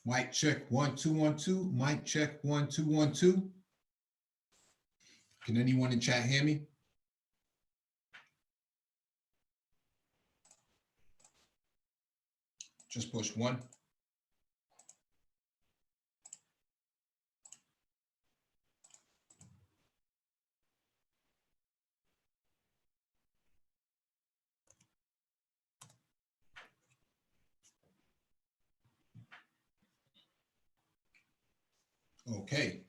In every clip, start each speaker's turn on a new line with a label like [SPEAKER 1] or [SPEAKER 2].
[SPEAKER 1] Mic check 1 2 1 2. Mic check 1 2 1 2. Can anyone in chat hear me? Just push 1. Okay.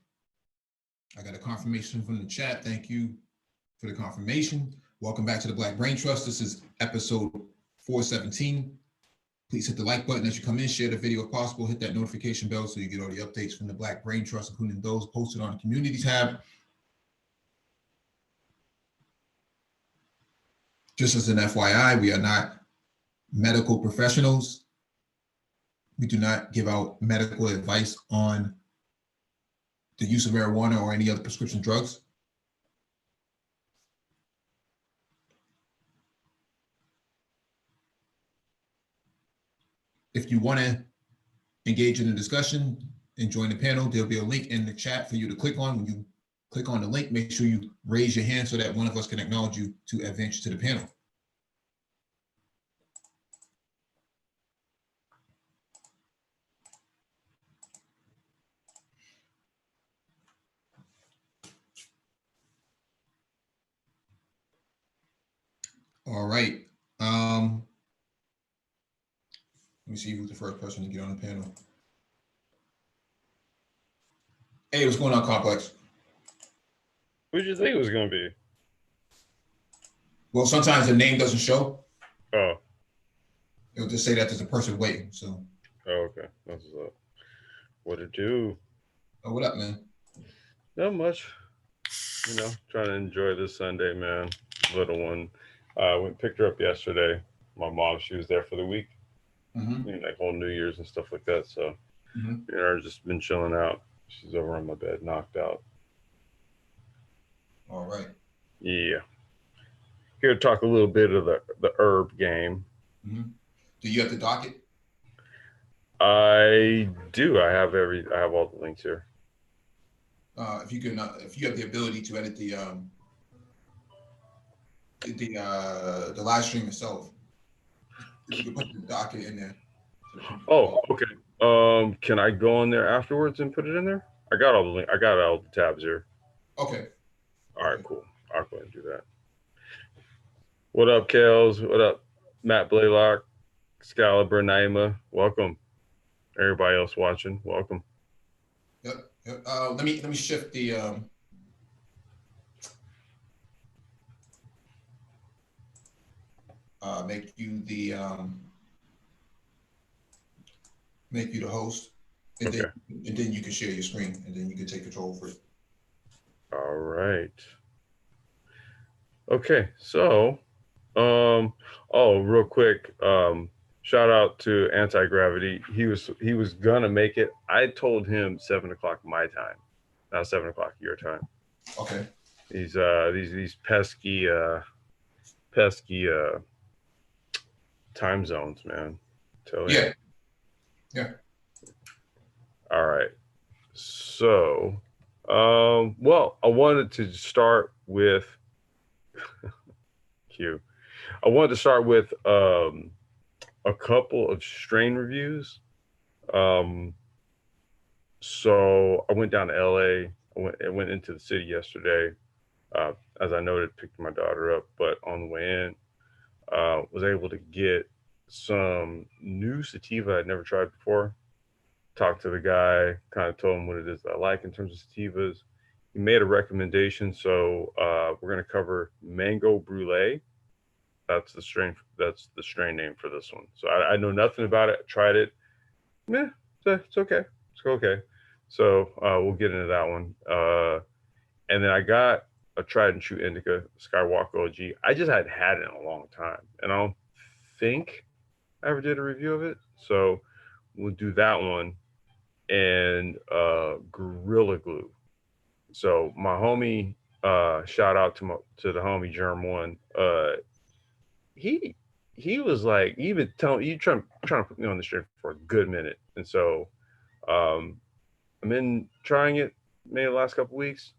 [SPEAKER 1] I got a confirmation from the chat. Thank you for the confirmation. Welcome back to the Black Brain Trust. This is episode 417. Please hit the like button as you come in, share the video if possible, hit that notification bell so you get all the updates from the Black Brain Trust, including those posted on the community tab. Just as an FYI, we are not medical professionals. We do not give out medical advice on the use of marijuana or any other prescription drugs. If you want to engage in the discussion and join the panel, there'll be a link in the chat for you to click on. When you click on the link, make sure you raise your hand so that one of us can acknowledge you to advance you to the panel. All right. Let me see who's the first person to get on the panel. Hey, what's going on, Complex?
[SPEAKER 2] Who did you think it was going to be?
[SPEAKER 1] Well, sometimes the name doesn't show.
[SPEAKER 2] Oh.
[SPEAKER 1] It'll just say that there's a person waiting. So.
[SPEAKER 2] Oh, okay. That's what's up. What it do?
[SPEAKER 1] Oh, what up, man?
[SPEAKER 2] Not much. You know, trying to enjoy this Sunday, man. Little one. Went and picked her up yesterday. My mom, she was there for the week.
[SPEAKER 1] Mm-hmm.
[SPEAKER 2] You know, like whole New Year's and stuff like that. So,
[SPEAKER 1] mm-hmm.
[SPEAKER 2] You know, I've just been chilling out. She's over on my bed, knocked out.
[SPEAKER 1] All right.
[SPEAKER 2] Yeah. Here to talk a little bit of the herb game.
[SPEAKER 1] Mm-hmm. Do you have the docket?
[SPEAKER 2] I do. I have all the links here.
[SPEAKER 1] If you have the ability to edit the live stream itself, you can put the docket in there.
[SPEAKER 2] Oh, okay. Can I go in there afterwards and put it in there? I got all the link. I got all the tabs here.
[SPEAKER 1] Okay.
[SPEAKER 2] All right, cool. I'll go ahead and do that. What up, Kales? What up, Matt Blaylock, Excalibur, Naima? Welcome. Everybody else watching, welcome.
[SPEAKER 1] Yep. Let me shift the make you the host, and
[SPEAKER 2] okay.
[SPEAKER 1] then you can share your screen, and then you can take control over it.
[SPEAKER 2] All right. Okay, so real quick, shout out to Anti-Gravity. He was gonna make it. I told him 7 o'clock my time, not 7 o'clock your time.
[SPEAKER 1] Okay.
[SPEAKER 2] These pesky time zones, man. Tell you.
[SPEAKER 1] Yeah.
[SPEAKER 2] All right. So, well, I wanted to start with Q. I wanted to start with a couple of strain reviews. So I went down to LA. I went into the city yesterday. As I noted, picked my daughter up, but on the way in, was able to get some new sativa I'd never tried before. Talked to the guy, kind of told him what it is I like in terms of sativas. He made a recommendation, so we're going to cover Mango Brulee. That's the strain name for this one. So I know nothing about it. I tried it. Yeah, it's okay. It's okay. So we'll get into that one. And then I got a tried and true indica, Skywalker OG. I just hadn't had it in a long time, and I don't think I ever did a review of it. So we'll do that one, and Gorilla Glue. So my homie, shout out to the homie Germ One. He was like, he been telling you trying to put me on the stream for a good minute, and so I've been trying it maybe the last couple weeks.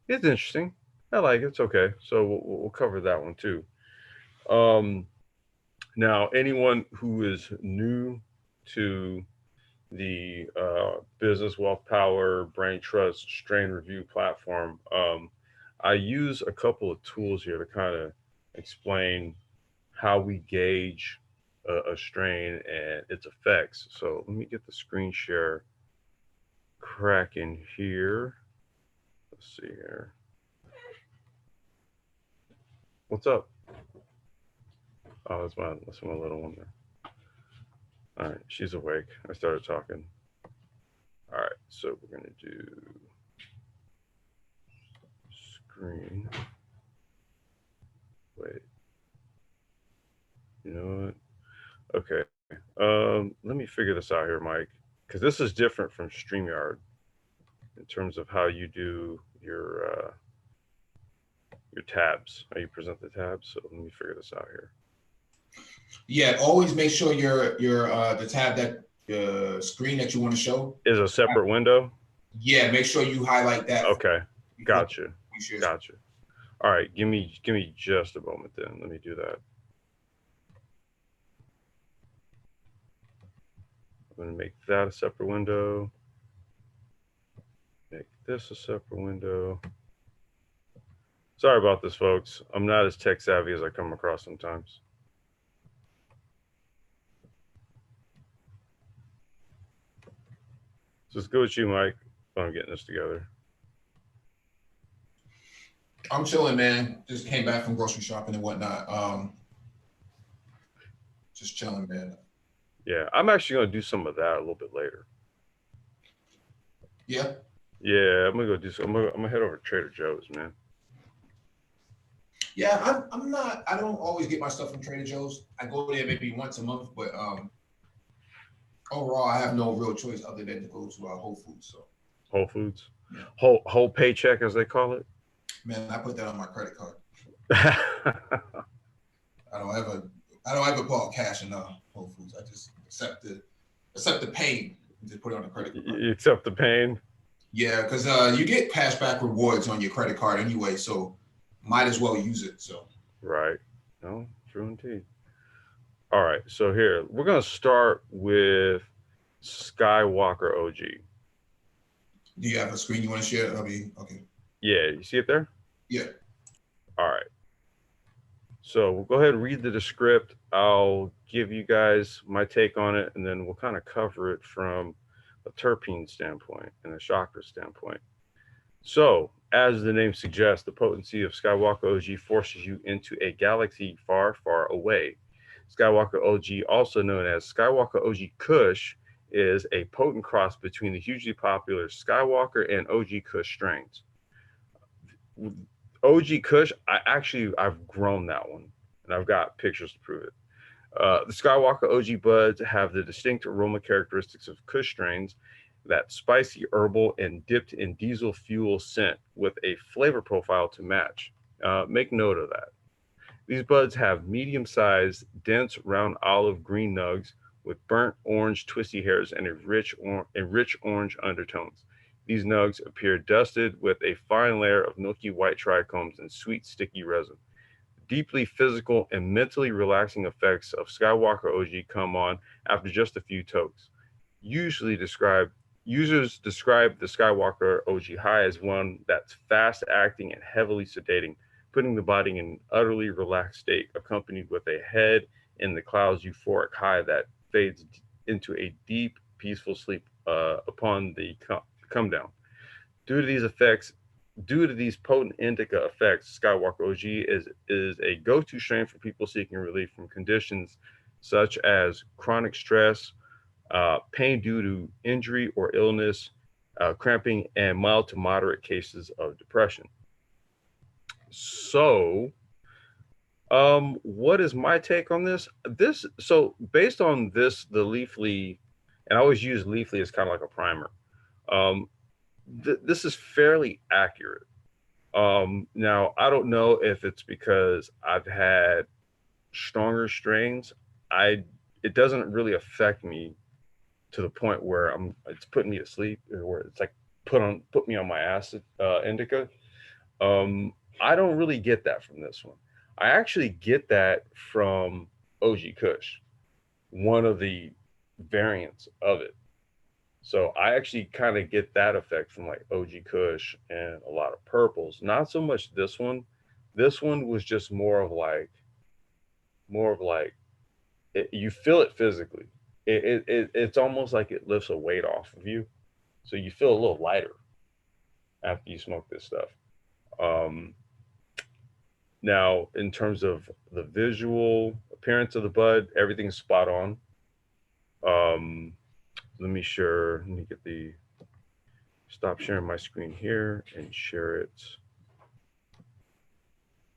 [SPEAKER 2] It's interesting. I like it. It's okay. So we'll cover that one too. Now, anyone who is new to the Business Wealth Power Brain Trust Strain Review platform, I use a couple of tools here to kind of explain how we gauge a strain and its effects. So let me get the screen share cracking here. Let's see here. What's up? Oh, that's my little one there. All right, she's awake. I started talking. All right, so we're gonna do screen. Wait, you know what? Okay. Let me figure this out here, Mike, because this is different from StreamYard in terms of how you do your tabs, how you present the tabs. So let me figure this out here.
[SPEAKER 1] Yeah, always make sure your the tab that screen that you want to show
[SPEAKER 2] is a separate window.
[SPEAKER 1] Yeah, make sure you highlight that.
[SPEAKER 2] Okay, gotcha. Gotcha. All right, give me just a moment then. Let me do that. I'm gonna make that a separate window. Make this a separate window. Sorry about this, folks. I'm not as tech savvy as I come across sometimes. So let's go with you, Mike. I'm getting this together.
[SPEAKER 1] I'm chilling, man. Just came back from grocery shopping and whatnot. Just chilling, man.
[SPEAKER 2] Yeah, I'm actually gonna do some of that a little bit later.
[SPEAKER 1] Yeah.
[SPEAKER 2] Yeah, I'm gonna go do some. I'm gonna head over to Trader Joe's, man.
[SPEAKER 1] Yeah, I'm not. I don't always get my stuff from Trader Joe's. I go there maybe once a month, but overall, I have no real choice other than to go to Whole Foods. So
[SPEAKER 2] Whole Foods,
[SPEAKER 1] yeah.
[SPEAKER 2] whole paycheck, as they call it.
[SPEAKER 1] Man, I put that on my credit card. I don't ever pull cash in Whole Foods. I just accept the pain and just put it on the credit card.
[SPEAKER 2] You accept the pain.
[SPEAKER 1] Yeah, because you get cashback rewards on your credit card anyway, so might as well use it. So
[SPEAKER 2] right. No, true indeed. All right, so here we're gonna start with Skywalker OG.
[SPEAKER 1] Do you have a screen you want to share? Okay.
[SPEAKER 2] Yeah, you see it there?
[SPEAKER 1] Yeah.
[SPEAKER 2] All right. So we'll go ahead and read the script. I'll give you guys my take on it, and then we'll kind of cover it from a terpene standpoint and a chakra standpoint. So, as the name suggests, the potency of Skywalker OG forces you into a galaxy far, far away. Skywalker OG, also known as Skywalker OG Kush, is a potent cross between the hugely popular Skywalker and OG Kush strains. OG Kush, I've grown that one, and I've got pictures to prove it. The Skywalker OG buds have the distinct aroma characteristics of Kush strains, that spicy herbal and dipped in diesel fuel scent with a flavor profile to match. Make note of that. These buds have medium-sized, dense, round olive green nugs with burnt orange twisty hairs and rich orange undertones. These nugs appear dusted with a fine layer of milky white trichomes and sweet, sticky resin. Deeply physical and mentally relaxing effects of Skywalker OG come on after just a few tokes. Users describe the Skywalker OG high as one that's fast acting and heavily sedating, putting the body in an utterly relaxed state, accompanied with a head in the clouds euphoric high that fades into a deep, peaceful sleep upon the come down. Due to these potent indica effects, Skywalker OG is a go-to strain for people seeking relief from conditions such as chronic stress, pain due to injury or illness, cramping, and mild to moderate cases of depression. So, what is my take on this? So based on this, the Leafly, and I always use Leafly as kind of like a primer. This is fairly accurate. Now I don't know if it's because I've had stronger strains. It doesn't really affect me to the point where it's putting me to sleep, or where it's like put me on my acid indica. I don't really get that from this one. I actually get that from OG Kush, one of the variants of it. So I actually kind of get that effect from like OG Kush and a lot of purples. Not so much this one. This one was just more of like you feel it physically. It's almost like it lifts a weight off of you, so you feel a little lighter after you smoke this stuff. Um, Now, in terms of the visual appearance of the bud, everything's spot on. Um, let me get the stop sharing my screen here and share it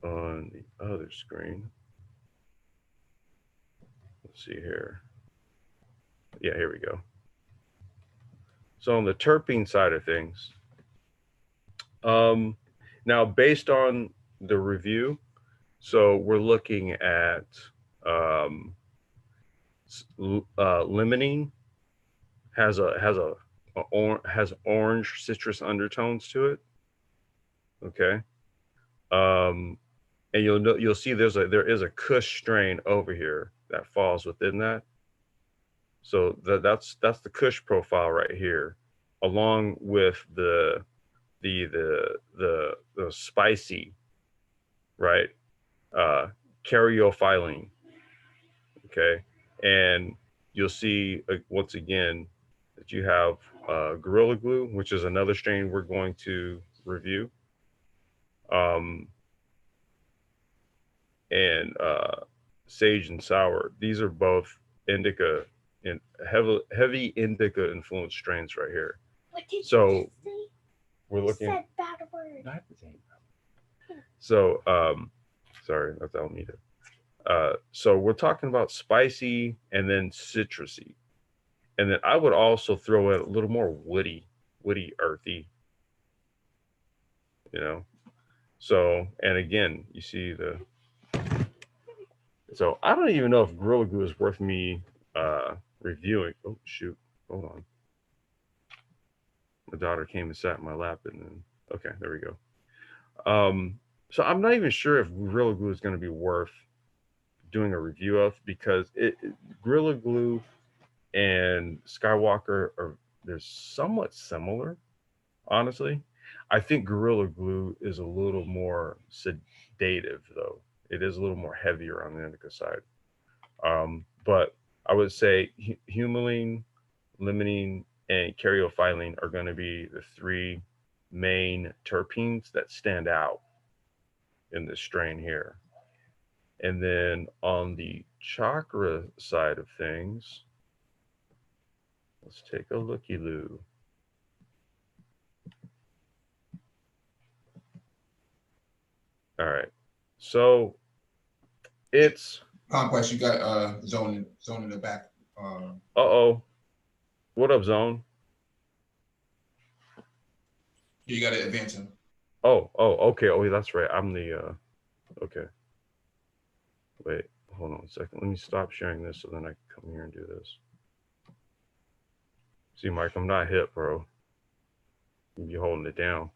[SPEAKER 2] on the other screen. Let's see here. Yeah, here we go. So on the terpene side of things, now based on the review, so we're looking at um, limonene has orange citrus undertones to it. Okay, um, and you'll see there is a Kush strain over here that falls within that. So that's the Kush profile right here, along with the spicy, right, uh, caryophyllene. Okay, and you'll see once again that you have Gorilla Glue, which is another strain we're going to review, um, and Sage and Sour. These are both indica and heavy indica influenced strains right here.
[SPEAKER 3] What did
[SPEAKER 2] So
[SPEAKER 3] you just say?
[SPEAKER 2] we're looking.
[SPEAKER 3] You said bad word.
[SPEAKER 2] Not the same. So sorry, that's Alameda. So we're talking about spicy and then citrusy. And then I would also throw in a little more woody, earthy, you know. So, and again, you see the. So I don't even know if Gorilla Glue is worth me reviewing. Oh shoot, hold on. My daughter came and sat in my lap, and then okay, there we go. So I'm not even sure if Gorilla Glue is going to be worth doing a review of, because Gorilla Glue and Skywalker are they're somewhat similar, honestly. I think Gorilla Glue is a little more sedative, though. It is a little more heavier on the indica side. But I would say humulene, limonene, and caryophyllene are going to be the three main terpenes that stand out in this strain here. And then on the chakra side of things, let's take a looky loo. All right. So it's
[SPEAKER 1] Conquest, you got zone in the back.
[SPEAKER 2] oh. What up, Zone?
[SPEAKER 1] You got to advance him.
[SPEAKER 2] Oh, okay. Oh, that's right. I'm the okay. Wait, hold on a second. Let me stop sharing this so then I can come here and do this. See, Mike, I'm not hip, bro. You holding it down.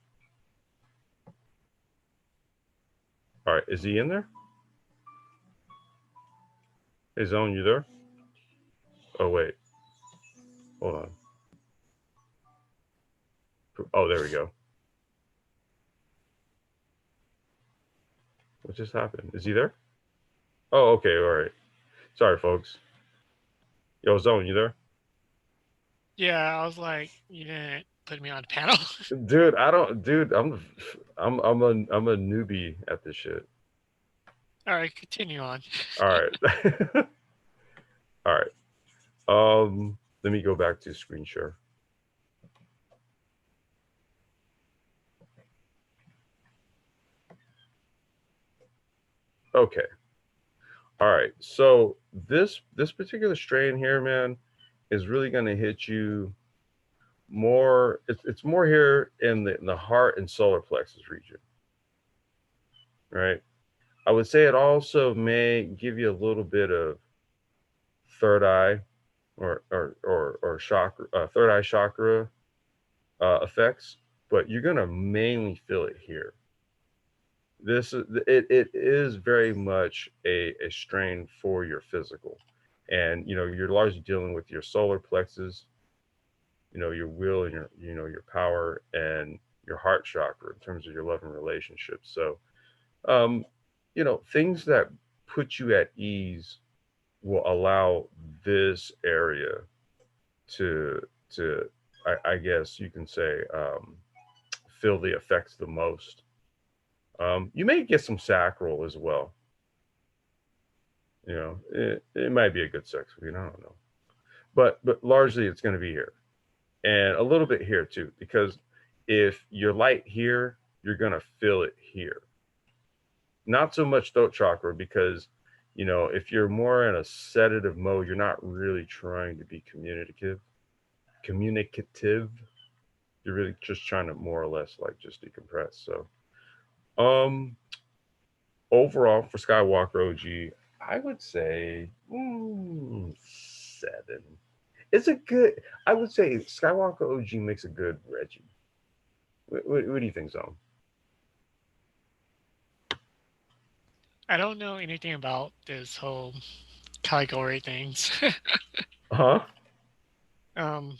[SPEAKER 2] All right, is he in there? Hey, Zone, you there? Oh, wait. Hold on. Oh, there we go. What just happened? Is he there? Oh, okay. All right. Sorry, folks. Yo, Zone, you there?
[SPEAKER 4] Yeah, I was like, you didn't put me on the panel.
[SPEAKER 2] Dude, I don't. Dude, I'm a newbie at this shit.
[SPEAKER 4] All right, continue on.
[SPEAKER 2] All right. All right. Let me go back to screen share. Okay. All right. So this particular strain here, man, is really going to hit you more. It's more here in the heart and solar plexus region, right? I would say it also may give you a little bit of third eye or chakra, third eye chakra effects, but you're gonna mainly feel it here. It is very much a strain for your physical, and you're largely dealing with your solar plexus, your will and your power and your heart chakra in terms of your love and relationships. So um things that put you at ease will allow this area to I guess you can say feel the effects the most. You may get some sacral as well. It might be a good sex weed, I don't know, but largely it's going to be here and a little bit here too, because if you're light here, you're going to feel it here. Not so much throat chakra, because if you're more in a sedative mode, you're not really trying to be communicative. You're really just trying to more or less like just decompress. So um overall for Skywalker OG, I would say 7. It's a good. I would say Skywalker OG makes a good Reggie. What do you think, Zone?
[SPEAKER 4] I don't know anything about this whole category things.
[SPEAKER 2] Huh?
[SPEAKER 4] um,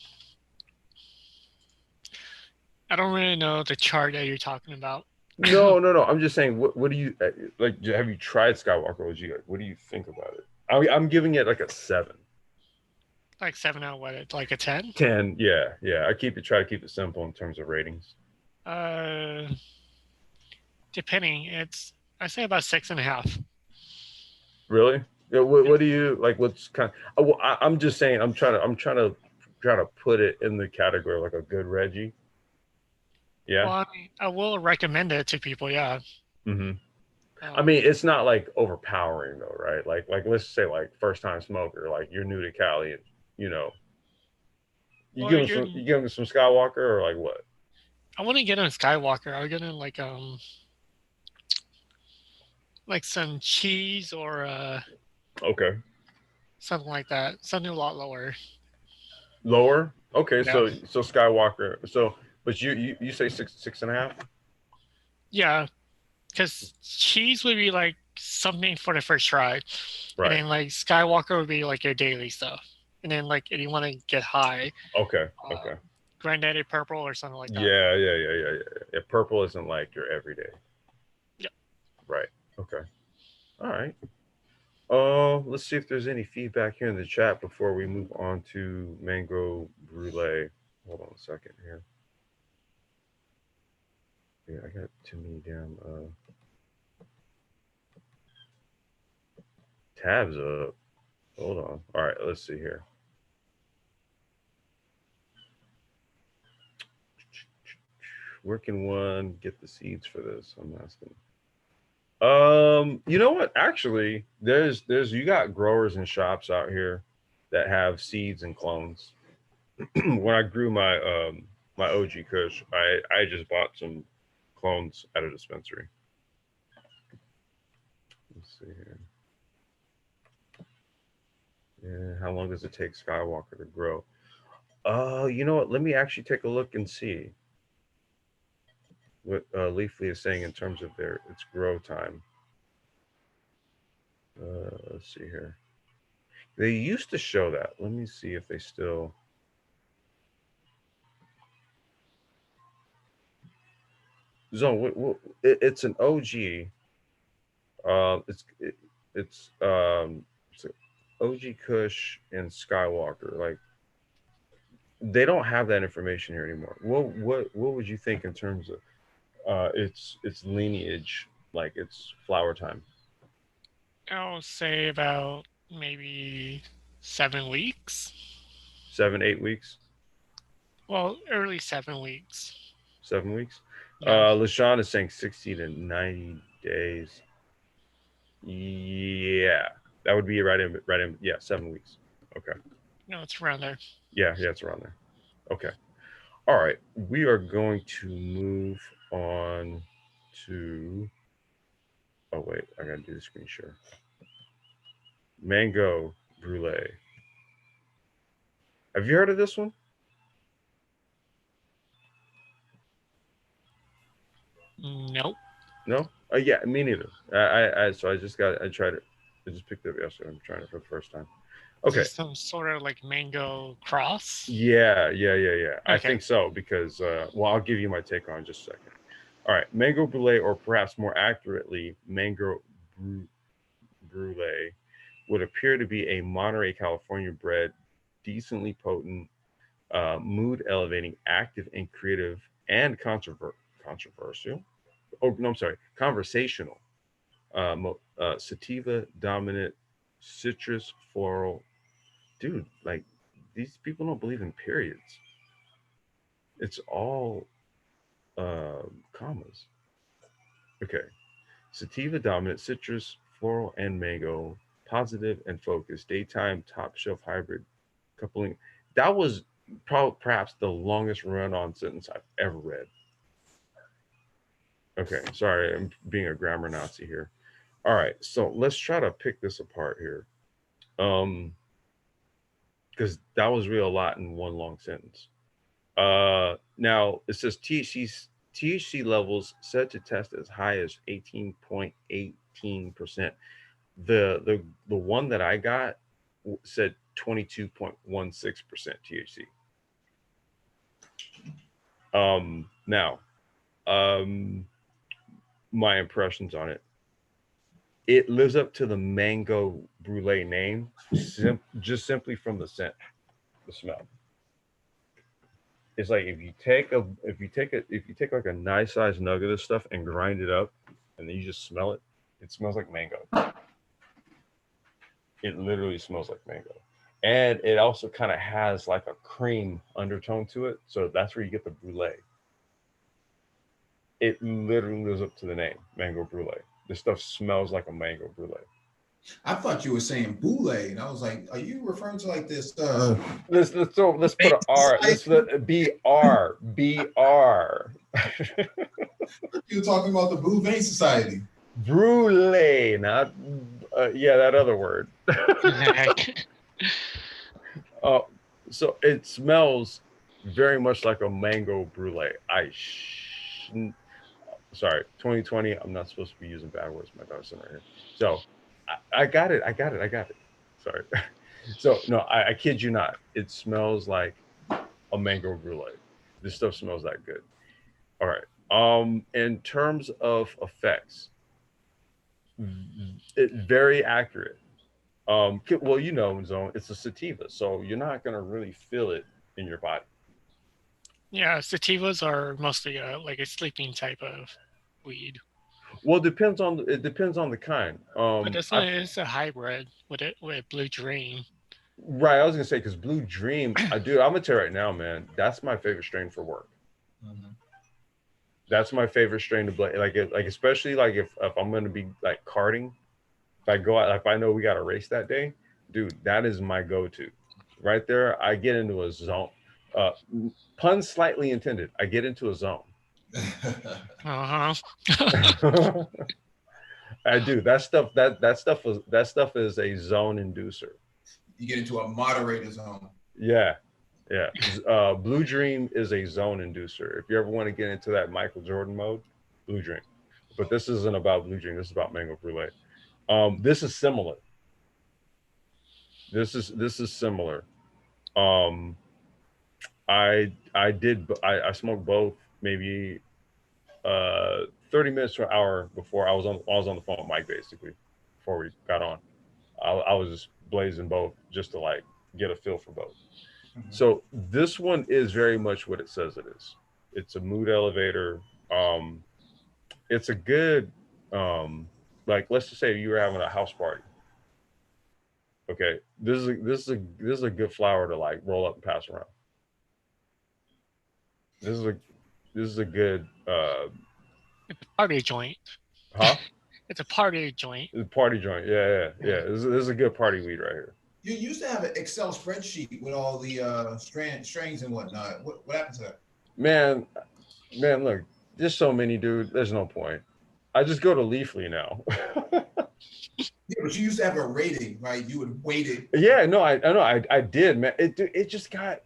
[SPEAKER 4] I don't really know the chart that you're talking about.
[SPEAKER 2] No, no, no. I'm just saying. What do you like? Have you tried Skywalker OG? Like, what do you think about it? I'm giving it like a 7.
[SPEAKER 4] Like 7 out of what? Like a 10?
[SPEAKER 2] 10. Yeah, yeah. Try to keep it simple in terms of ratings.
[SPEAKER 4] Uh, Depending, I say about 6.5.
[SPEAKER 2] Really? Yeah, what do you like? What's kind of? Well, I'm just saying. I'm trying to put it in the category like a good Reggie.
[SPEAKER 4] Well,
[SPEAKER 2] Yeah.
[SPEAKER 4] I mean, I will recommend it to people. Yeah.
[SPEAKER 2] Mm-hmm. I
[SPEAKER 4] Um,
[SPEAKER 2] mean, it's not like overpowering though, right? Like let's say like first time smoker, like you're new to Cali, and you know,
[SPEAKER 4] well, you're.
[SPEAKER 2] you give them some Skywalker or like what?
[SPEAKER 4] I want to get on Skywalker. I was gonna like some cheese or
[SPEAKER 2] Okay,
[SPEAKER 4] something like that. Something a lot lower.
[SPEAKER 2] lower. Okay,
[SPEAKER 4] Yeah.
[SPEAKER 2] so Skywalker. So, but you say 6.5?
[SPEAKER 4] Yeah, because cheese would be like something for the first try, and
[SPEAKER 2] Right.
[SPEAKER 4] then like Skywalker would be like your daily stuff, and then like if you want to get high,
[SPEAKER 2] Okay.
[SPEAKER 4] uh,
[SPEAKER 2] Okay.
[SPEAKER 4] Granddaddy Purple or something like that.
[SPEAKER 2] Yeah. Purple isn't like your everyday.
[SPEAKER 4] Yeah.
[SPEAKER 2] Right. Okay. All right. Let's see if there's any feedback here in the chat before we move on to mango brulee. Hold on a second here. Yeah, I got too many damn tabs up. Hold on. All right, let's see here. Where can one get the seeds for this? I'm asking. You know what? Actually, there's you got growers and shops out here that have seeds and clones. When I grew my OG Kush, I just bought some clones at a dispensary. Let's see here. Yeah, how long does it take Skywalker to grow? You know what? Let me actually take a look and see what Leafly is saying in terms of its grow time. Let's see here. They used to show that. Let me see if they still. Zone. It's an OG. Uh, it's it, it's OG Kush and Skywalker. Like they don't have that information here anymore. What would you think in terms of its lineage, like its flower time?
[SPEAKER 4] I'll say about maybe 7 weeks.
[SPEAKER 2] 7 8 weeks,
[SPEAKER 4] Well, early 7 weeks.
[SPEAKER 2] 7 weeks.
[SPEAKER 4] Yeah.
[SPEAKER 2] LaShawn is saying 60 to 90 days. Yeah, that would be right in. Yeah, 7 weeks. Okay.
[SPEAKER 4] No, it's around there.
[SPEAKER 2] Yeah, it's around there. Okay. All right. We are going to move on to. Oh wait, I gotta do the screen share. Mango brulee. Have you heard of this one?
[SPEAKER 4] Nope.
[SPEAKER 2] No? Yeah, me neither. So I just tried it. I just picked it up yesterday. I'm trying it for the first time.
[SPEAKER 4] Is
[SPEAKER 2] Okay.
[SPEAKER 4] this some sort of like mango cross?
[SPEAKER 2] Yeah. I
[SPEAKER 4] Okay.
[SPEAKER 2] think so because, well, I'll give you my take on it in just a second. All right, mango brulee, or perhaps more accurately, mango brulee, would appear to be a Monterey, California bred, decently potent, mood elevating, active and creative, and controversial. Oh no, I'm sorry, conversational. Sativa dominant, citrus floral. Dude, like these people don't believe in periods. It's all commas. Okay. Sativa dominant, citrus, floral, and mango, positive and focused, daytime top shelf hybrid coupling. That was perhaps the longest run on sentence I've ever read. Okay, sorry, I'm being a grammar Nazi here. All right, so let's try to pick this apart here. Because that was real a lot in one long sentence. Now it says THC levels set to test as high as 18.18%. The one that I got said 22.16% THC. Now, my impressions on it. It lives up to the mango brulee name, just simply from the scent, the smell. It's like if you take like a nice sized nug of this stuff and grind it up, and then you just smell it. It smells like mango. It literally smells like mango, and it also kind of has like a cream undertone to it. So that's where you get the brulee. It literally lives up to the name, mango brulee. This stuff smells like a mango brulee.
[SPEAKER 1] I thought you were saying boule, and I was like, "Are you referring to like this?"
[SPEAKER 2] Let's put an R. Let's BR.
[SPEAKER 1] You were talking about the Bouvin Society.
[SPEAKER 2] Brulee, not that other word. So it smells very much like a mango brulee. Sorry, 2020. I'm not supposed to be using bad words. My daughter's sitting right here. So I got it. Sorry. So no, I kid you not. It smells like a mango brulee. This stuff smells that good. All right. In terms of effects, very accurate. Well, Zone, it's a sativa, so you're not gonna really feel it in your body.
[SPEAKER 4] Yeah, sativas are mostly like a sleeping type of weed.
[SPEAKER 2] Well, it depends on the kind.
[SPEAKER 4] But this one is a hybrid with Blue Dream.
[SPEAKER 2] Right, I was gonna say because Blue Dream, I'm gonna tell you right now, man, that's my favorite strain for work. Mm-hmm. That's my favorite strain to play. Like especially like if I'm gonna be like karting, if I go out, if I know we got a race that day, dude, that is my go-to. Right there, I get into a zone. Pun slightly intended. I get into a zone.
[SPEAKER 4] Uh-huh.
[SPEAKER 2] I do. That stuff is a zone inducer.
[SPEAKER 1] You get into a moderator zone.
[SPEAKER 2] Yeah. Blue Dream is a zone inducer. If you ever want to get into that Michael Jordan mode, Blue Dream. But this isn't about Blue Dream. This is about mango brulee. This is similar. This is similar. I smoked both maybe 30 minutes to an hour before I was on the phone with Mike, basically, before we got on. I was just blazing both just to like get a feel for both. Mm-hmm. So this one is very much what it says it is. It's a mood elevator. It's a good like, let's just say you were having a house party. Okay, this is a good flower to like roll up and pass around. This is a good
[SPEAKER 4] it's a party joint.
[SPEAKER 2] Huh?
[SPEAKER 4] It's a party joint.
[SPEAKER 2] It's a party joint. Yeah. This is a good party weed right here.
[SPEAKER 1] You used to have an Excel spreadsheet with all the strains and whatnot. What happened to that?
[SPEAKER 2] Man, look, there's so many, dude. There's no point. I just go to Leafly now.
[SPEAKER 1] Yeah, but you used to have a rating, right? You would weight it.
[SPEAKER 2] Yeah, no, I know, I did, man. It just got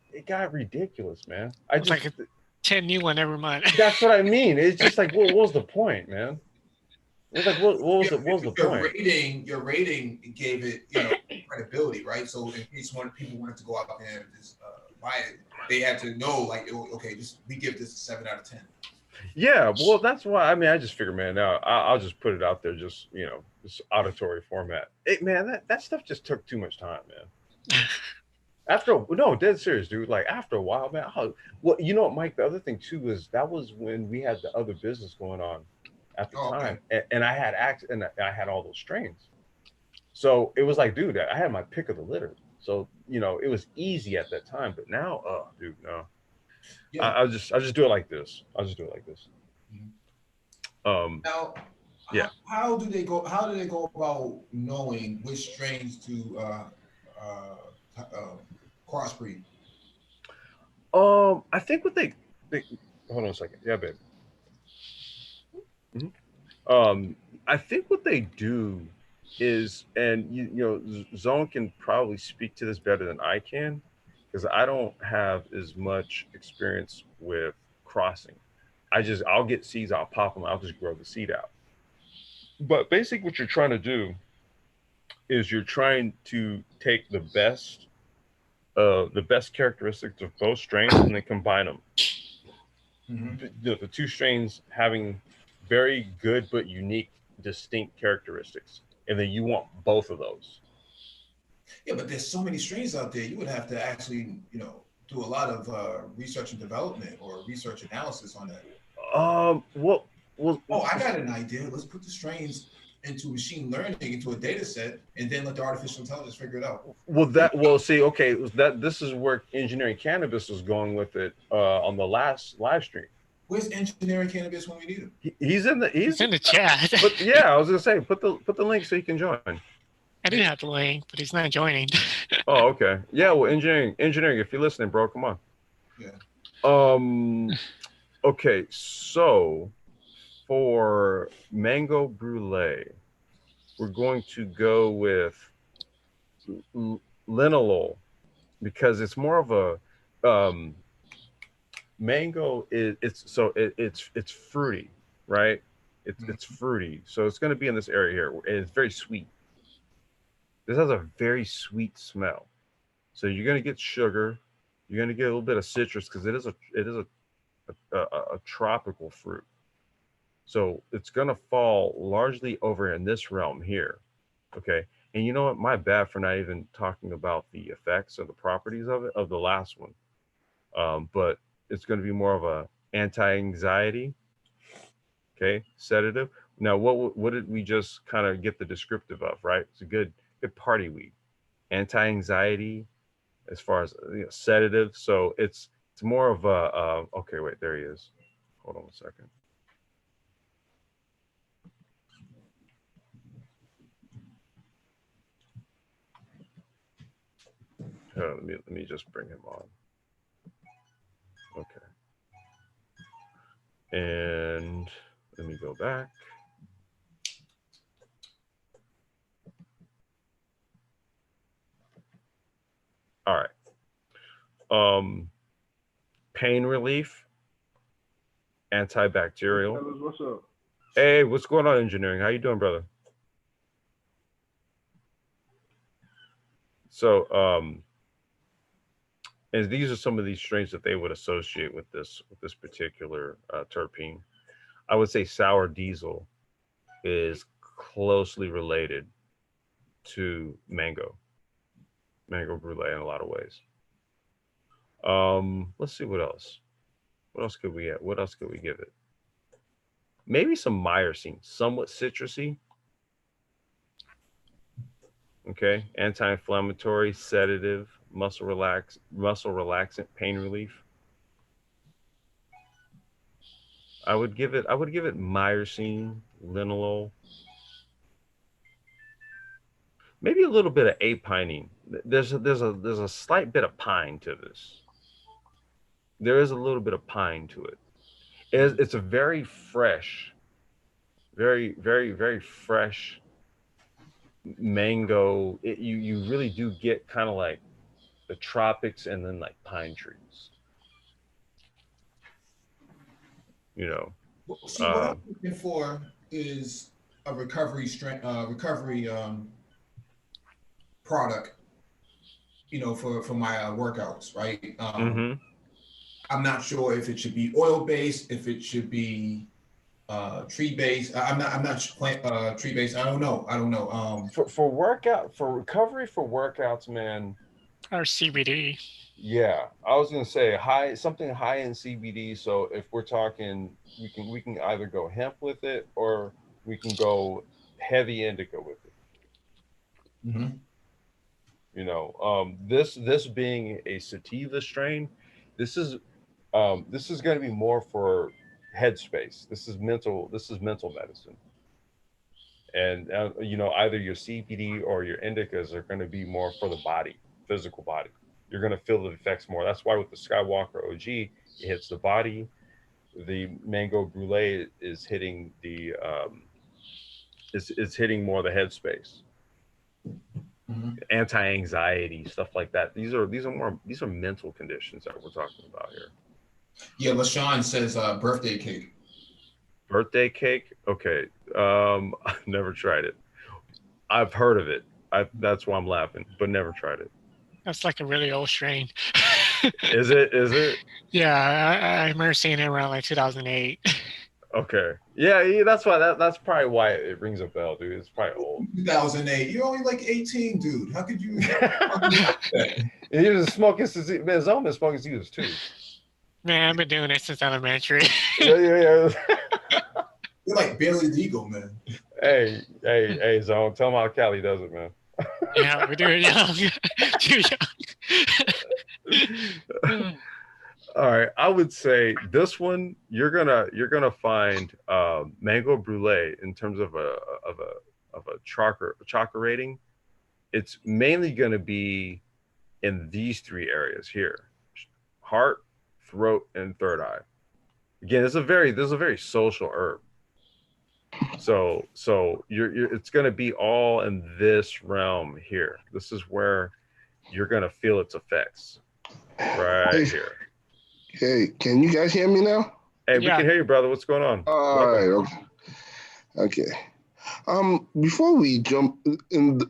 [SPEAKER 2] ridiculous, man. I
[SPEAKER 4] It's
[SPEAKER 2] just
[SPEAKER 4] like a 10 new one every month.
[SPEAKER 2] That's what I mean. It's just like, what was the point, man? It's like, what was the point?
[SPEAKER 1] Your rating gave it, credibility, right? So in case one people wanted to go out there and just buy it, they had to know, like, okay, just we give this a 7 out of 10.
[SPEAKER 2] Yeah, well, that's why. I mean, I just figured, man. Now I'll just put it out there, just just auditory format. Man, that stuff just took too much time, man. No, dead serious, dude. Like after a while, man. Well, you know what, Mike? The other thing too was when we had the other business going on at the
[SPEAKER 1] Oh,
[SPEAKER 2] time,
[SPEAKER 1] okay.
[SPEAKER 2] and I had and I had all those strains. So it was like, dude, I had my pick of the litter. So it was easy at that time. But now, oh, dude, no.
[SPEAKER 1] Yeah.
[SPEAKER 2] I'll just do it like this. I'll just do it like this.
[SPEAKER 1] Mhm.
[SPEAKER 2] Um,
[SPEAKER 1] Now,
[SPEAKER 2] yeah.
[SPEAKER 1] how do they go? How do they go about knowing which strains to crossbreed?
[SPEAKER 2] I think what they hold on a second. Yeah, babe. Mhm. I think what they do is, and Zone can probably speak to this better than I can, because I don't have as much experience with crossing. I'll get seeds, I'll pop them, I'll just grow the seed out. But basically, what you're trying to do is you're trying to take the best characteristics of both strains and then combine them.
[SPEAKER 1] Mm-hmm.
[SPEAKER 2] The two strains having very good but unique, distinct characteristics, and then you want both of those.
[SPEAKER 1] Yeah, but there's so many strains out there. You would have to actually, do a lot of research and development or research analysis on that.
[SPEAKER 2] Well,
[SPEAKER 1] Oh, I got an idea. Let's put the strains into machine learning, into a data set, and then let the artificial intelligence figure it out.
[SPEAKER 2] see, okay, that this is where engineering cannabis was going with it on the last live stream.
[SPEAKER 1] Where's engineering cannabis when we need him?
[SPEAKER 2] He's in the
[SPEAKER 4] It's in the chat.
[SPEAKER 2] but yeah, I was gonna say put the link so you can join.
[SPEAKER 4] I do have the link, but he's not joining.
[SPEAKER 2] Oh, okay. Yeah, well, engineering, if you're listening, bro, come on.
[SPEAKER 1] Yeah.
[SPEAKER 2] Okay, so for mango brulee, we're going to go with linalool because it's more of a mango is it's fruity, right? It's fruity, so it's going to be in this area here, and it's very sweet. This has a very sweet smell, so you're going to get sugar, you're going to get a little bit of citrus because it is a tropical fruit. So it's going to fall largely over in this realm here. Okay. And you know what? My bad for not even talking about the effects or the properties of it, of the last one. But it's going to be more of a anti-anxiety, okay, sedative. Now, what did we just kind of get the descriptive of, right? It's a good party weed, anti-anxiety, as far as sedative. So it's more of a okay. Wait, there he is. Hold on a second. Let me just bring him on. Okay. And let me go back. All right. Pain relief, antibacterial.
[SPEAKER 3] What's up?
[SPEAKER 2] Hey, what's going on, engineering? How you doing, brother? So, and these are some of these strains that they would associate with this particular terpene. I would say sour diesel is closely related to mango brulee in a lot of ways. Let's see what else. What else could we get? What else could we give it? Maybe some myrcene, somewhat citrusy. Okay, anti-inflammatory, sedative, muscle relaxant, pain relief. I would give it myrcene, linalool, maybe a little bit of apinine. There's a slight bit of pine to this. There is a little bit of pine to it. It's a very fresh, very fresh mango. You really do get kind of like the tropics and then like pine trees. You know,
[SPEAKER 1] Well, see, what I'm
[SPEAKER 2] um,
[SPEAKER 1] looking for is a recovery strength, recovery product, for my workouts, right?
[SPEAKER 2] mm-hmm.
[SPEAKER 1] I'm not sure if it should be oil based, if it should be tree based. I'm not plant tree based. I don't know.
[SPEAKER 2] For recovery for workouts, man.
[SPEAKER 4] Or CBD.
[SPEAKER 2] Yeah, I was gonna say something high in CBD. So if we're talking, we can either go hemp with it or we can go heavy indica with it.
[SPEAKER 1] Mhm.
[SPEAKER 2] This being a sativa strain, this is this is going to be more for headspace. This is mental medicine, and either your CBD or your indicas are going to be more for the body, physical body. You're going to feel the effects more. That's why with the Skywalker OG, it hits the body. The mango brulee is hitting is hitting more the headspace,
[SPEAKER 1] Mhm.
[SPEAKER 2] anti-anxiety, stuff like that. These are mental conditions that we're talking about here.
[SPEAKER 1] Yeah, LaShawn says birthday cake.
[SPEAKER 2] Birthday cake, okay. I've never tried it. I've heard of it. That's why I'm laughing, but never tried it.
[SPEAKER 4] That's like a really old strain.
[SPEAKER 2] Is it
[SPEAKER 4] Yeah, I remember seeing it around like 2008.
[SPEAKER 2] okay? Yeah, that's probably why it rings a bell, dude. It's probably old.
[SPEAKER 1] 2008. You're only like 18, dude. How could you? How could you that?
[SPEAKER 2] And he was smoking since man, Zone been smoking since he was 2.
[SPEAKER 4] Man, I've been doing it since elementary.
[SPEAKER 2] Yeah, yeah, yeah.
[SPEAKER 1] You're like barely legal, man.
[SPEAKER 2] Hey, Zone. Tell him how Cali does it, man.
[SPEAKER 4] Yeah, we do it young. Too young.
[SPEAKER 2] All right, I would say this one you're gonna find mango brulee in terms of a chakra rating. It's mainly gonna be in these 3 areas here: heart, throat, and third eye. Again, this is a very social herb. So you're it's gonna be all in this realm here. This is where you're gonna feel its effects right
[SPEAKER 3] Hey,
[SPEAKER 2] here.
[SPEAKER 3] hey, can you guys hear me now?
[SPEAKER 2] Hey, we
[SPEAKER 4] Yeah,
[SPEAKER 2] can hear you, brother. What's going on?
[SPEAKER 3] All
[SPEAKER 2] Welcome.
[SPEAKER 3] right, okay. Before we jump in,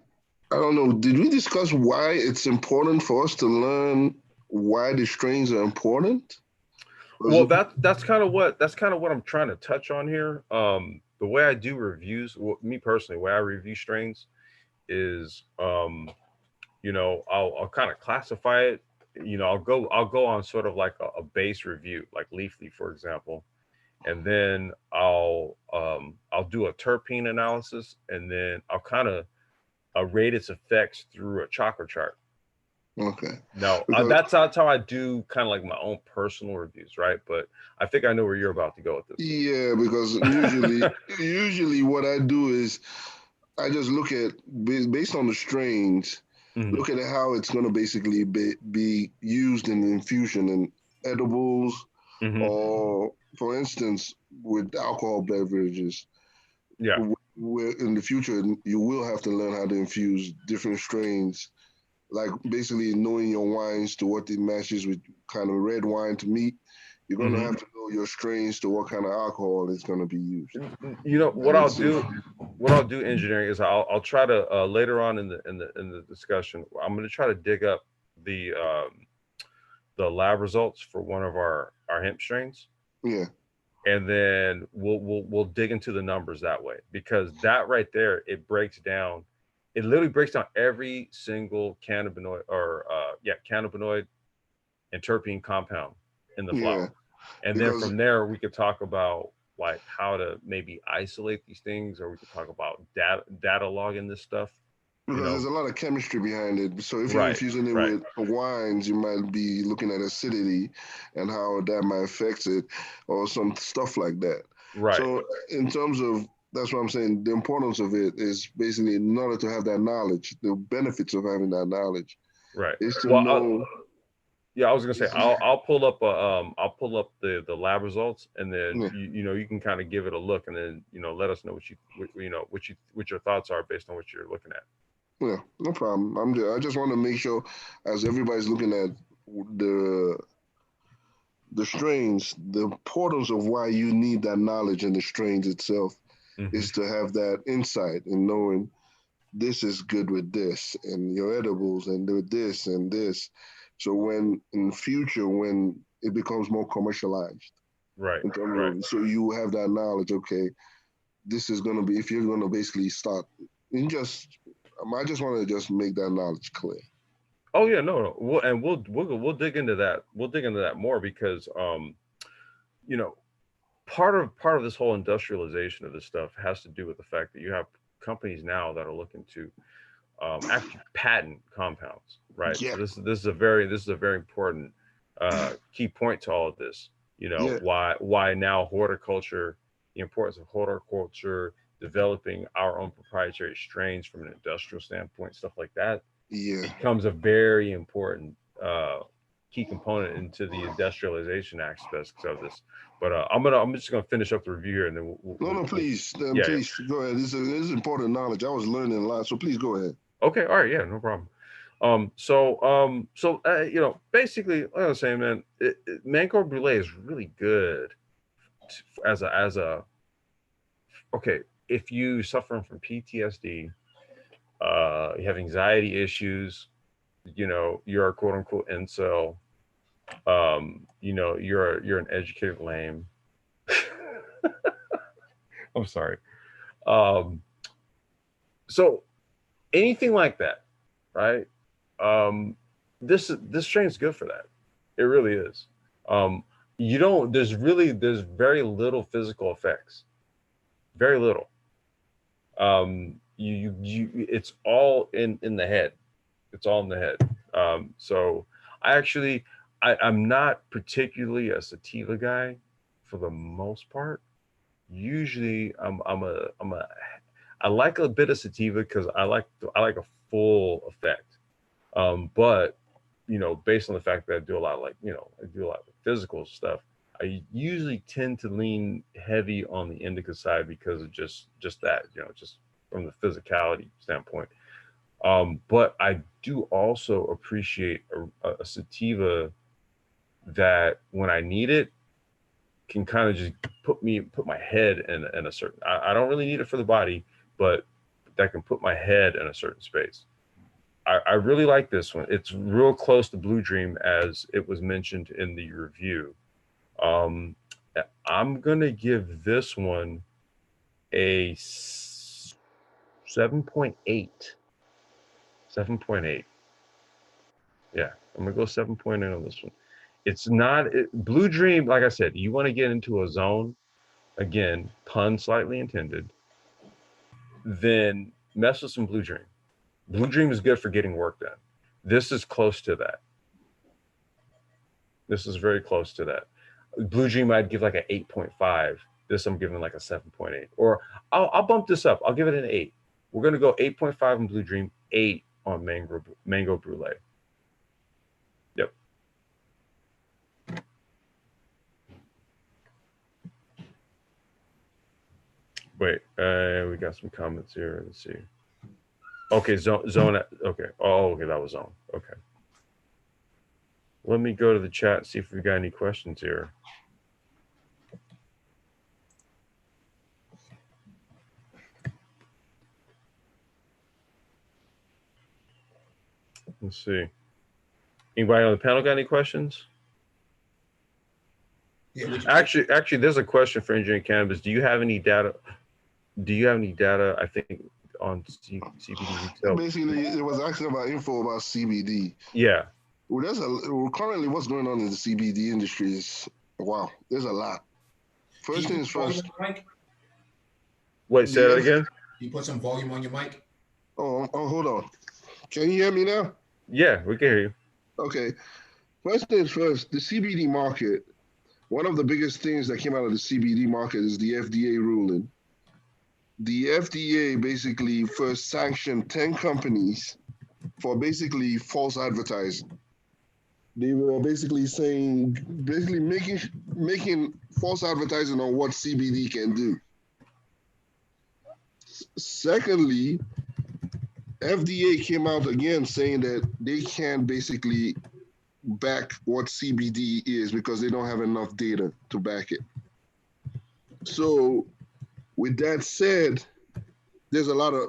[SPEAKER 3] I don't know, did we discuss why it's important for us to learn why the strains are important?
[SPEAKER 2] Well, that's kind of what I'm trying to touch on here. The way I do reviews, well, me personally, the way I review strains is, I'll kind of classify it. I'll go on sort of like a base review, like Leafly, for example, and then I'll do a terpene analysis, and then I'll kind of rate its effects through a chakra chart.
[SPEAKER 3] Okay,
[SPEAKER 2] No,
[SPEAKER 3] because
[SPEAKER 2] that's how I do kind of like my own personal reviews, right? But I think I know where you're about to go with this.
[SPEAKER 3] yeah, because usually what I do is I just look at based on the strains,
[SPEAKER 2] Mhm.
[SPEAKER 3] look at how it's going to basically be used in infusion and edibles,
[SPEAKER 2] Mhm.
[SPEAKER 3] or for instance, with alcohol beverages.
[SPEAKER 2] Yeah.
[SPEAKER 3] Where in the future you will have to learn how to infuse different strains, like basically knowing your wines to what it matches with kind of red wine to meat. You're gonna
[SPEAKER 2] Mhm.
[SPEAKER 3] have to know your strains to what kind of alcohol is gonna be used.
[SPEAKER 2] You know
[SPEAKER 3] And
[SPEAKER 2] what I'll
[SPEAKER 3] it's
[SPEAKER 2] do. What I'll do, engineering, is I'll try to later on in the discussion. I'm going to try to dig up the lab results for one of our hemp strains,
[SPEAKER 3] yeah,
[SPEAKER 2] and then we'll dig into the numbers that way, because that right there, it breaks down. It literally breaks down every single cannabinoid or cannabinoid and terpene compound in the
[SPEAKER 3] yeah,
[SPEAKER 2] flower. And then
[SPEAKER 3] because
[SPEAKER 2] from there, we could talk about like how to maybe isolate these things, or we could talk about data logging this stuff. You
[SPEAKER 3] because there's
[SPEAKER 2] know,
[SPEAKER 3] a lot of chemistry behind it. So if you're
[SPEAKER 2] right,
[SPEAKER 3] infusing it
[SPEAKER 2] right,
[SPEAKER 3] with wines, you might be looking at acidity and how that might affect it, or some stuff like that.
[SPEAKER 2] right,
[SPEAKER 3] So in terms of that's what I'm saying. The importance of it is basically in order to have that knowledge, the benefits of having that knowledge
[SPEAKER 2] right.
[SPEAKER 3] is to
[SPEAKER 2] Well,
[SPEAKER 3] know.
[SPEAKER 2] Yeah, I was gonna say
[SPEAKER 3] Is-
[SPEAKER 2] I'll pull up I'll pull up the lab results, and then
[SPEAKER 3] Yeah.
[SPEAKER 2] you can kind of give it a look, and then let us know what your thoughts are based on what you're looking at.
[SPEAKER 3] Yeah, no problem. I just want to make sure, as everybody's looking at the the strains, the importance of why you need that knowledge in the strains itself
[SPEAKER 2] Mm-hmm.
[SPEAKER 3] is to have that insight and knowing this is good with this and your edibles and with this and this. So when in the future, when it becomes more commercialized,
[SPEAKER 2] Right,
[SPEAKER 3] in terms
[SPEAKER 2] right.
[SPEAKER 3] of, so you have that knowledge. Okay, this is going to be if you're going to basically start. And just, I just want to just make that knowledge clear.
[SPEAKER 2] Oh yeah, no. We'll dig into that. We'll dig into that more because you know, part of this whole industrialization of this stuff has to do with the fact that you have companies now that are looking to actually patent compounds, right?
[SPEAKER 3] Yeah,
[SPEAKER 2] So this is a very important key point to all of this.
[SPEAKER 3] yeah,
[SPEAKER 2] Why now horticulture, the importance of horticulture, developing our own proprietary strains from an industrial standpoint, stuff like that
[SPEAKER 3] yeah.
[SPEAKER 2] becomes a very important key component into the industrialization aspects of this. But I'm just gonna finish up the review here, and then
[SPEAKER 3] No, no,
[SPEAKER 2] we'll
[SPEAKER 3] please,
[SPEAKER 2] yeah, yeah.
[SPEAKER 3] please go ahead. This is important knowledge. I was learning a lot, so please go ahead.
[SPEAKER 2] Okay, all right, yeah, no problem. Basically, like I was saying, man, mango brulee is really good as a okay. If you suffering from PTSD, you have anxiety issues, you're a quote unquote incel, you're an educated lame. I'm sorry. Um, so anything like that, right? This strain's good for that. It really is. Um, you don't. There's very little physical effects. Very little. It's all in the head. It's all in the head. So I'm not particularly a sativa guy for the most part. Usually, I like a bit of sativa because I like a full effect. But based on the fact that I do a lot of I do a lot of physical stuff, I usually tend to lean heavy on the indica side because of just that, just from the physicality standpoint. But I do also appreciate a sativa that when I need it can kind of just put my head in a certain. I don't really need it for the body, but that can put my head in a certain space. I really like this one. It's real close to Blue Dream as it was mentioned in the review. Um, I'm gonna give this one a 7.8. 7.8. Yeah, I'm gonna go 7.8 on this one. It's not Blue Dream. Like I said, you want to get into a zone. Again, pun slightly intended. Then mess with some Blue Dream. Blue Dream is good for getting work done. This is close to that. This is very close to that. Blue Dream, I'd give like an 8.5. This I'm giving like a 7.8. Or I'll bump this up. I'll give it an 8. We're gonna go 8.5 on Blue Dream, 8 on Mango Brulee. Yep. Wait, we got some comments here. Let's see. Okay, zone. Okay. Oh, okay, that was zone. Okay. Let me go to the chat and see if we got any questions here. Let's see. Anybody on the panel got any questions?
[SPEAKER 1] Yeah,
[SPEAKER 2] actually, there's a question for engineering cannabis. Do you have any data? I think on CBD retail.
[SPEAKER 3] Basically, it was asking about info about CBD.
[SPEAKER 2] Yeah.
[SPEAKER 3] Well, currently what's going on in the CBD industry is wow. There's a lot. First things first.
[SPEAKER 2] Wait, say that again.
[SPEAKER 1] Can you put some volume on your mic?
[SPEAKER 3] Oh, hold on. Can you hear me now?
[SPEAKER 2] Yeah, we can hear you.
[SPEAKER 3] Okay. First things first, the CBD market, one of the biggest things that came out of the CBD market is the FDA ruling. The FDA basically first sanctioned 10 companies for basically false advertising. They were basically saying, basically making false advertising on what CBD can do. Secondly, FDA came out again saying that they can't basically back what CBD is because they don't have enough data to back it. So, with that said, there's a lot of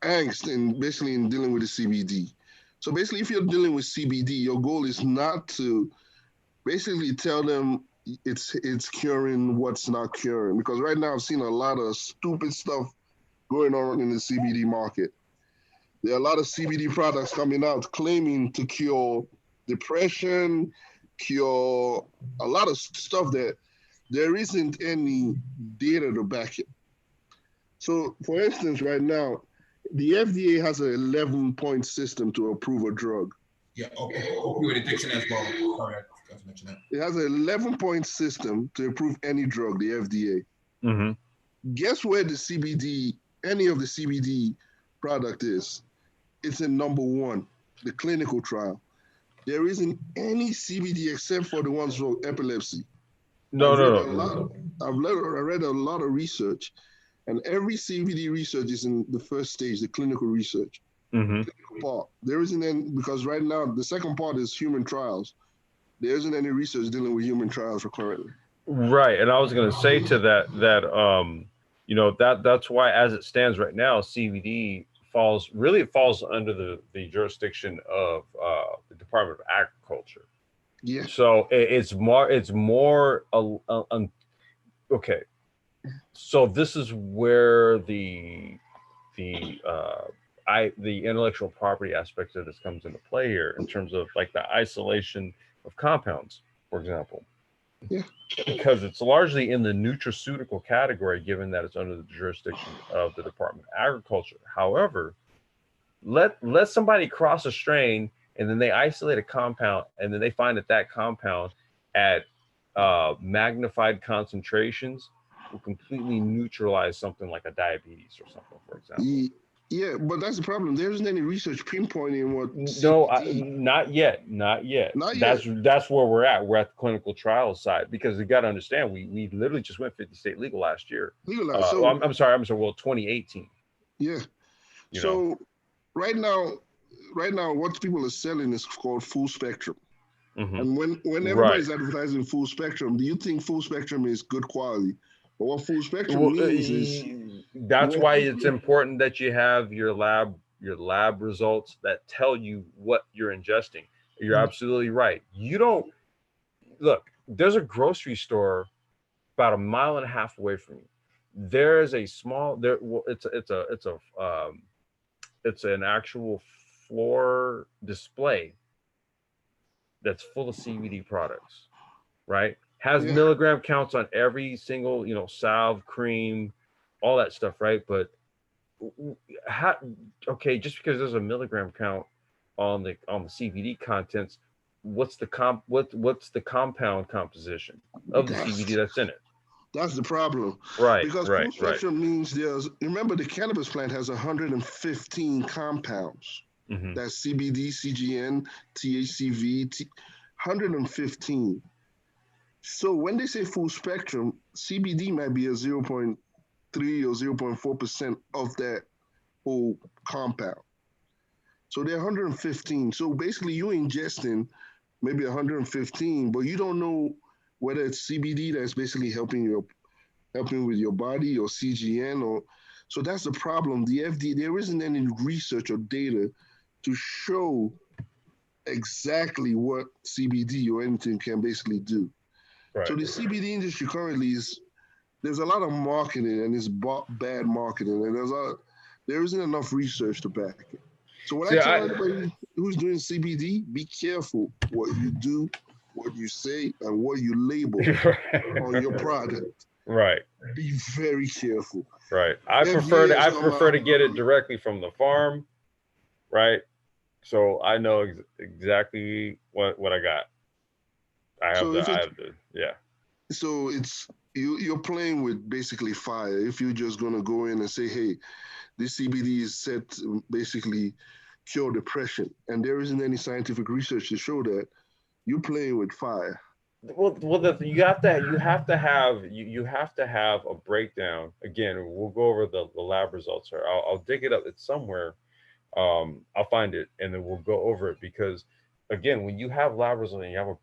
[SPEAKER 3] angst in basically in dealing with the CBD. So basically, if you're dealing with CBD, your goal is not to basically tell them it's curing what's not curing. Because right now I've seen a lot of stupid stuff going on in the CBD market. There are a lot of CBD products coming out claiming to cure depression, cure a lot of stuff that there isn't any data to back it. So, for instance, right now, the FDA has an 11-point system to approve a drug.
[SPEAKER 1] Yeah, opioid addiction as well. Sorry, I forgot to mention that.
[SPEAKER 3] It has an 11-point system to approve any drug, the FDA.
[SPEAKER 2] Mm-hmm.
[SPEAKER 3] Guess where the CBD, any of the CBD product is? It's in number 1, the clinical trial. There isn't any CBD except for the ones for epilepsy.
[SPEAKER 2] No.
[SPEAKER 3] I've read a lot of research, and every CBD research is in the first stage, the clinical research.
[SPEAKER 2] Mm-hmm.
[SPEAKER 3] Clinical part. There isn't any, because right now the second part is human trials. There isn't any research dealing with human trials currently.
[SPEAKER 2] Right, and I was going to say to that that's why, as it stands right now, CBD falls under the jurisdiction of the Department of Agriculture.
[SPEAKER 3] Yeah.
[SPEAKER 2] So it's more okay. So this is where the intellectual property aspect of this comes into play here, in terms of like the isolation of compounds, for example.
[SPEAKER 3] Yeah.
[SPEAKER 2] Because it's largely in the nutraceutical category, given that it's under the jurisdiction of the Department of Agriculture. However, let somebody cross a strain, and then they isolate a compound, and then they find that compound at magnified concentrations will completely neutralize something like a diabetes or something, for example.
[SPEAKER 3] Yeah, but that's the problem. There isn't any research pinpointing what.
[SPEAKER 2] Not yet. Not yet. That's where we're at. We're at the clinical trials side, because you got to understand, we literally just went 50 state legal last year.
[SPEAKER 3] Legalized.
[SPEAKER 2] I'm sorry. Well, 2018.
[SPEAKER 3] Yeah. Right now, what people are selling is called full spectrum.
[SPEAKER 2] Mm-hmm.
[SPEAKER 3] And when everybody's advertising full spectrum, do you think full spectrum is good quality? But what full spectrum means is,
[SPEAKER 2] that's why it's important that you have your lab results that tell you what you're ingesting. You're absolutely right. You don't look. There's a grocery store about 1.5 miles away from you. There is a small there. Well, it's an actual floor display that's full of CBD products, right? Has milligram counts on every single, salve, cream, all that stuff, right? But just because there's a milligram count on the CBD contents, what's the compound composition of the CBD that's in it?
[SPEAKER 3] That's the problem.
[SPEAKER 2] Right.
[SPEAKER 3] Because full spectrum means remember, the cannabis plant has 115 compounds.
[SPEAKER 2] Mm-hmm.
[SPEAKER 3] That's CBD, CGN, THCV, 115. So when they say full spectrum, CBD might be a 0.3 or 0.4% of that whole compound. So they're 115. So basically you're ingesting maybe 115, but you don't know whether it's CBD that's basically helping with your body, or CGN, so that's the problem. The FDA, there isn't any research or data to show exactly what CBD or anything can basically do. Right. So the CBD industry currently there's a lot of marketing, and it's bad marketing, and there isn't enough research to back it. So what I tell everybody who's doing CBD, be careful what you do, what you say, and what you label on your product.
[SPEAKER 2] Right.
[SPEAKER 3] Be very careful.
[SPEAKER 2] Right. I prefer to get it directly from the farm, right? So I know exactly what I got.
[SPEAKER 3] So it's you're playing with basically fire. If you're just gonna go in and say, hey, this CBD is set basically cure depression, and there isn't any scientific research to show that. You're playing with fire.
[SPEAKER 2] Well, you have to have a breakdown. Again, we'll go over the lab results here. I'll dig it up. It's somewhere. I'll find it, and then we'll go over it, because again, when you have lab results and you have a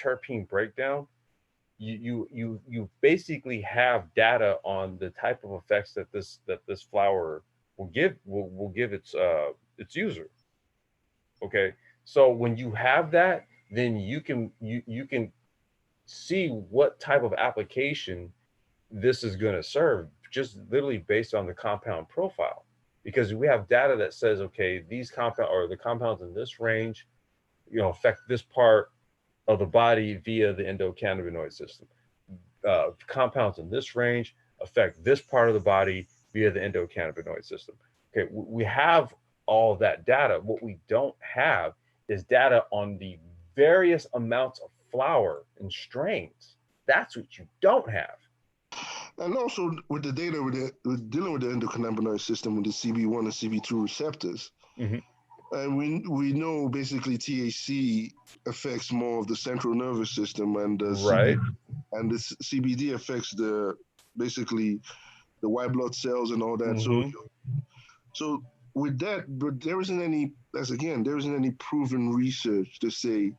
[SPEAKER 2] terpene breakdown, you basically have data on the type of effects that this flower will give its user. Okay, so when you have that, then you can see what type of application this is going to serve, just literally based on the compound profile, because we have data that says, okay, the compounds in this range, affect this part of the body via the endocannabinoid system. Compounds in this range affect this part of the body via the endocannabinoid system. Okay, we have all that data. What we don't have is data on the various amounts of flower and strains. That's what you don't have.
[SPEAKER 3] And also with the data with dealing with the endocannabinoid system with the CB1 and CB2 receptors,
[SPEAKER 2] Mhm.
[SPEAKER 3] and we know basically THC affects more of the central nervous system, and
[SPEAKER 2] Right.
[SPEAKER 3] the CBD affects basically the white blood cells and all that.
[SPEAKER 2] Mhm.
[SPEAKER 3] So with that, but there isn't any proven research to say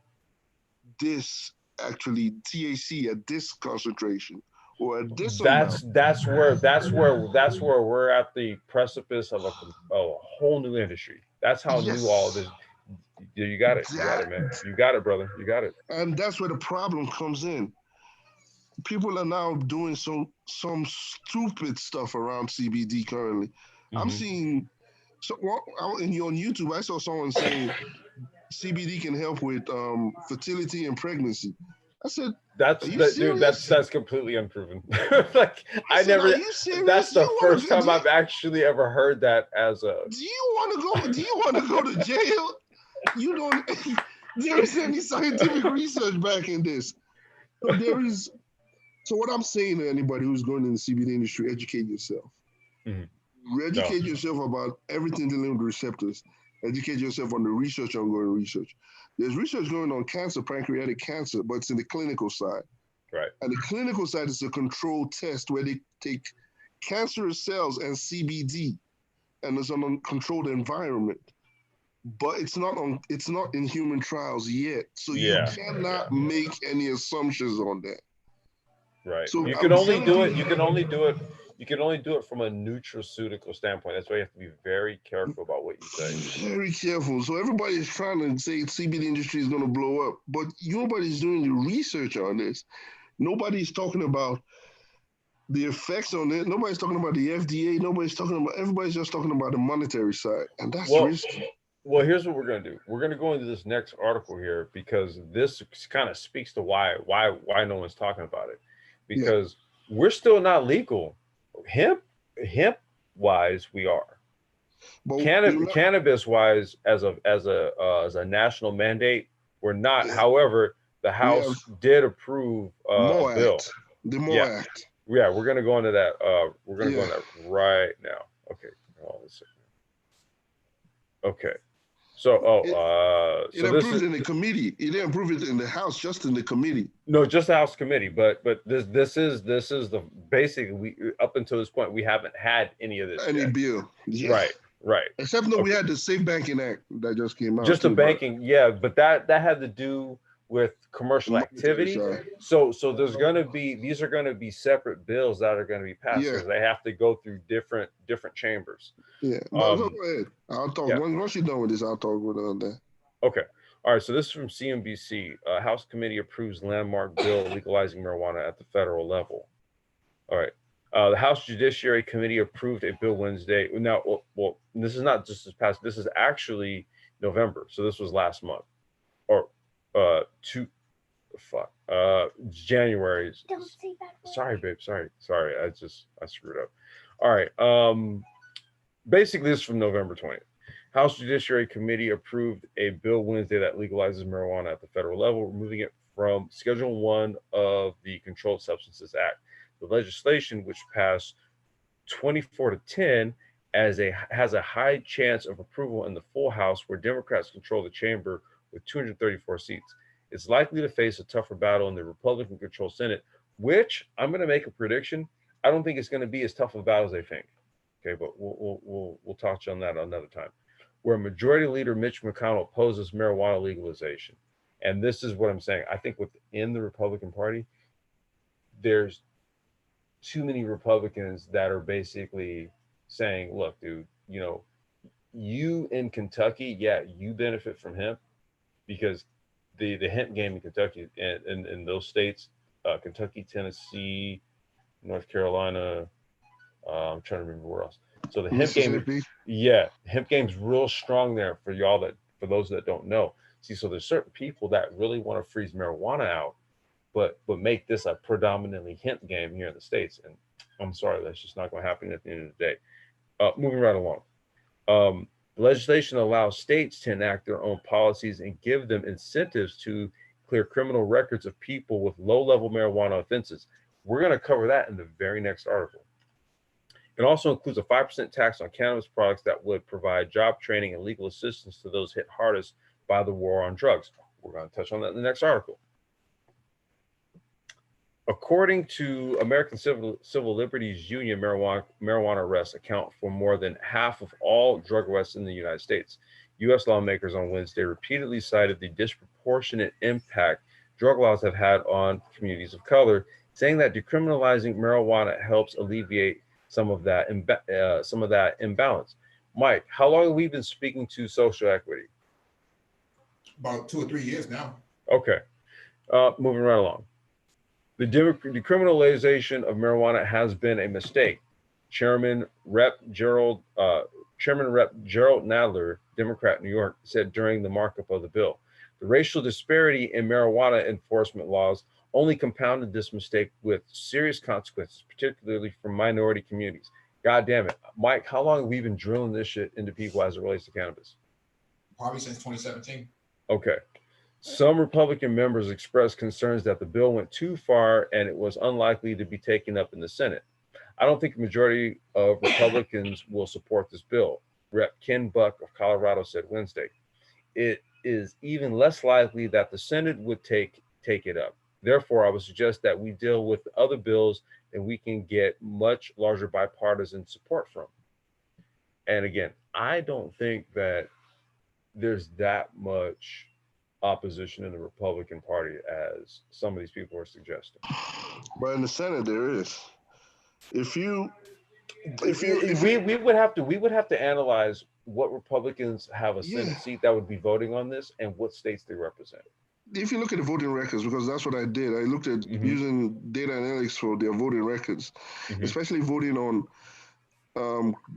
[SPEAKER 3] this actually THC at this concentration or at this amount.
[SPEAKER 2] That's where we're at the precipice of a whole new industry. That's how new all
[SPEAKER 3] Yes,
[SPEAKER 2] this. You got it. You got it,
[SPEAKER 3] that,
[SPEAKER 2] man. You got it, brother. You got it.
[SPEAKER 3] and that's where the problem comes in. People are now doing some stupid stuff around CBD currently. I'm
[SPEAKER 2] Mhm.
[SPEAKER 3] seeing on YouTube. I saw someone saying CBD can help with fertility and pregnancy. I said, "Are you
[SPEAKER 2] Dude.
[SPEAKER 3] serious?"
[SPEAKER 2] That's completely unproven. Like
[SPEAKER 3] I
[SPEAKER 2] I
[SPEAKER 3] said, "Are
[SPEAKER 2] never.
[SPEAKER 3] you serious?
[SPEAKER 2] That's the first time I've actually ever heard that as a.
[SPEAKER 3] Do you want to go? Do you want to go to jail? You don't. There isn't any scientific research backing this. So there is. So what I'm saying to anybody who's going in the CBD industry, educate yourself.
[SPEAKER 2] Mhm. No.
[SPEAKER 3] Educate yourself about everything dealing with receptors. Educate yourself on the research, ongoing research. There's research going on cancer, pancreatic cancer, but it's in the clinical side.
[SPEAKER 2] Right.
[SPEAKER 3] And the clinical side is a controlled test where they take cancerous cells and CBD, and it's on a controlled environment. But it's not in human trials yet. So you
[SPEAKER 2] Yeah.
[SPEAKER 3] cannot make any assumptions on that.
[SPEAKER 2] Right.
[SPEAKER 3] So
[SPEAKER 2] You can
[SPEAKER 3] I'm
[SPEAKER 2] only
[SPEAKER 3] telling
[SPEAKER 2] do it.
[SPEAKER 3] people,
[SPEAKER 2] You can only do it. You can only do it from a nutraceutical standpoint. That's why you have to be very careful about what you say.
[SPEAKER 3] very careful. So everybody is trying to say CBD industry is going to blow up, but nobody's doing the research on this. Nobody's talking about the effects on it. Nobody's talking about the FDA. Everybody's just talking about the monetary side, and that's
[SPEAKER 2] Well,
[SPEAKER 3] risky.
[SPEAKER 2] well, here's what we're gonna do. We're gonna go into this next article here, because this kind of speaks to why no one's talking about it.
[SPEAKER 3] Yeah,
[SPEAKER 2] Because we're still not legal. Hemp wise, we are.
[SPEAKER 3] but you know,
[SPEAKER 2] Cannabis wise, as a national mandate, we're not.
[SPEAKER 3] yeah,
[SPEAKER 2] However, the
[SPEAKER 3] we have
[SPEAKER 2] House did approve a
[SPEAKER 3] more
[SPEAKER 2] bill.
[SPEAKER 3] act, the more
[SPEAKER 2] Yeah,
[SPEAKER 3] act.
[SPEAKER 2] yeah, we're gonna go into that. We're gonna go
[SPEAKER 3] Yeah,
[SPEAKER 2] into that right now. Okay, hold on a second. Okay, so
[SPEAKER 3] it it
[SPEAKER 2] so this
[SPEAKER 3] approved
[SPEAKER 2] is
[SPEAKER 3] in the committee. It didn't approve it in the House, just in the committee.
[SPEAKER 2] no, just the House committee, but this is the basically we up until this point we haven't had any of this
[SPEAKER 3] Any
[SPEAKER 2] yet.
[SPEAKER 3] bill, yeah.
[SPEAKER 2] Right, right.
[SPEAKER 3] Except that we
[SPEAKER 2] Okay,
[SPEAKER 3] had the Safe Banking Act that just came out
[SPEAKER 2] just the
[SPEAKER 3] too, but
[SPEAKER 2] banking, yeah, but that had to do with
[SPEAKER 3] the
[SPEAKER 2] commercial
[SPEAKER 3] monetary
[SPEAKER 2] activity.
[SPEAKER 3] side,
[SPEAKER 2] So these are going to be separate bills that are going to be passed,
[SPEAKER 3] yeah,
[SPEAKER 2] because they have to go through different chambers.
[SPEAKER 3] yeah. But go
[SPEAKER 2] Um,
[SPEAKER 3] ahead. I'll talk
[SPEAKER 2] yeah.
[SPEAKER 3] once you're done with this. I'll talk with that.
[SPEAKER 2] Okay. All right. So this is from CNBC. House committee approves landmark bill legalizing marijuana at the federal level. All right. The House Judiciary Committee approved a bill Wednesday. Now, this is not just this past. This is actually November. So this was last month, or two. Fuck. January.
[SPEAKER 5] Don't say that word.
[SPEAKER 2] Sorry, babe. Sorry. I screwed up. All right. Basically, this is from November 20th. House Judiciary Committee approved a bill Wednesday that legalizes marijuana at the federal level, removing it from Schedule 1 of the Controlled Substances Act. The legislation, which passed 24 to 10 has a high chance of approval in the full House, where Democrats control the chamber with 234 seats. It's likely to face a tougher battle in the Republican-controlled Senate, which I'm going to make a prediction. I don't think it's going to be as tough a battle as they think. Okay, but we'll touch on that another time. Where Majority Leader Mitch McConnell opposes marijuana legalization, and this is what I'm saying. I think within the Republican Party, there's too many Republicans that are basically saying, "Look, dude, you know, you in Kentucky, yeah, you benefit from hemp because the hemp game in Kentucky and in those states, Kentucky, Tennessee, North Carolina, I'm trying to remember where else. So the hemp game, yeah, hemp game's real strong there for for those that don't know. See, so there's certain people that really want to freeze marijuana out, but make this a predominantly hemp game here in the States. And I'm sorry, that's just not going to happen at the end of the day. Moving right along. Legislation allows states to enact their own policies and give them incentives to clear criminal records of people with low-level marijuana offenses. We're going to cover that in the very next article. It also includes a 5% tax on cannabis products that would provide job training and legal assistance to those hit hardest by the war on drugs. We're going to touch on that in the next article. According to American Civil Liberties Union, marijuana arrests account for more than half of all drug arrests in the United States. U.S. lawmakers on Wednesday repeatedly cited the disproportionate impact drug laws have had on communities of color, saying that decriminalizing marijuana helps alleviate some of that imbalance. Mike, how long have we been speaking to social equity?
[SPEAKER 1] About 2 or 3 years now.
[SPEAKER 2] Okay, moving right along. The decriminalization of marijuana has been a mistake. Chairman Rep. Gerald Nadler, Democrat, New York, said during the markup of the bill. The racial disparity in marijuana enforcement laws only compounded this mistake with serious consequences, particularly for minority communities. God damn it. Mike, how long have we been drilling this shit into people as it relates to cannabis?
[SPEAKER 1] Probably since 2017.
[SPEAKER 2] Okay. Some Republican members expressed concerns that the bill went too far and it was unlikely to be taken up in the Senate. I don't think a majority of Republicans will support this bill. Rep. Ken Buck of Colorado said Wednesday. It is even less likely that the Senate would take it up. Therefore, I would suggest that we deal with other bills that we can get much larger bipartisan support from. And again, I don't think that there's that much opposition in the Republican Party as some of these people are suggesting.
[SPEAKER 3] But in the Senate, there is. We
[SPEAKER 2] would have to analyze what Republicans have a Senate seat that would be voting on this and what states they represent.
[SPEAKER 3] If you look at the voting records, because that's what I did, I looked at using data analytics for their voting records, especially voting on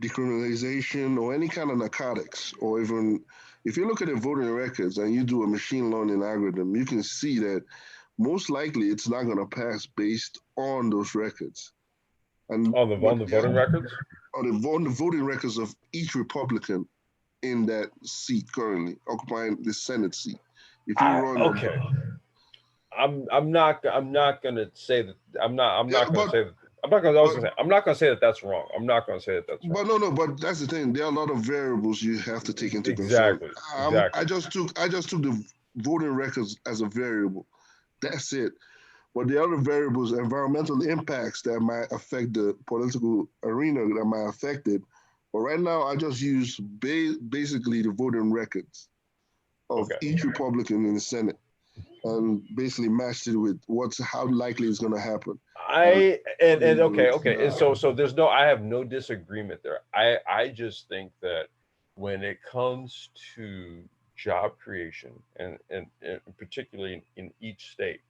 [SPEAKER 3] decriminalization or any kind of narcotics, or even if you look at the voting records and you do a machine learning algorithm, you can see that most likely it's not going to pass based on those records. And
[SPEAKER 2] on the voting records?
[SPEAKER 3] On the voting records of each Republican in that seat currently occupying the Senate seat. If you run
[SPEAKER 2] okay. I'm not gonna say that I'm not gonna say that that's wrong. I'm not gonna say that that's wrong.
[SPEAKER 3] But but that's the thing. There are a lot of variables you have to take into
[SPEAKER 2] consideration. Exactly.
[SPEAKER 3] I just took the voting records as a variable. That's it. But the other variables, environmental impacts that might affect the political arena that might affect it. But right now, I just use basically the voting records of each Republican in the Senate, and basically matched it with how likely it's going to happen.
[SPEAKER 2] Okay. And so there's I have no disagreement there. I just think that when it comes to job creation and particularly in each state,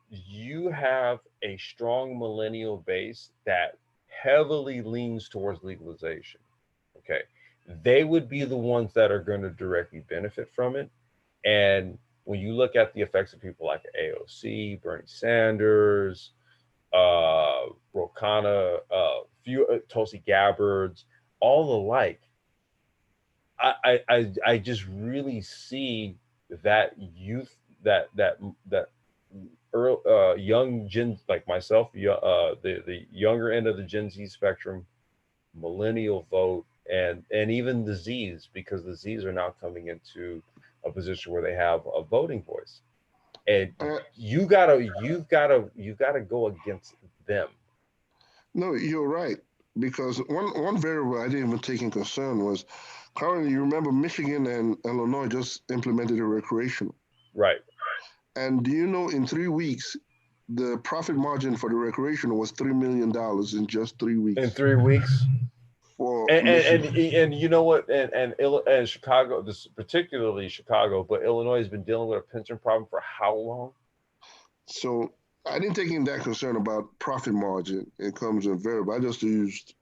[SPEAKER 2] you have a strong millennial base that heavily leans towards legalization. Okay. They would be the ones that are going to directly benefit from it. And when you look at the effects of people like AOC, Bernie Sanders, Ro Khanna, Tulsi Gabbards, all the like, I just really see that youth, that young Gen, like myself, the younger end of the Gen Z spectrum, millennial vote, and even the Z's, because the Z's are now coming into a position where they have a voting voice, and
[SPEAKER 3] Uh,
[SPEAKER 2] you've gotta go against them.
[SPEAKER 3] no, you're right. Because one variable I didn't even take in concern was currently, you remember Michigan and Illinois just implemented a recreational.
[SPEAKER 2] Right.
[SPEAKER 3] And do you know in 3 weeks, the profit margin for the recreational was $3 million in just 3 weeks.
[SPEAKER 2] In 3 weeks.
[SPEAKER 3] For
[SPEAKER 2] And
[SPEAKER 3] Michigan.
[SPEAKER 2] and you know what? And Chicago, this particularly Chicago, but Illinois has been dealing with a pension problem for how long?
[SPEAKER 3] So I didn't take in that concern about profit margin. It comes in variable. I just used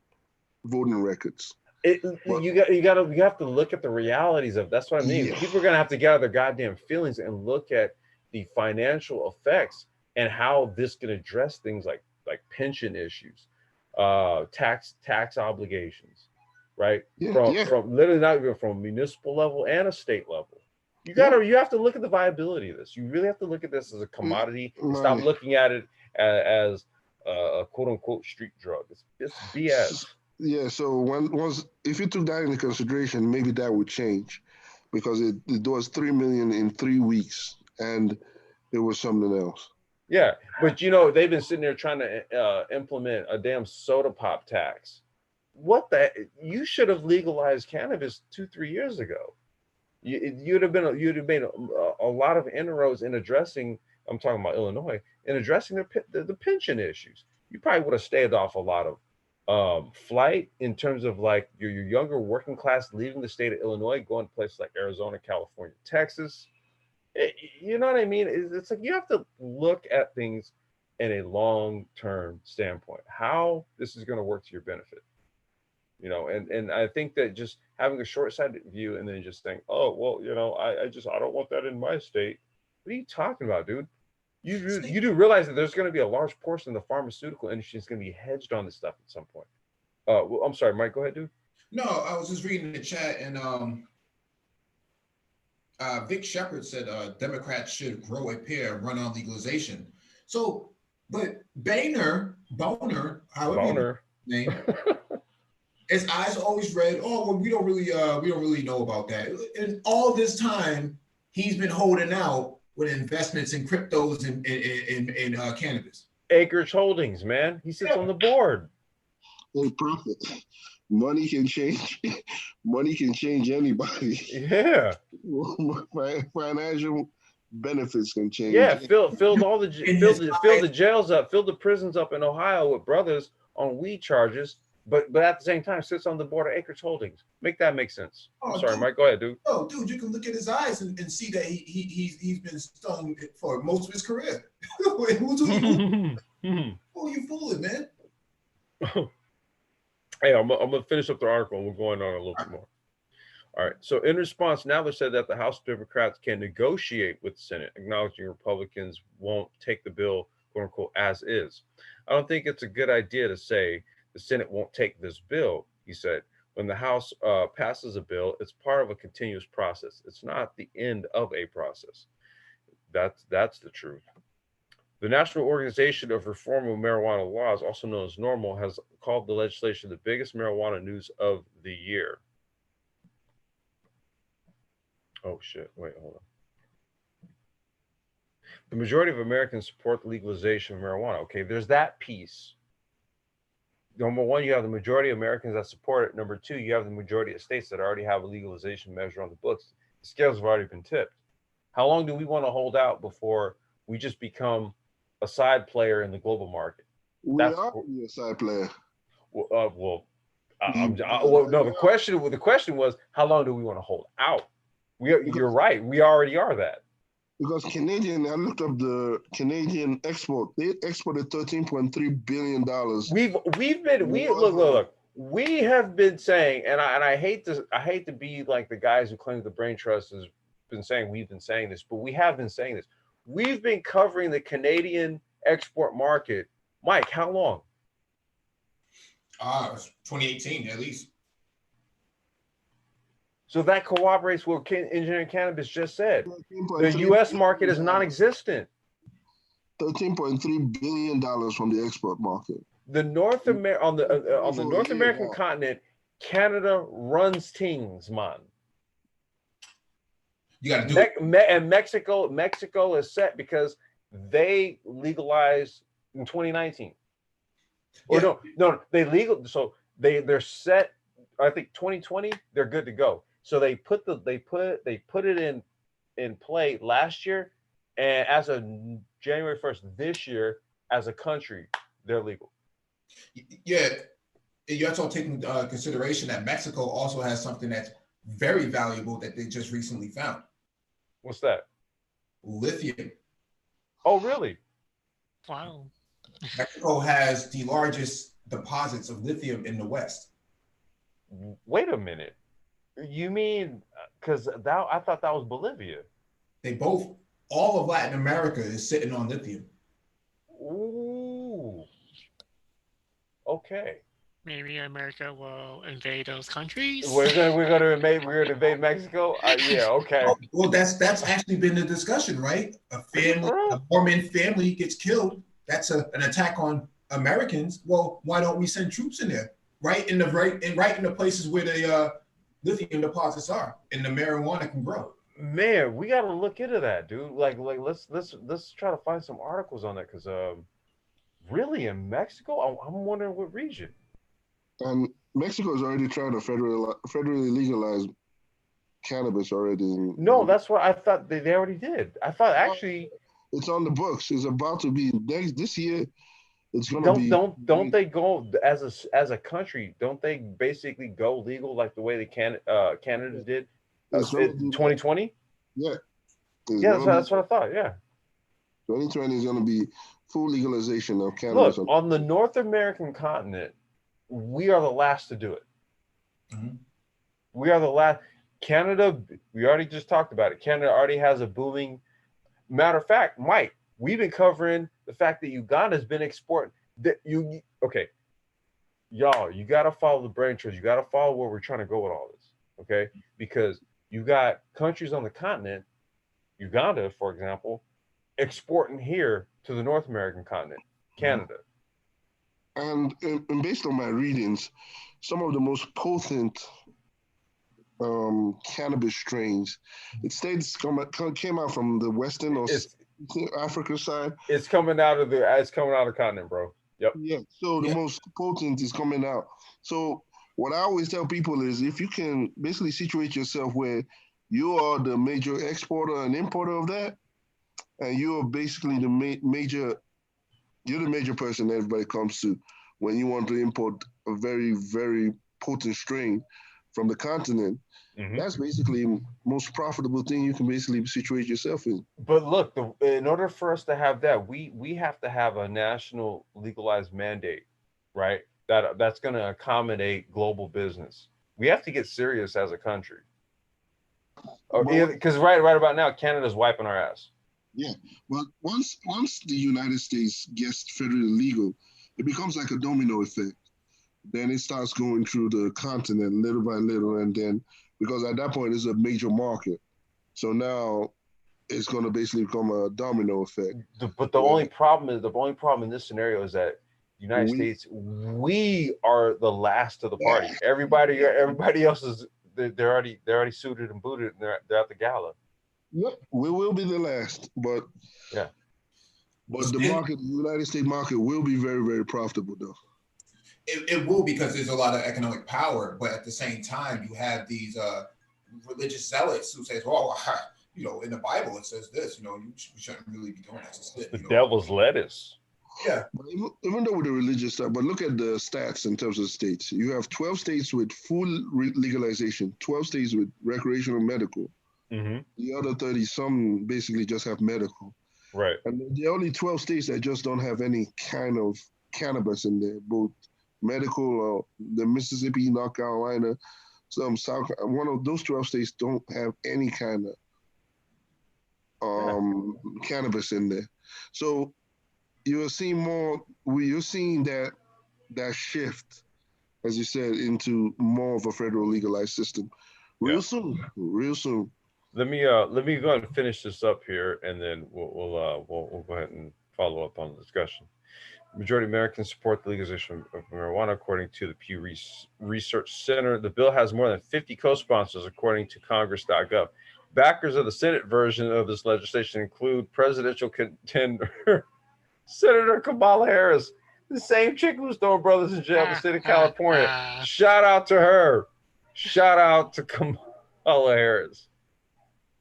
[SPEAKER 3] voting records. But
[SPEAKER 2] You have to look at the realities of. That's what I mean.
[SPEAKER 3] yeah,
[SPEAKER 2] People are gonna have to get out of their goddamn feelings and look at the financial effects and how this can address things like pension issues, tax obligations, right?
[SPEAKER 3] yeah.
[SPEAKER 2] From literally not even from municipal level and a state level.
[SPEAKER 3] Yeah.
[SPEAKER 2] You have to look at the viability of this. You really have to look at this as a commodity and stop
[SPEAKER 3] Money.
[SPEAKER 2] looking at it as a quote unquote street drug. It's BS.
[SPEAKER 3] Yeah, so once if you took that into consideration, maybe that would change, because it was 3 million in 3 weeks, and it was something else.
[SPEAKER 2] Yeah, but you know they've been sitting there trying to implement a damn soda pop tax. What the? You should have legalized cannabis 2-3 years ago. You'd have made a lot of inroads in addressing. I'm talking about Illinois in addressing the pension issues. You probably would have staved off a lot of flight in terms of like your younger working class leaving the state of Illinois, going to places like Arizona, California, Texas. You know what I mean? It's like you have to look at things in a long-term standpoint. How this is going to work to your benefit. You know, and I think that just having a short-sighted view and then just think, oh well, you know, I don't want that in my state. What are you talking about, dude? You do realize that there's going to be a large portion of the pharmaceutical industry is going to be hedged on this stuff at some point. Well, I'm sorry, Mike. Go ahead, dude.
[SPEAKER 1] No, I was just reading the chat, and Vic Shepard said Democrats should grow a pair, run on legalization. So, but Boner, however you name, his eyes always read, oh well, we don't really know about that. And all this time, he's been holding out with investments in cryptos and in cannabis.
[SPEAKER 2] Acreage Holdings, man. He sits on the board.
[SPEAKER 3] Hey, profit. Money can change. Money can change anybody.
[SPEAKER 2] Yeah.
[SPEAKER 3] Financial benefits can change.
[SPEAKER 2] Yeah, filled the jails up, filled the prisons up in Ohio with brothers on weed charges, but at the same time sits on the board of Acreage Holdings. Make that make sense. I'm sorry, dude, Mike. Go ahead, dude.
[SPEAKER 1] Oh, dude, you can look at his eyes and see that he's been stung for most of his career. Who are you fooling, man?
[SPEAKER 2] Hey, I'm gonna finish up the article and we're going on a little bit more. All right. So in response, now they said that the House Democrats can negotiate with the Senate, acknowledging Republicans won't take the bill, quote unquote, as is. I don't think it's a good idea to say the Senate won't take this bill, he said. When the House passes a bill, it's part of a continuous process. It's not the end of a process. That's the truth. The National Organization of Reform of Marijuana Laws, also known as NORML, has called the legislation the biggest marijuana news of the year. Oh, shit. Wait, hold on. The majority of Americans support the legalization of marijuana. Okay, there's that piece. Number one, you have the majority of Americans that support it. Number two, you have the majority of states that already have a legalization measure on the books. The scales have already been tipped. How long do we want to hold out before we just become a side player in the global market?
[SPEAKER 3] We are a side player.
[SPEAKER 2] No. The question was, how long do we want to hold out? You're right. We already are that.
[SPEAKER 3] Because I looked up the Canadian export. They exported $13.3 billion.
[SPEAKER 2] We have been saying, and I hate to be like the guys who claim the brain trust has been saying we've been saying this, but we have been saying this. We've been covering the Canadian export market. Mike, how long?
[SPEAKER 1] 2018 at least. So
[SPEAKER 2] that corroborates what Engineering Cannabis just said. The U.S. market is non-existent.
[SPEAKER 3] $13.3 billion from the export market.
[SPEAKER 2] the North Amer on the North American
[SPEAKER 3] now.
[SPEAKER 2] continent, Canada runs things, man.
[SPEAKER 1] You got to do it.
[SPEAKER 2] And Mexico is set because they legalized in 2019. Or
[SPEAKER 1] Yeah.
[SPEAKER 2] no, they're set. I think 2020 they're good to go. So they put it in play last year, and as of January 1st this year, as a country, they're legal.
[SPEAKER 1] Yeah, you have to take into consideration that Mexico also has something that's very valuable that they just recently found.
[SPEAKER 2] What's that?
[SPEAKER 1] Lithium.
[SPEAKER 2] Oh, really?
[SPEAKER 4] Wow.
[SPEAKER 1] Mexico has the largest deposits of lithium in the West.
[SPEAKER 2] Wait a minute. You mean because I thought that was Bolivia?
[SPEAKER 1] All of Latin America is sitting on lithium.
[SPEAKER 2] Ooh. Okay.
[SPEAKER 4] Maybe America will invade those countries.
[SPEAKER 2] We're gonna invade Mexico. Yeah. Okay.
[SPEAKER 1] Well, that's actually been the discussion, right? A Mormon family gets killed. That's an attack on Americans. Well, why don't we send troops in there? Right in the places where the lithium deposits are and the marijuana can grow.
[SPEAKER 2] Man, we gotta look into that, dude. Like let's try to find some articles on that because really in Mexico, I'm wondering what region.
[SPEAKER 3] And Mexico is already trying to federally legalize cannabis already.
[SPEAKER 2] No, that's what I thought they already did. I thought actually
[SPEAKER 3] it's on the books. It's about to be this year. It's gonna be.
[SPEAKER 2] Don't they go as a country? Don't they basically go legal like the way the Canada did? 2020.
[SPEAKER 3] Yeah.
[SPEAKER 2] Yeah, that's what I thought. Yeah.
[SPEAKER 3] 2020 is going to be full legalization of cannabis.
[SPEAKER 2] Look, on the North American continent, we are the last to do it.
[SPEAKER 1] Mm-hmm.
[SPEAKER 2] We are the last. Canada, we already just talked about it. Canada already has a booming. Matter of fact, Mike, we've been covering the fact that Uganda's been exporting. Okay, y'all, you got to follow the brain trust. You got to follow where we're trying to go with all this. Okay, because you got countries on the continent, Uganda, for example, exporting here to the North American continent, Canada.
[SPEAKER 3] And based on my readings, some of the most potent cannabis strains, came out from the Western or Africa side.
[SPEAKER 2] It's coming out of the continent, bro. Yep.
[SPEAKER 3] Yeah. So the most potent is coming out. So what I always tell people is if you can basically situate yourself where you are the major exporter and importer of that, and you're basically the major person that everybody comes to when you want to import a very, very potent strain from the continent. Mm-hmm. That's basically the most profitable thing you can basically situate yourself in.
[SPEAKER 2] But look, in order for us to have that, we have to have a national legalized mandate, right? That's going to accommodate global business. We have to get serious as a country. Because right about now, Canada's wiping our ass.
[SPEAKER 3] Yeah. Well, once the United States gets federally legal, it becomes like a domino effect. Then it starts going through the continent little by little, and then because at that point it's a major market, so now it's going to basically become a domino effect.
[SPEAKER 2] But the only problem in this scenario is that the United States, we are the last of the party. Everybody else is they're already suited and booted, and they're at the gala.
[SPEAKER 3] Yep, we will be the last, but
[SPEAKER 2] yeah.
[SPEAKER 3] But the United States market will be very, very profitable, though.
[SPEAKER 1] It will, because there's a lot of economic power, but at the same time, you have these religious zealots who says, "Well, in the Bible it says this. You shouldn't really be doing that."
[SPEAKER 2] The devil's lettuce.
[SPEAKER 1] Yeah.
[SPEAKER 3] But even though with the religious stuff, but look at the stats in terms of states. You have 12 states with full legalization, 12 states with recreational medical.
[SPEAKER 2] Mm-hmm.
[SPEAKER 3] The other 30, some basically just have medical.
[SPEAKER 2] Right.
[SPEAKER 3] And the only 12 states that just don't have any kind of cannabis in there, both medical or the Mississippi, North Carolina, some South. One of those 12 states don't have any kind of cannabis in there. So you're seeing that shift, as you said, into more of a federal legalized system real soon.
[SPEAKER 2] Let me go ahead and finish this up here, and then we'll go ahead and follow up on the discussion. Majority of Americans support the legalization of marijuana, according to the Pew Research Center. The bill has more than 50 co-sponsors, according to Congress.gov. Backers of the Senate version of this legislation include presidential contender Senator Kamala Harris, the same chick who's throwing brothers in jail in the state of California. Shout out to her. Shout out to Kamala Harris.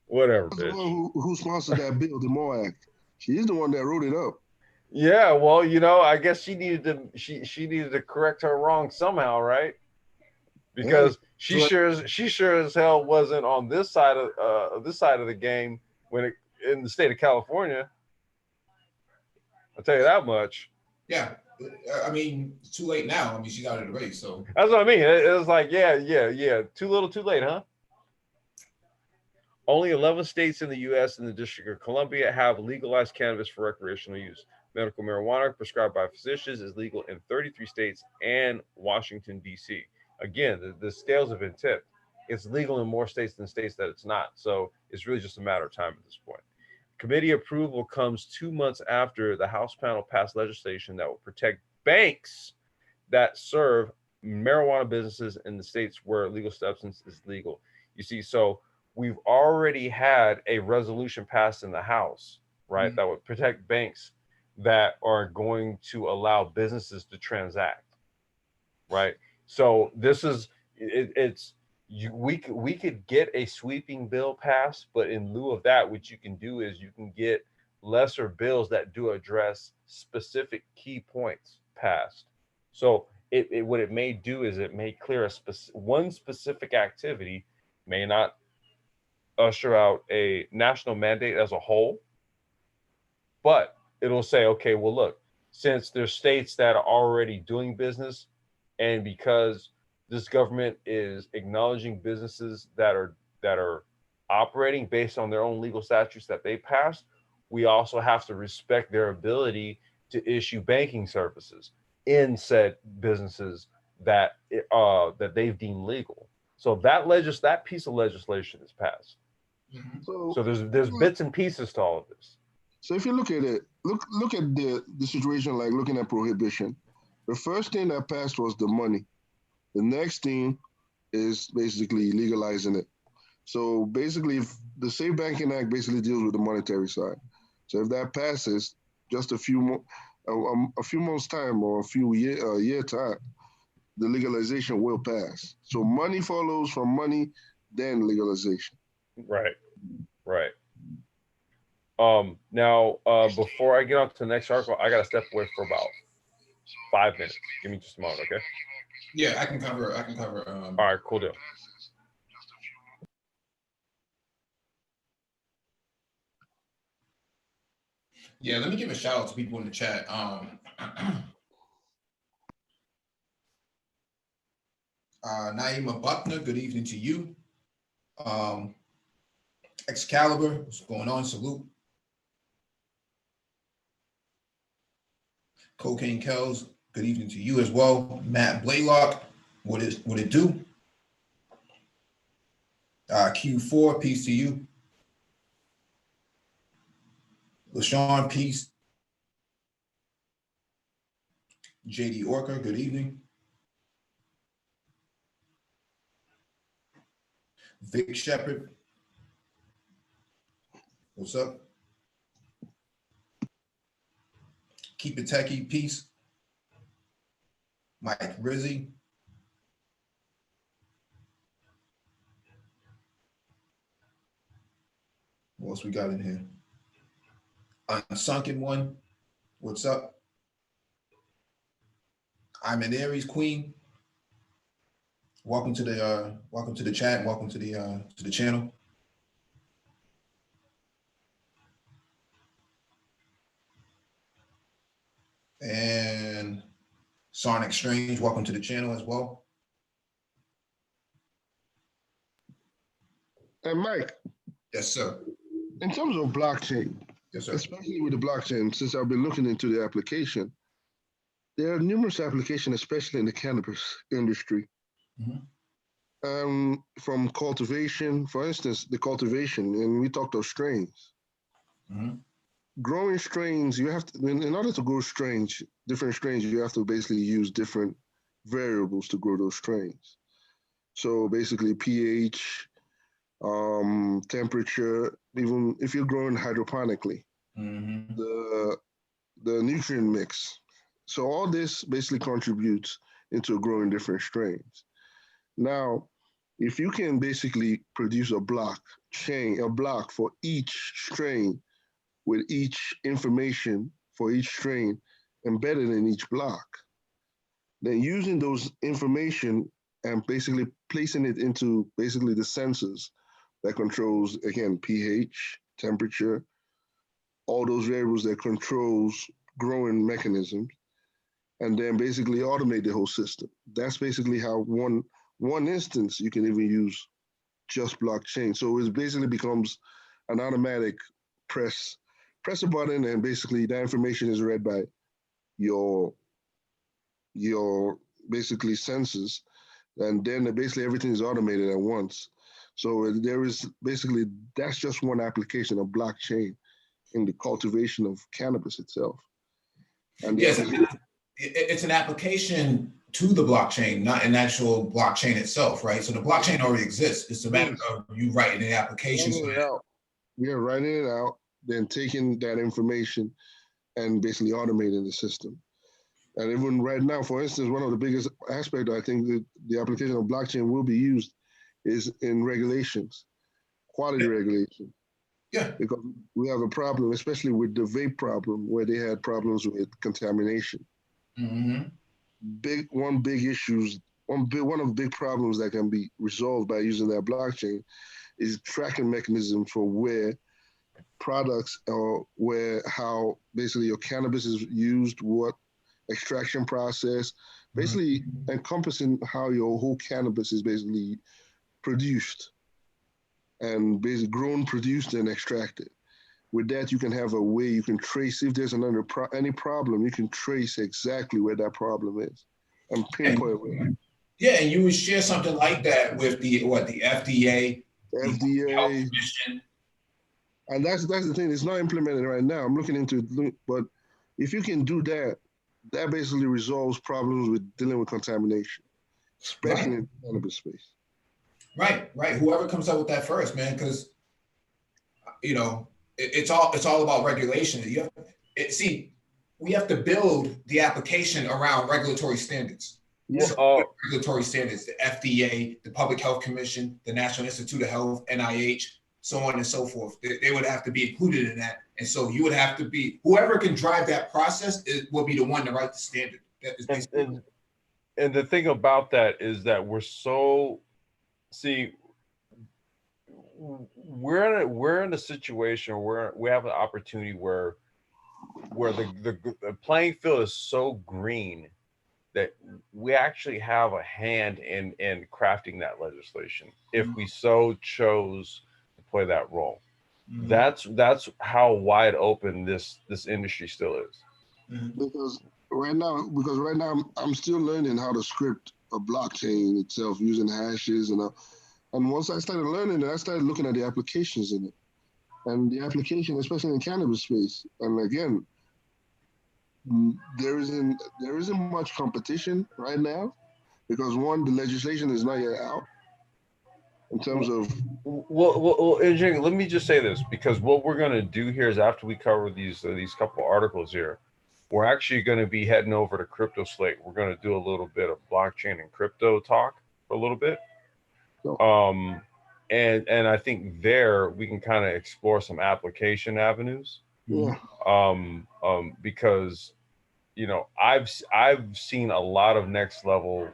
[SPEAKER 2] Whatever,
[SPEAKER 3] That's the
[SPEAKER 2] bitch.
[SPEAKER 3] one who sponsored that bill, the MORE Act. She's the one that wrote it up.
[SPEAKER 2] Yeah, well, you know, I guess she needed to correct her wrong somehow, right? Because she sure as hell wasn't on this side of the game when it in the state of California. I'll tell you that much.
[SPEAKER 1] Yeah, I mean, it's too late now. I mean, she's out of the race, so
[SPEAKER 2] that's what I mean. It was like, yeah, too little, too late, huh? Only 11 states in the U.S. and the District of Columbia have legalized cannabis for recreational use. Medical marijuana prescribed by physicians is legal in 33 states and Washington, D.C. Again, the scales have been tipped. It's legal in more states than states that it's not. So it's really just a matter of time at this point. Committee approval comes 2 months after the House panel passed legislation that will protect banks that serve marijuana businesses in the states where legal substance is legal. You see, so we've already had a resolution passed in the House, right, that would protect banks that are going to allow businesses to transact, right? So this is we could get a sweeping bill passed, but in lieu of that, what you can do is you can get lesser bills that do address specific key points passed. So what it may do is it may clear one specific activity, may not usher out a national mandate as a whole, but it'll say, okay, well, look, since there's states that are already doing business, and because this government is acknowledging businesses that are operating based on their own legal statutes that they passed, we also have to respect their ability to issue banking services in said businesses that they've deemed legal. So that piece of legislation is passed. So there's bits and pieces to all of this.
[SPEAKER 3] So if you look at it, look at the situation like looking at prohibition. The first thing that passed was the money. The next thing is basically legalizing it. So basically, if the Safe Banking Act basically deals with the monetary side. So if that passes, just a few months time or a year time, the legalization will pass. So money follows from money, then legalization.
[SPEAKER 2] Right. Now, before I get on to the next article, I gotta step away for about 5 minutes. Give me just a moment, okay?
[SPEAKER 1] Yeah, I can cover.
[SPEAKER 2] All right, cool deal.
[SPEAKER 1] Yeah, let me give a shout out to people in the chat. Naima Buckner, good evening to you. Excalibur, what's going on? Salute. Cocaine Kells, good evening to you as well. Matt Blaylock, what it do? Q4, peace to you. LaShawn, peace. JD Orca, good evening. Vic Shepherd, what's up? Keep it techie, peace. Mike Rizzi. What else we got in here? Unsunken One, what's up? I'm an Aries Queen. Welcome to the chat. Welcome to the channel. And Sonic Strange, welcome to the channel as well.
[SPEAKER 3] And Mike.
[SPEAKER 1] Yes, sir.
[SPEAKER 3] In terms of blockchain,
[SPEAKER 1] yes, sir.
[SPEAKER 3] Especially with the blockchain, since I've been looking into the application, there are numerous applications, especially in the cannabis industry. From cultivation, for instance, the cultivation, and we talked of strains. growing strains, you have to, in order to grow strains, different strains, you have to basically use different variables to grow those strains. So basically pH, temperature, even if you're growing hydroponically,
[SPEAKER 1] Mm-hmm.
[SPEAKER 3] the nutrient mix. So all this basically contributes into growing different strains. Now, if you can basically produce a block for each strain with each information for each strain embedded in each block, then using those information and basically placing it into basically the sensors that controls, again, pH, temperature, all those variables that controls growing mechanisms, and then basically automate the whole system. That's basically how one instance you can even use just blockchain. So it basically becomes an automatic press a button, and basically that information is read by your your basically sensors, and then basically everything is automated at once. So there is basically, that's just one application of blockchain in the cultivation of cannabis itself. And
[SPEAKER 1] Yes, it's an application to the blockchain, not an actual blockchain itself, right? So the blockchain already exists. It's a matter of you writing an application.
[SPEAKER 3] writing it out, then taking that information and basically automating the system. And even right now, for instance, one of the biggest aspects I think that the application of blockchain will be used is in regulations, quality regulation.
[SPEAKER 1] Yeah.
[SPEAKER 3] Because we have a problem, especially with the vape problem, where they had problems with contamination.
[SPEAKER 1] Mm-hmm.
[SPEAKER 3] One of the big problems that can be resolved by using that blockchain is tracking mechanism for where products or how basically your cannabis is used, what extraction process, basically encompassing how your whole cannabis is basically produced and basically grown, produced, and extracted. With that, you can have a way you can trace if there's any problem, you can trace exactly where that problem is and pinpoint where.
[SPEAKER 1] Yeah, and you would share something like that with the FDA, the Health
[SPEAKER 3] FDA,
[SPEAKER 1] Commission.
[SPEAKER 3] and that's the thing. It's not implemented right now. I'm looking into it, but if you can do that, that basically resolves problems with dealing with contamination, especially in the cannabis space.
[SPEAKER 1] Right. Whoever comes up with that first, man, because it's all about regulation. We have to build the application around regulatory standards.
[SPEAKER 2] Well,
[SPEAKER 1] So regulatory standards, the FDA, the Public Health Commission, the National Institute of Health, NIH, so on and so forth. They would have to be included in that. And so you would have to be, whoever can drive that process will be the one to write the standard. That is basically
[SPEAKER 2] and the thing about that is that we're in a situation where we have an opportunity where the playing field is so green that we actually have a hand in crafting that legislation if we so chose to play that role.
[SPEAKER 1] Mm-hmm.
[SPEAKER 2] That's how wide open this industry still is.
[SPEAKER 1] Mm-hmm.
[SPEAKER 3] Because right now I'm still learning how to script a blockchain itself using hashes, and once I started learning it, I started looking at the applications in it, and the application, especially in the cannabis space. And again, there isn't much competition right now because one, the legislation is not yet out in terms of.
[SPEAKER 2] Well, Adrian, let me just say this, because what we're going to do here is after we cover these couple articles here, we're actually going to be heading over to Crypto Slate. We're going to do a little bit of blockchain and crypto talk for a little bit. And I think there we can kind of explore some application avenues.
[SPEAKER 3] Yeah.
[SPEAKER 2] Because I've seen a lot of next level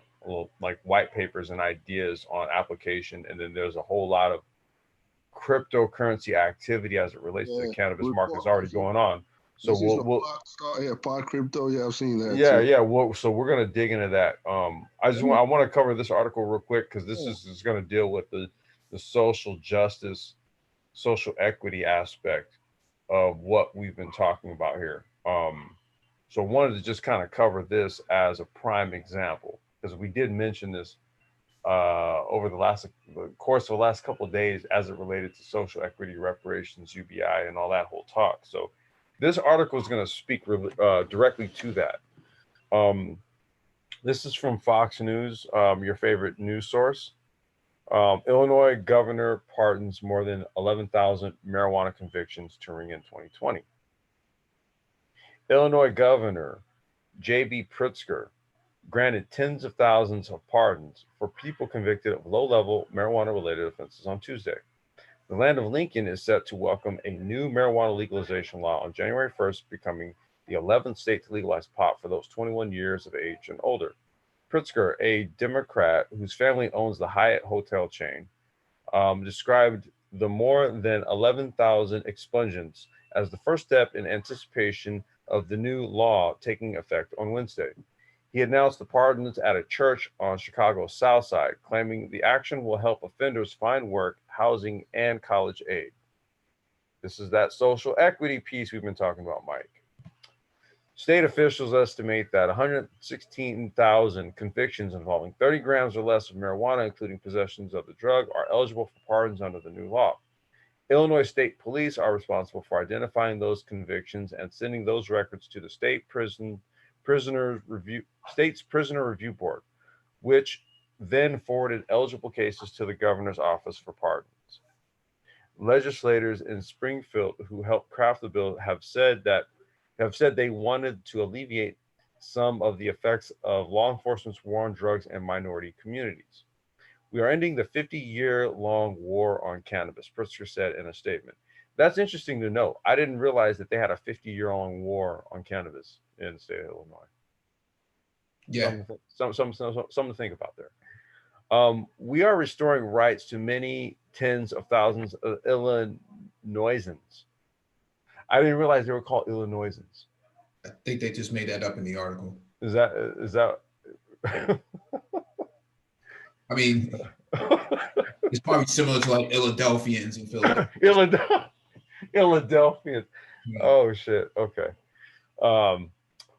[SPEAKER 2] like white papers and ideas on application, and then there's a whole lot of cryptocurrency activity as it relates to the cannabis market is already going on. So we'll
[SPEAKER 3] pod crypto. Yeah, I've seen that.
[SPEAKER 2] Yeah. So we're gonna dig into that. I want to cover this article real quick because this is going to deal with the social justice, social equity aspect of what we've been talking about here. So I wanted to just kind of cover this as a prime example because we did mention this over the course of the last couple of days as it related to social equity, reparations, UBI, and all that whole talk. So This article is going to speak directly to that. This is from Fox News, your favorite news source. Illinois governor pardons more than 11,000 marijuana convictions to ring in 2020. Illinois Governor J.B. Pritzker granted tens of thousands of pardons for people convicted of low-level marijuana-related offenses on Tuesday. The land of Lincoln is set to welcome a new marijuana legalization law on January 1st, becoming the 11th state to legalize pot for those 21 years of age and older. Pritzker, a Democrat whose family owns the Hyatt hotel chain, described the more than 11,000 expungements as the first step in anticipation of the new law taking effect on Wednesday. He announced the pardons at a church on Chicago's South Side, claiming the action will help offenders find work, housing, and college aid. This is that social equity piece we've been talking about, Mike. State officials estimate that 116,000 convictions involving 30 grams or less of marijuana, including possessions of the drug, are eligible for pardons under the new law. Illinois State Police are responsible for identifying those convictions and sending those records to the State's Prisoner Review Board, which then forwarded eligible cases to the governor's office for pardons. Legislators in Springfield who helped craft the bill have said they wanted to alleviate some of the effects of law enforcement's war on drugs and minority communities. We are ending the 50-year-long war on cannabis, Pritzker said in a statement. That's interesting to know. I didn't realize that they had a 50-year-long war on cannabis in the state of Illinois.
[SPEAKER 1] Yeah.
[SPEAKER 2] Something to think about there. We are restoring rights to many tens of thousands of Illinoisans. I didn't realize they were called Illinoisans.
[SPEAKER 1] I think they just made that up in the article.
[SPEAKER 2] Is that?
[SPEAKER 1] I mean, it's probably similar to like Philadelphians in Philadelphia.
[SPEAKER 2] Philadelphians.
[SPEAKER 1] Yeah.
[SPEAKER 2] Oh shit. Okay.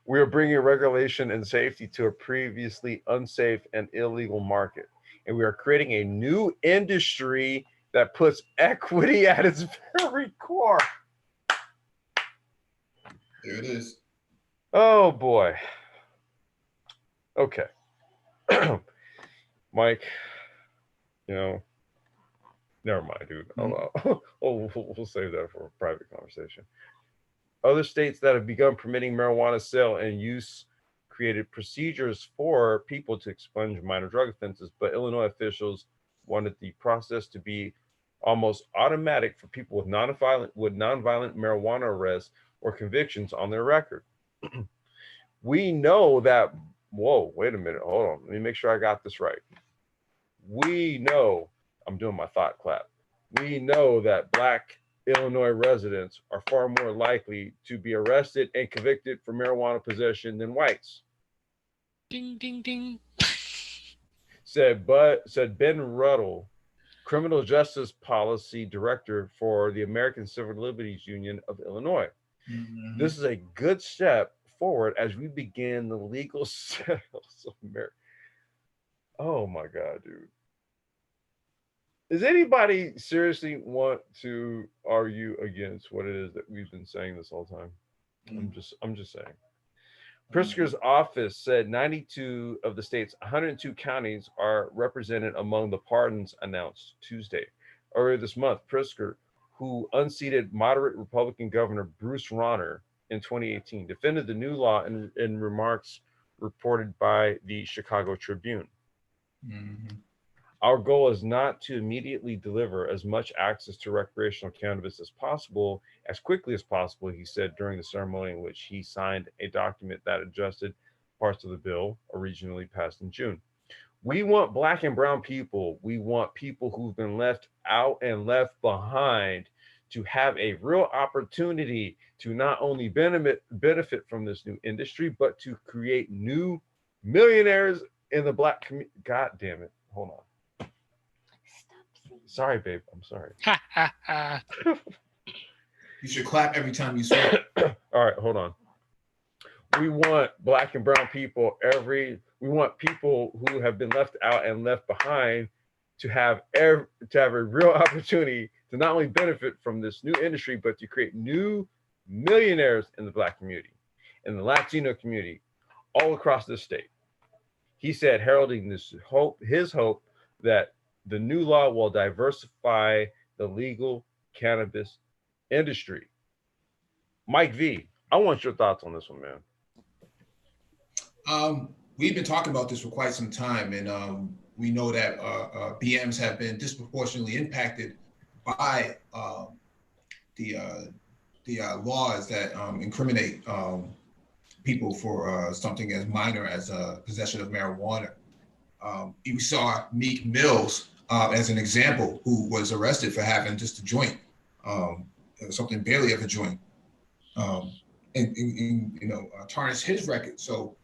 [SPEAKER 2] We are bringing regulation and safety to a previously unsafe and illegal market, and we are creating a new industry that puts equity at its very core.
[SPEAKER 1] There it is.
[SPEAKER 2] Oh boy. Okay. Mike, never mind, dude. We'll save that for a private conversation. Other states that have begun permitting marijuana sale and use created procedures for people to expunge minor drug offenses, but Illinois officials wanted the process to be almost automatic for people with nonviolent marijuana arrests or convictions on their record. We know that, whoa, wait a minute, hold on. Let me make sure I got this right. We know, I'm doing my thought clap. We know that Black Illinois residents are far more likely to be arrested and convicted for marijuana possession than whites.
[SPEAKER 4] Ding, ding, ding.
[SPEAKER 2] Said Ben Ruddle, Criminal Justice Policy Director for the American Civil Liberties Union of Illinois. Mm-hmm. This is a good step forward as we begin the legal sales of marijuana. Oh my God, dude. Does anybody seriously want to argue against what it is that we've been saying this whole time? I'm just saying. Pritzker's office said 92 of the state's 102 counties are represented among the pardons announced Tuesday. Earlier this month, Pritzker, who unseated moderate Republican Governor Bruce Rauner in 2018, defended the new law in remarks reported by the Chicago Tribune. Mm-hmm. Our goal is not to immediately deliver as much access to recreational cannabis as possible, as quickly as possible, he said during the ceremony in which he signed a document that adjusted parts of the bill originally passed in June. We want Black and brown people. We want people who've been left out and left behind to have a real opportunity to not only benefit from this new industry, but to create new millionaires in the Black community. God damn it. Hold on. Sorry, babe. I'm sorry.
[SPEAKER 1] You should clap every time you swear.
[SPEAKER 2] All right, hold on. We want Black and brown people, we want people who have been left out and left behind to have a real opportunity to not only benefit from this new industry, but to create new millionaires in the Black community, in the Latino community, all across the state. He said, heralding his hope that the new law will diversify the legal cannabis industry. Mike V, I want your thoughts on this one, man.
[SPEAKER 1] We've been talking about this for quite some time, and we know that BMs have been disproportionately impacted by the laws that incriminate people for something as minor as possession of marijuana. We saw Meek Mills as an example, who was arrested for having just a joint, something barely of a joint, and tarnished his record. So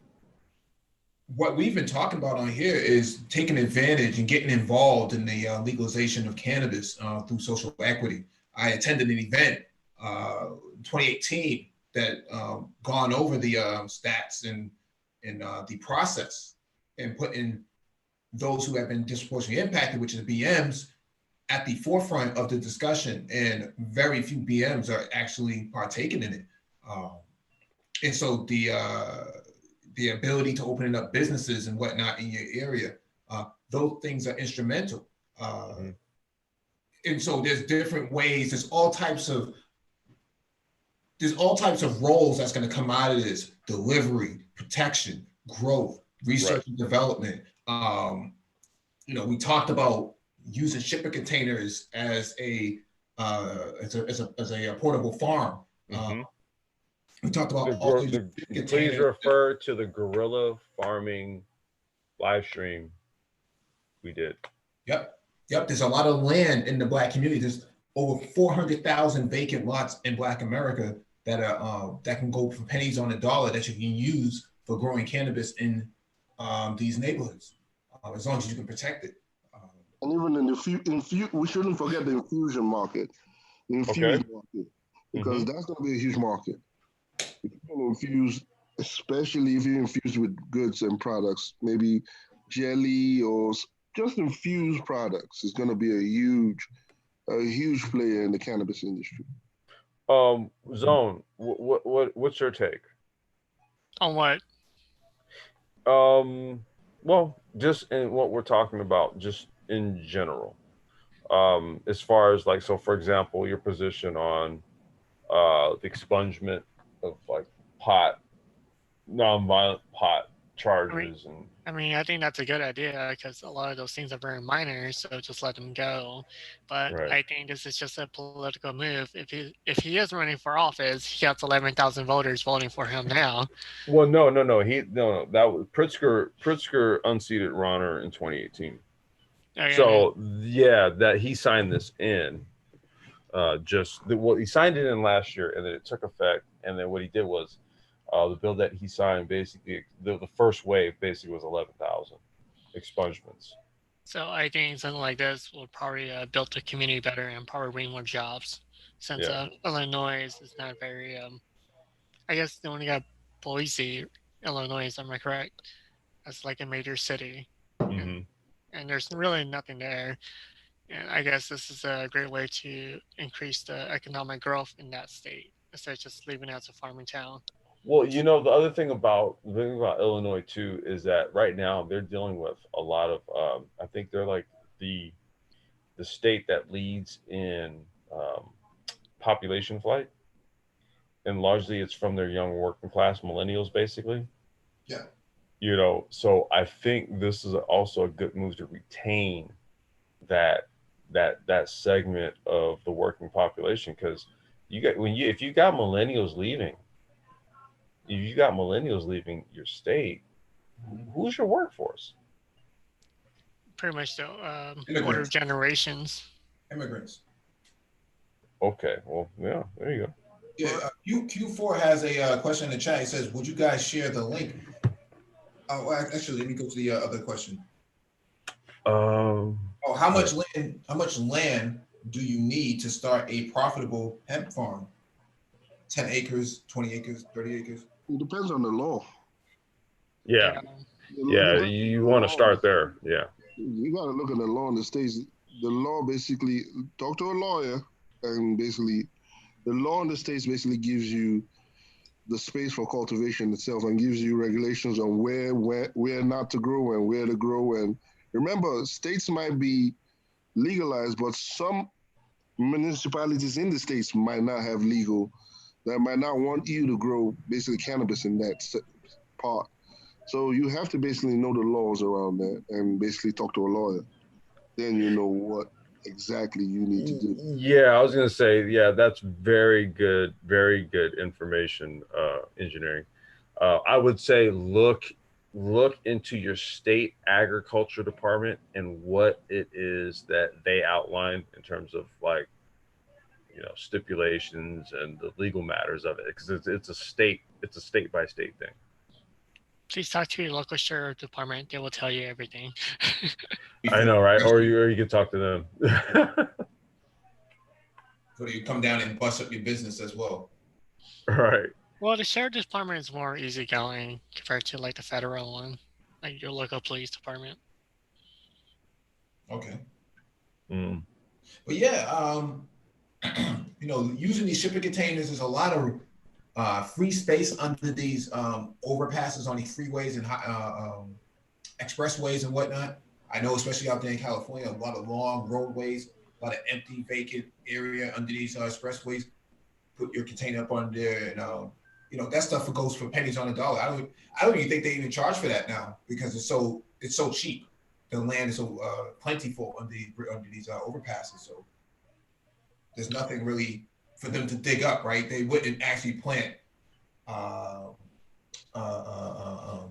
[SPEAKER 1] what we've been talking about on here is taking advantage and getting involved in the legalization of cannabis through social equity. I attended an event in 2018 that gone over the stats and the process, and putting those who have been disproportionately impacted, which is the BMs, at the forefront of the discussion, and very few BMs are actually partaking in it. And so the ability to opening up businesses and whatnot in your area, those things are instrumental. And so there's different ways. There's all types of roles that's going to come out of this: delivery, protection, growth, research and development. We talked about using shipping containers as a portable farm. We talked about
[SPEAKER 2] please refer to the guerrilla farming live stream we did.
[SPEAKER 1] Yep. There's a lot of land in the Black community. There's over 400,000 vacant lots in Black America that are that can go for pennies on the dollar that you can use for growing cannabis in these neighborhoods, as long as you can protect it.
[SPEAKER 3] And even in we shouldn't forget the infusion market, market, because that's going to be a huge market. If you can infuse, especially if you infuse with goods and products, maybe jelly or just infused products, is going to be a huge player in the cannabis industry.
[SPEAKER 2] Zone, what's your take
[SPEAKER 4] on what?
[SPEAKER 2] Well, just in what we're talking about, just in general, as far as like, so for example, your position on the expungement of like nonviolent pot charges.
[SPEAKER 4] I think that's a good idea, because a lot of those things are very minor, so just let them go. But right. I think this is just a political move. If he is running for office, he has 11,000 voters voting for him now.
[SPEAKER 2] Well, no. That was Pritzker unseated Ronner in 2018. Okay, so yeah, that he signed this in. He signed it in last year, and then it took effect. And then what he did was, the bill that he signed, basically, the first wave basically was 11,000 expungements.
[SPEAKER 4] So I think something like this will probably build the community better and probably bring more jobs. Since Illinois is not very, I guess they only got Boise, Illinois, am I correct? That's like a major city. And there's really nothing there. And I guess this is a great way to increase the economic growth in that state, instead of just leaving it as a farming town.
[SPEAKER 2] Well, the other thing about Illinois too is that right now they're dealing with a lot of, I think they're like the state that leads in population flight, and largely it's from their young working class millennials, basically.
[SPEAKER 1] Yeah.
[SPEAKER 2] So I think this is also a good move to retain that segment of the working population, because if you got millennials leaving your state, who's your workforce?
[SPEAKER 4] Pretty much the older generations.
[SPEAKER 1] Immigrants.
[SPEAKER 2] Okay, well, yeah, there you go.
[SPEAKER 1] Yeah, Q4 has a question in the chat. He says, "Would you guys share the link?" Oh, actually, let me go to the other question. How much land do you need to start a profitable hemp farm? 10 acres, 20 acres, 30 acres?
[SPEAKER 3] It depends on the law.
[SPEAKER 2] Yeah. You want to start there. Yeah.
[SPEAKER 3] You got to look at the law in the states. The law basically, talk to a lawyer and basically the law in the states basically gives you the space for cultivation itself and gives you regulations on where not to grow and where to grow. And remember, states might be legalized, but some municipalities in the states might not have legal, that might not want you to grow basically cannabis in that part. So you have to basically know the laws around that and basically talk to a lawyer. Then you know what exactly you need to do.
[SPEAKER 2] Yeah, I was gonna say, yeah, that's very good information, engineering. I would say look into your state agriculture department and what it is that they outline in terms of like, stipulations and the legal matters of it, because it's a state by state thing.
[SPEAKER 4] Please talk to your local sheriff department. They will tell you everything.
[SPEAKER 2] I know, right? Or you can talk to them.
[SPEAKER 1] So you come down and bust up your business as well.
[SPEAKER 2] Right.
[SPEAKER 4] Well, the sheriff department is more easygoing compared to like the federal one, like your local police department.
[SPEAKER 1] Okay.
[SPEAKER 2] Mm.
[SPEAKER 1] But yeah, using these shipping containers, there's a lot of free space under these overpasses on these freeways and expressways and whatnot. I know, especially out there in California, a lot of long roadways, a lot of empty, vacant area under these expressways. Put your container up on there, and that stuff goes for pennies on a dollar. I don't even think they even charge for that now because it's so cheap. The land is so plentiful under these overpasses. So there's nothing really for them to dig up, right? They wouldn't actually plant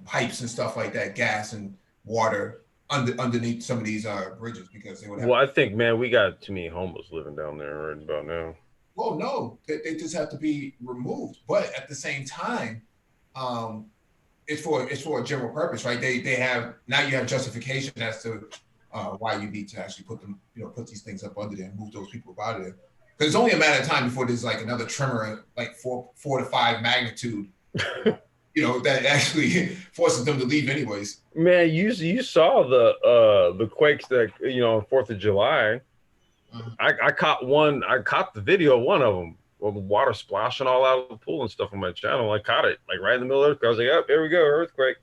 [SPEAKER 1] pipes and stuff like that, gas and water underneath some of these bridges because they would have.
[SPEAKER 2] Well, I think, man, we got too many homeless living down there right about now.
[SPEAKER 1] Well, no, they just have to be removed. But at the same time, it's for a general purpose, right? They have now you have justification as to why you need to actually put these things up under there and move those people out of there. Because it's only a matter of time before there's like another tremor, like 4 to 5 magnitude, that actually forces them to leave anyways.
[SPEAKER 2] Man, you saw the quakes that on 4th of July. I caught the video of one of them with the water splashing all out of the pool and stuff on my channel. I caught it like right in the middle of it. I was like, "Yep, here we go, earthquake."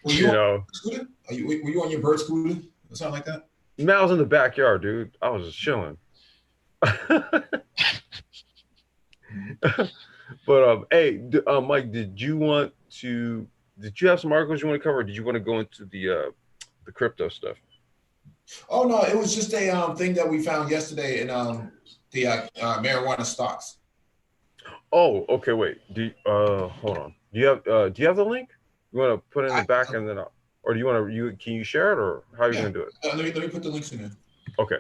[SPEAKER 1] Were you on scooter? Were you on your bird scooter or something like that?
[SPEAKER 2] Man, I was in the backyard, dude. I was just chilling. But hey, Mike, did you have some articles you want to cover? Or did you want to go into the crypto stuff?
[SPEAKER 1] Oh no, it was just a thing that we found yesterday in the marijuana stocks.
[SPEAKER 2] Oh, okay. Wait. Hold on. Do you have the link? You want to put it in the back and then, or do you want to? Can you share it, or how are you going to do it?
[SPEAKER 1] Let me put the links in there.
[SPEAKER 2] Okay.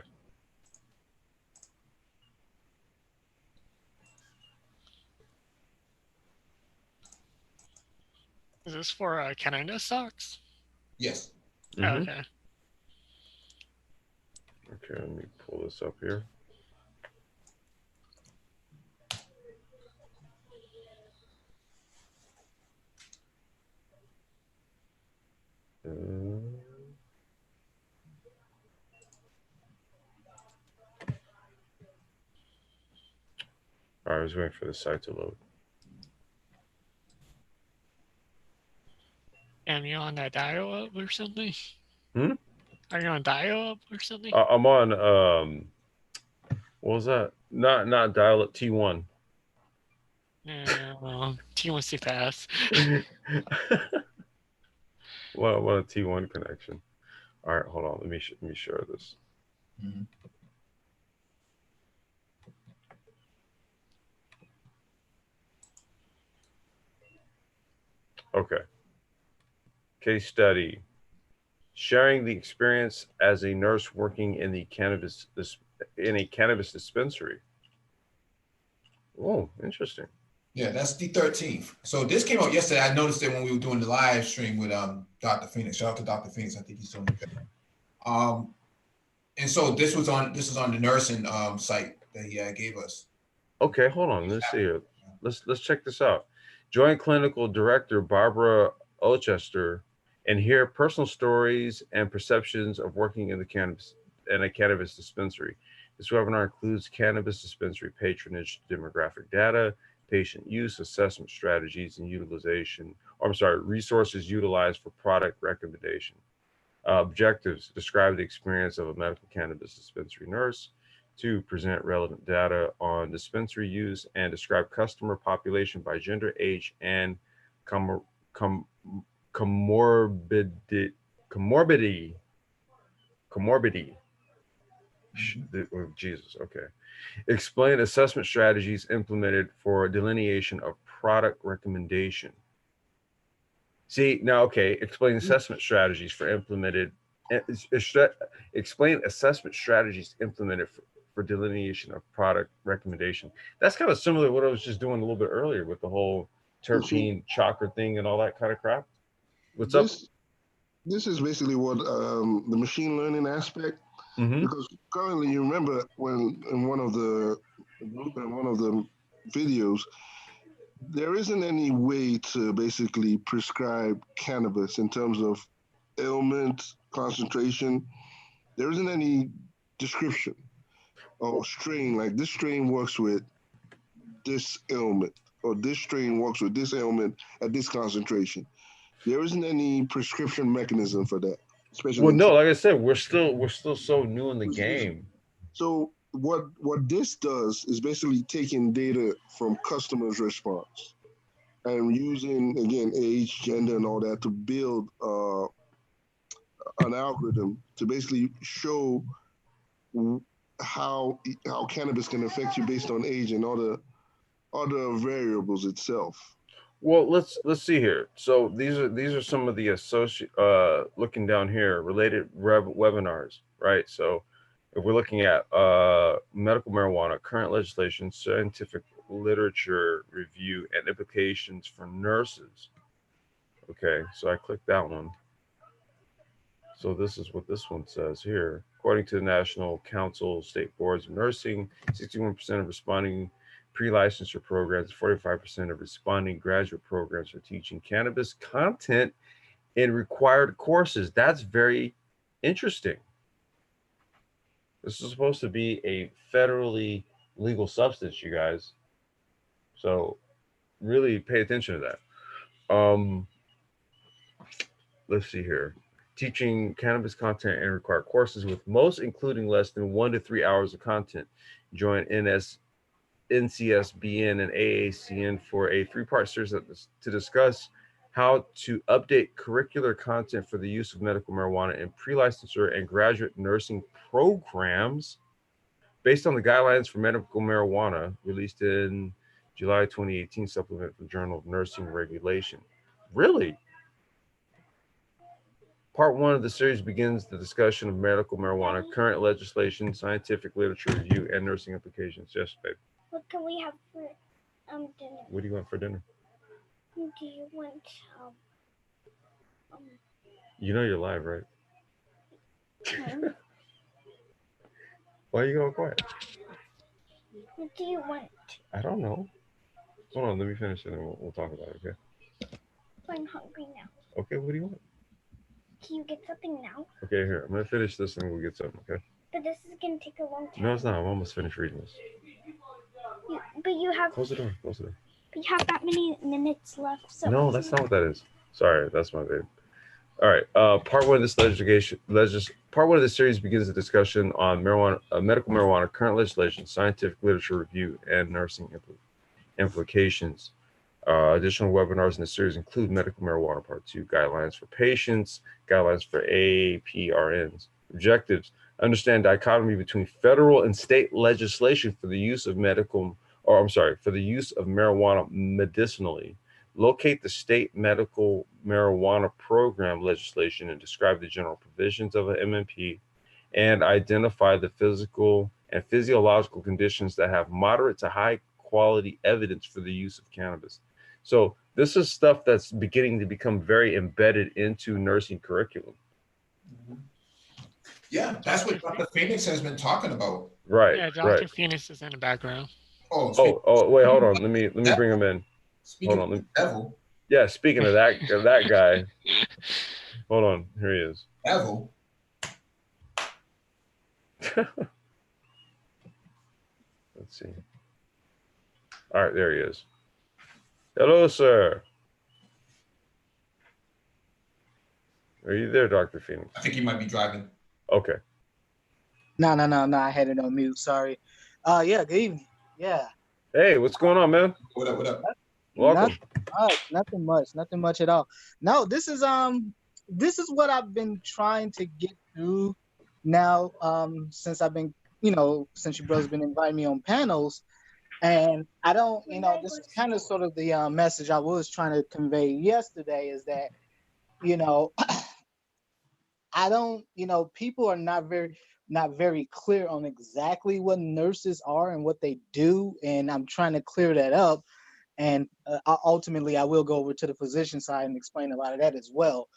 [SPEAKER 4] Is this for Canada stocks?
[SPEAKER 1] Yes.
[SPEAKER 2] Mm-hmm.
[SPEAKER 4] Okay.
[SPEAKER 2] Okay, let me pull this up here. All right, I was waiting for the site to load.
[SPEAKER 4] And you on that dial-up or something?
[SPEAKER 2] Hmm?
[SPEAKER 4] Are you on dial-up or something?
[SPEAKER 2] I'm on what was that? Not dial-up, T1.
[SPEAKER 4] No, T1's too fast.
[SPEAKER 2] What a T1 connection. All right, hold on. Let me share this.
[SPEAKER 1] Mm-hmm.
[SPEAKER 2] Okay. Case study. Sharing the experience as a nurse working in a cannabis dispensary. Oh, interesting.
[SPEAKER 1] Yeah, that's the 13th. So this came out yesterday. I noticed it when we were doing the live stream with Dr. Phoenix. Shout out to Dr. Phoenix. I think he's still in the and so this was on the nursing site that he gave us.
[SPEAKER 2] Okay, hold on. Let's see here. Let's check this out. Join clinical director Barbara Ochester and hear personal stories and perceptions of working in a cannabis dispensary. This webinar includes cannabis dispensary patronage, demographic data, patient use, assessment strategies, and utilization. Or, I'm sorry, resources utilized for product recommendation. Objectives: describe the experience of a medical cannabis dispensary nurse. 2, present relevant data on dispensary use and describe customer population by gender, age, and com- com- comorbidity. Comorbidity. Oh, Jesus. Okay. Explain assessment strategies implemented for delineation of product recommendation. See, now, okay, explain assessment strategies for implemented, explain assessment strategies implemented for delineation of product recommendation. That's kind of similar to what I was just doing a little bit earlier with the whole terpene chakra thing and all that kind of crap. What's up?
[SPEAKER 3] This is basically what the machine learning aspect, because currently, you remember when in one of the videos, there isn't any way to basically prescribe cannabis in terms of ailment, concentration. There isn't any description or strain, like this strain works with this ailment, or this strain works with this ailment at this concentration. There isn't any prescription mechanism for that. Especially
[SPEAKER 2] well, no, like I said, we're still so new in the game.
[SPEAKER 3] So what this does is basically taking data from customers' response and using, again, age, gender, and all that to build an algorithm to basically show how cannabis can affect you based on age and other variables itself.
[SPEAKER 2] Well, let's see here. So these are some of the looking down here, related webinars, right? So if we're looking at medical marijuana, current legislation, scientific literature review, and implications for nurses. Okay, so I clicked that one. So this is what this one says here. According to the National Council of State Boards of Nursing, 61% of responding pre-licensure programs, 45% of responding graduate programs are teaching cannabis content in required courses. That's very interesting. This is supposed to be a federally legal substance, you guys. So really pay attention to that. Let's see here. Teaching cannabis content in required courses, with most including less than 1 to 3 hours of content. Join NCSBN and AACN for a 3-part series to discuss how to update curricular content for the use of medical marijuana in pre-licensure and graduate nursing programs based on the guidelines for medical marijuana released in July 2018, supplement from Journal of Nursing Regulation. Really? Part 1 of the series begins the discussion of medical marijuana, current legislation, scientific literature review, and nursing implications. Yes, babe.
[SPEAKER 5] What can we have for dinner?
[SPEAKER 2] What do you want for dinner?
[SPEAKER 5] Do you want
[SPEAKER 2] You know you're live, right?
[SPEAKER 5] no.
[SPEAKER 2] Why are you going quiet?
[SPEAKER 5] What do you want?
[SPEAKER 2] I don't know. Hold on, let me finish it and we'll talk about it, okay?
[SPEAKER 5] I'm hungry now.
[SPEAKER 2] Okay, what do you want?
[SPEAKER 5] Can you get something now?
[SPEAKER 2] Okay, here. I'm going to finish this and we'll get something, okay?
[SPEAKER 5] But this is going to take a long time.
[SPEAKER 2] No, it's not. I'm almost finished reading this.
[SPEAKER 5] But you have...
[SPEAKER 2] Close the door. Close the door.
[SPEAKER 5] You have that many minutes left. So
[SPEAKER 2] no, that's not what that is. Sorry, that's my babe. All right. Part 1 of this part 1 of the series begins a discussion on marijuana, medical marijuana, current legislation, scientific literature review, and nursing implications. Additional webinars in the series include medical marijuana part 2, guidelines for patients, guidelines for APRNs. Objectives: understand dichotomy between federal and state legislation for the use of for the use of marijuana medicinally. Locate the state medical marijuana program legislation and describe the general provisions of an MMP, and identify the physical and physiological conditions that have moderate to high quality evidence for the use of cannabis. So this is stuff that's beginning to become very embedded into nursing curriculum.
[SPEAKER 1] Yeah, that's what Dr. Phoenix has been talking about.
[SPEAKER 2] Right.
[SPEAKER 4] Yeah, Dr. Phoenix is in the background.
[SPEAKER 2] Oh, wait, hold on. Let me bring him in.
[SPEAKER 1] Speaking of the devil.
[SPEAKER 2] Yeah, speaking of that guy. Hold on, here he is.
[SPEAKER 1] Devil.
[SPEAKER 2] Let's see. All right, there he is. Hello, sir. Are you there, Dr. Phoenix?
[SPEAKER 1] I think he might be driving.
[SPEAKER 2] Okay.
[SPEAKER 6] No. I had it on mute. Sorry. Yeah. Good evening. Yeah.
[SPEAKER 2] Hey, what's going on, man?
[SPEAKER 1] What up? What up?
[SPEAKER 2] Welcome.
[SPEAKER 6] Nothing much at all. No, this is what I've been trying to get through now. Since I've been, since you brothers been inviting me on panels, and I don't, this is kind of sort of the message I was trying to convey yesterday is that, I don't, people are not very clear on exactly what nurses are and what they do, and I'm trying to clear that up. And ultimately, I will go over to the physician side and explain a lot of that as well.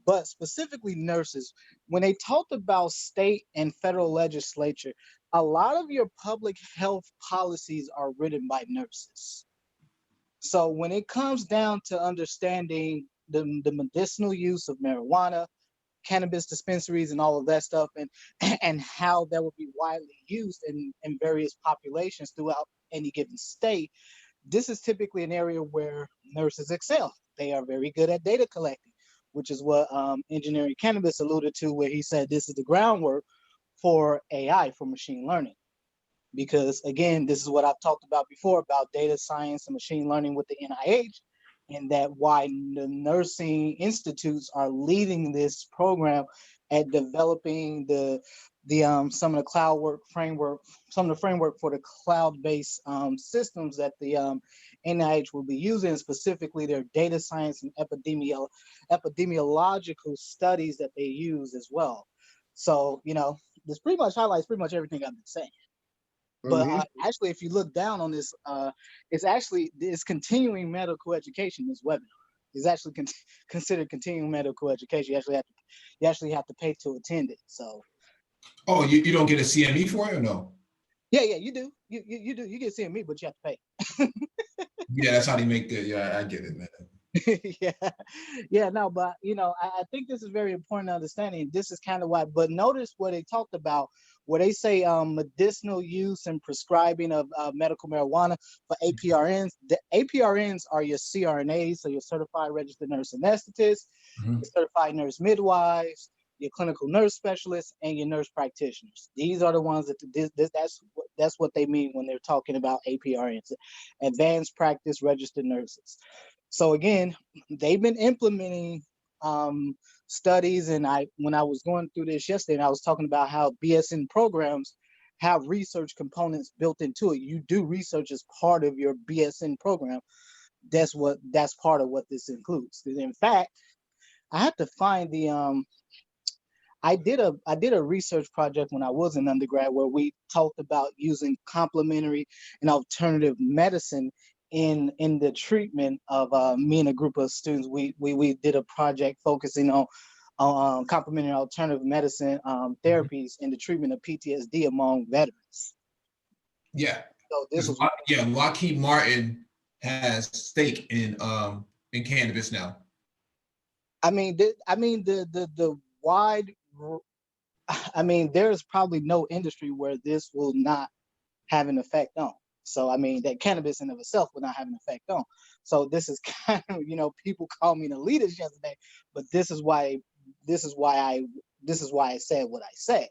[SPEAKER 6] But specifically nurses, when they talked about state and federal legislature, a lot of your public health policies are written by nurses. So when it comes down to understanding the medicinal use of marijuana, cannabis dispensaries and all of that stuff, and how that would be widely used in various populations throughout any given state, this is typically an area where nurses excel. They are very good at data collecting, which is what engineering cannabis alluded to, where he said this is the groundwork for AI, for machine learning. Because again, this is what I've talked about before about data science and machine learning with the NIH, and that why the nursing institutes are leading this program at developing some of the some of the framework for the cloud-based systems that the NIH will be using, specifically their data science and epidemiological studies that they use as well. So, this pretty much highlights pretty much everything I've been saying. But actually, if you look down on this, it's continuing medical education. This webinar is actually considered continuing medical education. You actually have to pay to attend it. So.
[SPEAKER 1] Oh, you don't get a CME for it or no?
[SPEAKER 6] Yeah, you do. You do. You get CME, but you have to pay.
[SPEAKER 1] Yeah, that's how they make the. Yeah, I get it, man.
[SPEAKER 6] No, but I think this is very important to understanding. This is kind of why. But notice what they talked about, where they say medicinal use and prescribing of medical marijuana for APRNs. The APRNs are your CRNAs, so your certified registered nurse anesthetists, your certified nurse midwives, your clinical nurse specialists, and your nurse practitioners. These are the ones that's what they mean when they're talking about APRNs, advanced practice registered nurses. So again, they've been implementing studies, and when I was going through this yesterday, and I was talking about how BSN programs have research components built into it. You do research as part of your BSN program. That's part of what this includes. In fact, I had to find the I did a research project when I was in undergrad where we talked about using complementary and alternative medicine in the treatment of me and a group of students. We did a project focusing on complementary alternative medicine therapies in the treatment of PTSD among veterans.
[SPEAKER 1] Yeah.
[SPEAKER 6] So this was
[SPEAKER 1] Lockheed Martin has stake in cannabis now.
[SPEAKER 6] The wide. There's probably no industry where this will not have an effect on. So that cannabis in of itself will not have an effect on. So this is kind of, people call me an elitist yesterday, but this is why I said what I said,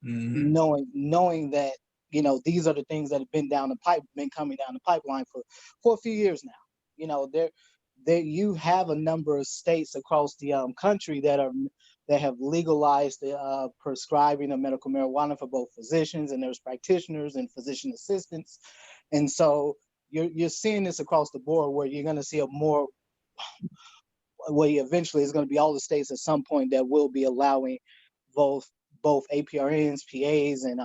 [SPEAKER 6] knowing that these are the things that have been coming down the pipeline for a few years now. You have a number of states across the country that have legalized the prescribing of medical marijuana for both physicians and nurse practitioners and physician assistants. And so you're seeing this across the board, where you're going to see eventually it's going to be all the states at some point that will be allowing both APRNs, PAs, and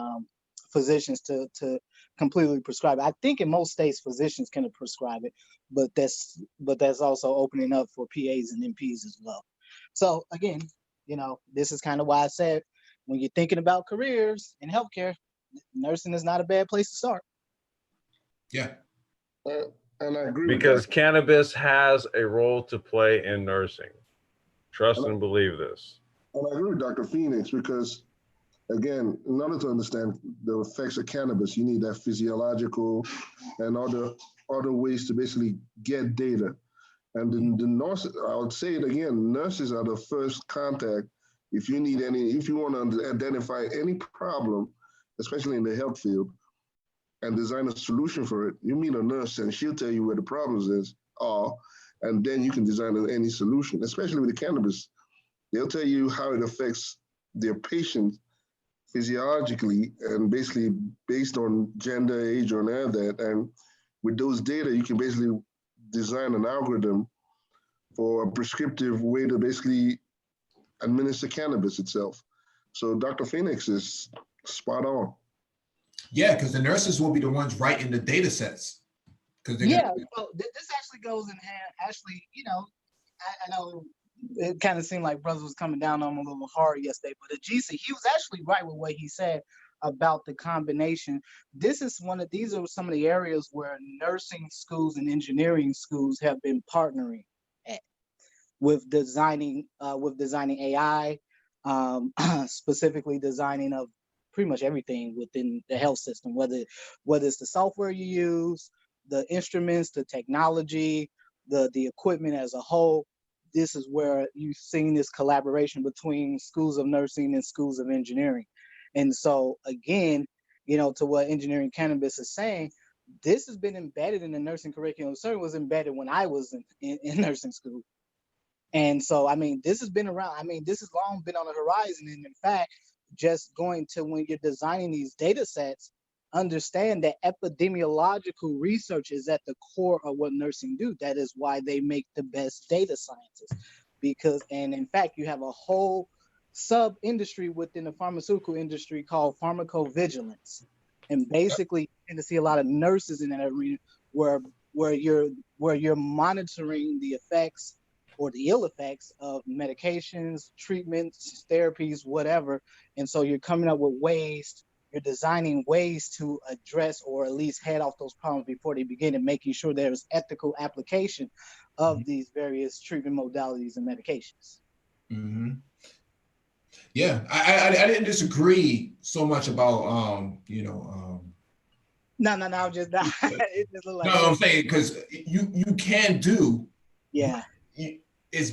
[SPEAKER 6] physicians to completely prescribe it. I think in most states physicians can prescribe it, but that's also opening up for PAs and NPs as well. So again, this is kind of why I said, when you're thinking about careers in healthcare, nursing is not a bad place to start.
[SPEAKER 1] Yeah.
[SPEAKER 3] And I agree
[SPEAKER 2] because
[SPEAKER 3] with that.
[SPEAKER 2] cannabis has a role to play in nursing. Trust and believe this.
[SPEAKER 3] And I agree with Dr. Phoenix, because Again, in order to understand the effects of cannabis, you need that physiological and other ways to basically get data. And the nurse, I would say it again, nurses are the first contact if you need if you want to identify any problem, especially in the health field, and design a solution for it. You meet a nurse and she'll tell you where the problems are, and then you can design any solution, especially with the cannabis. They'll tell you how it affects their patients physiologically and basically based on gender, age, or any of that. And with those data, you can basically design an algorithm for a prescriptive way to basically administer cannabis itself. So Dr. Phoenix is spot on.
[SPEAKER 1] Yeah, because the nurses will be the ones writing the data sets.
[SPEAKER 6] Yeah, so this actually goes in hand. Actually, I know it kind of seemed like brothers was coming down on him a little hard yesterday, but Ajisa, he was actually right with what he said about the combination. These are some of the areas where nursing schools and engineering schools have been partnering at, with designing AI, specifically designing of pretty much everything within the health system, whether it's the software you use, the instruments, the technology, the equipment as a whole. This is where you've seen this collaboration between schools of nursing and schools of engineering. And so again, to what engineering cannabis is saying, this has been embedded in the nursing curriculum. It certainly was embedded when I was in nursing school. And so, I mean, this has been around. I mean, this has long been on the horizon. And in fact, just going to when you're designing these data sets, understand that epidemiological research is at the core of what nursing do. That is why they make the best data scientists, and in fact, you have a whole sub industry within the pharmaceutical industry called pharmacovigilance. And basically, you tend to see a lot of nurses in that arena where you're monitoring the effects or the ill effects of medications, treatments, therapies, whatever. And so you're coming up with ways, you're designing ways to address or at least head off those problems before they begin, and making sure there's ethical application of these various treatment modalities and medications.
[SPEAKER 1] Mm-hmm. Yeah, I didn't disagree so much about
[SPEAKER 6] No, just not. It just look like
[SPEAKER 1] no, I'm saying because you can do.
[SPEAKER 6] Yeah.
[SPEAKER 1] It's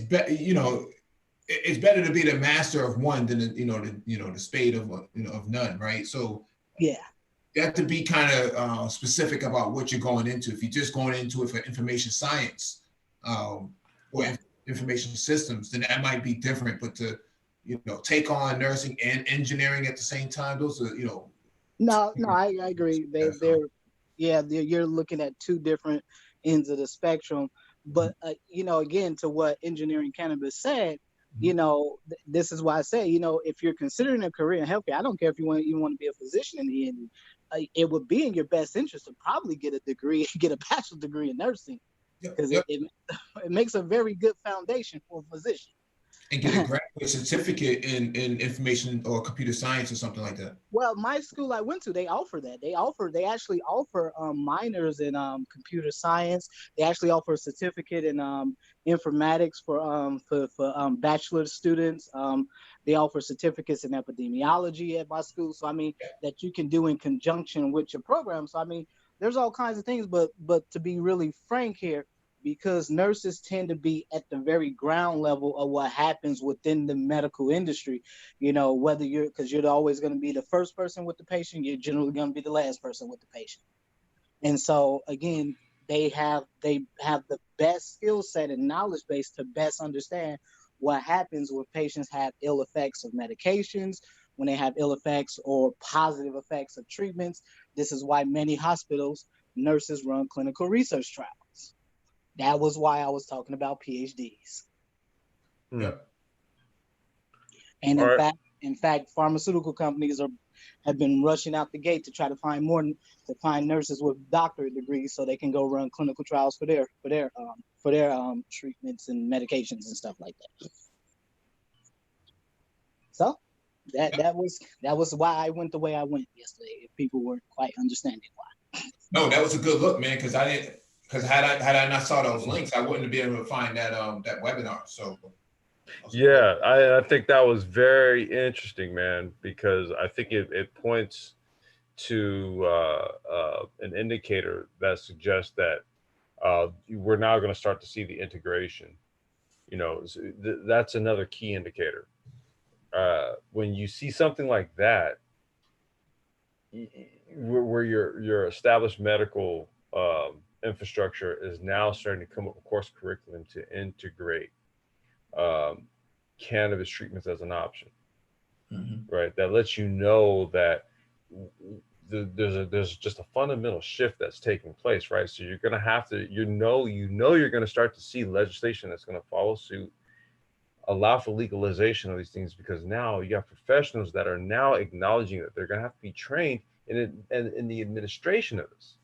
[SPEAKER 1] it's better to be the master of one than the spade of none, right? So
[SPEAKER 6] yeah,
[SPEAKER 1] you have to be kind of specific about what you're going into. If you're just going into it for information science or information systems, then that might be different. But to take on nursing and engineering at the same time, those are
[SPEAKER 6] No, I agree. You're looking at two different ends of the spectrum. But again, to what engineering cannabis said, this is why I say, if you're considering a career in healthcare, I don't care if you want to be a physician in the end. It would be in your best interest to probably get a degree, get a bachelor's degree in nursing, because it makes a very good foundation for a physician.
[SPEAKER 1] And get a graduate certificate in information or computer science or something like that.
[SPEAKER 6] Well, my school I went to, they offer that. They actually offer minors in computer science. They actually offer a certificate in informatics for bachelor students. They offer certificates in epidemiology at my school. So I mean, that you can do in conjunction with your program. So I mean, there's all kinds of things. But to be really frank here, because nurses tend to be at the very ground level of what happens within the medical industry, whether because you're always going to be the first person with the patient, you're generally going to be the last person with the patient. And so again, they have the best skill set and knowledge base to best understand what happens when patients have ill effects of medications, when they have ill effects or positive effects of treatments. This is why many hospitals, nurses run clinical research trials. That was why I was talking about PhDs.
[SPEAKER 1] Yep.
[SPEAKER 6] And in fact, pharmaceutical companies have been rushing out the gate to try to find nurses with doctorate degrees so they can go run clinical trials for their treatments and medications and stuff like that. So that was why I went the way I went yesterday. If people weren't quite understanding why.
[SPEAKER 1] No, that was a good look, man. Because had I not saw those links, I wouldn't be able to find that webinar. So
[SPEAKER 2] Yeah, I think that was very interesting, man, because I think it points to an indicator that suggests that we're now going to start to see the integration. You know, that's another key indicator. When you see something like that, where your established medical infrastructure is now starting to come up with course curriculum to integrate um, cannabis treatments as an option, right? That lets you know that there's just a fundamental shift that's taking place, right? So you're going to have to, you're going to start to see legislation that's going to follow suit, allow for legalization of these things, because now you have professionals that are now acknowledging that they're going to have to be trained in the administration of this.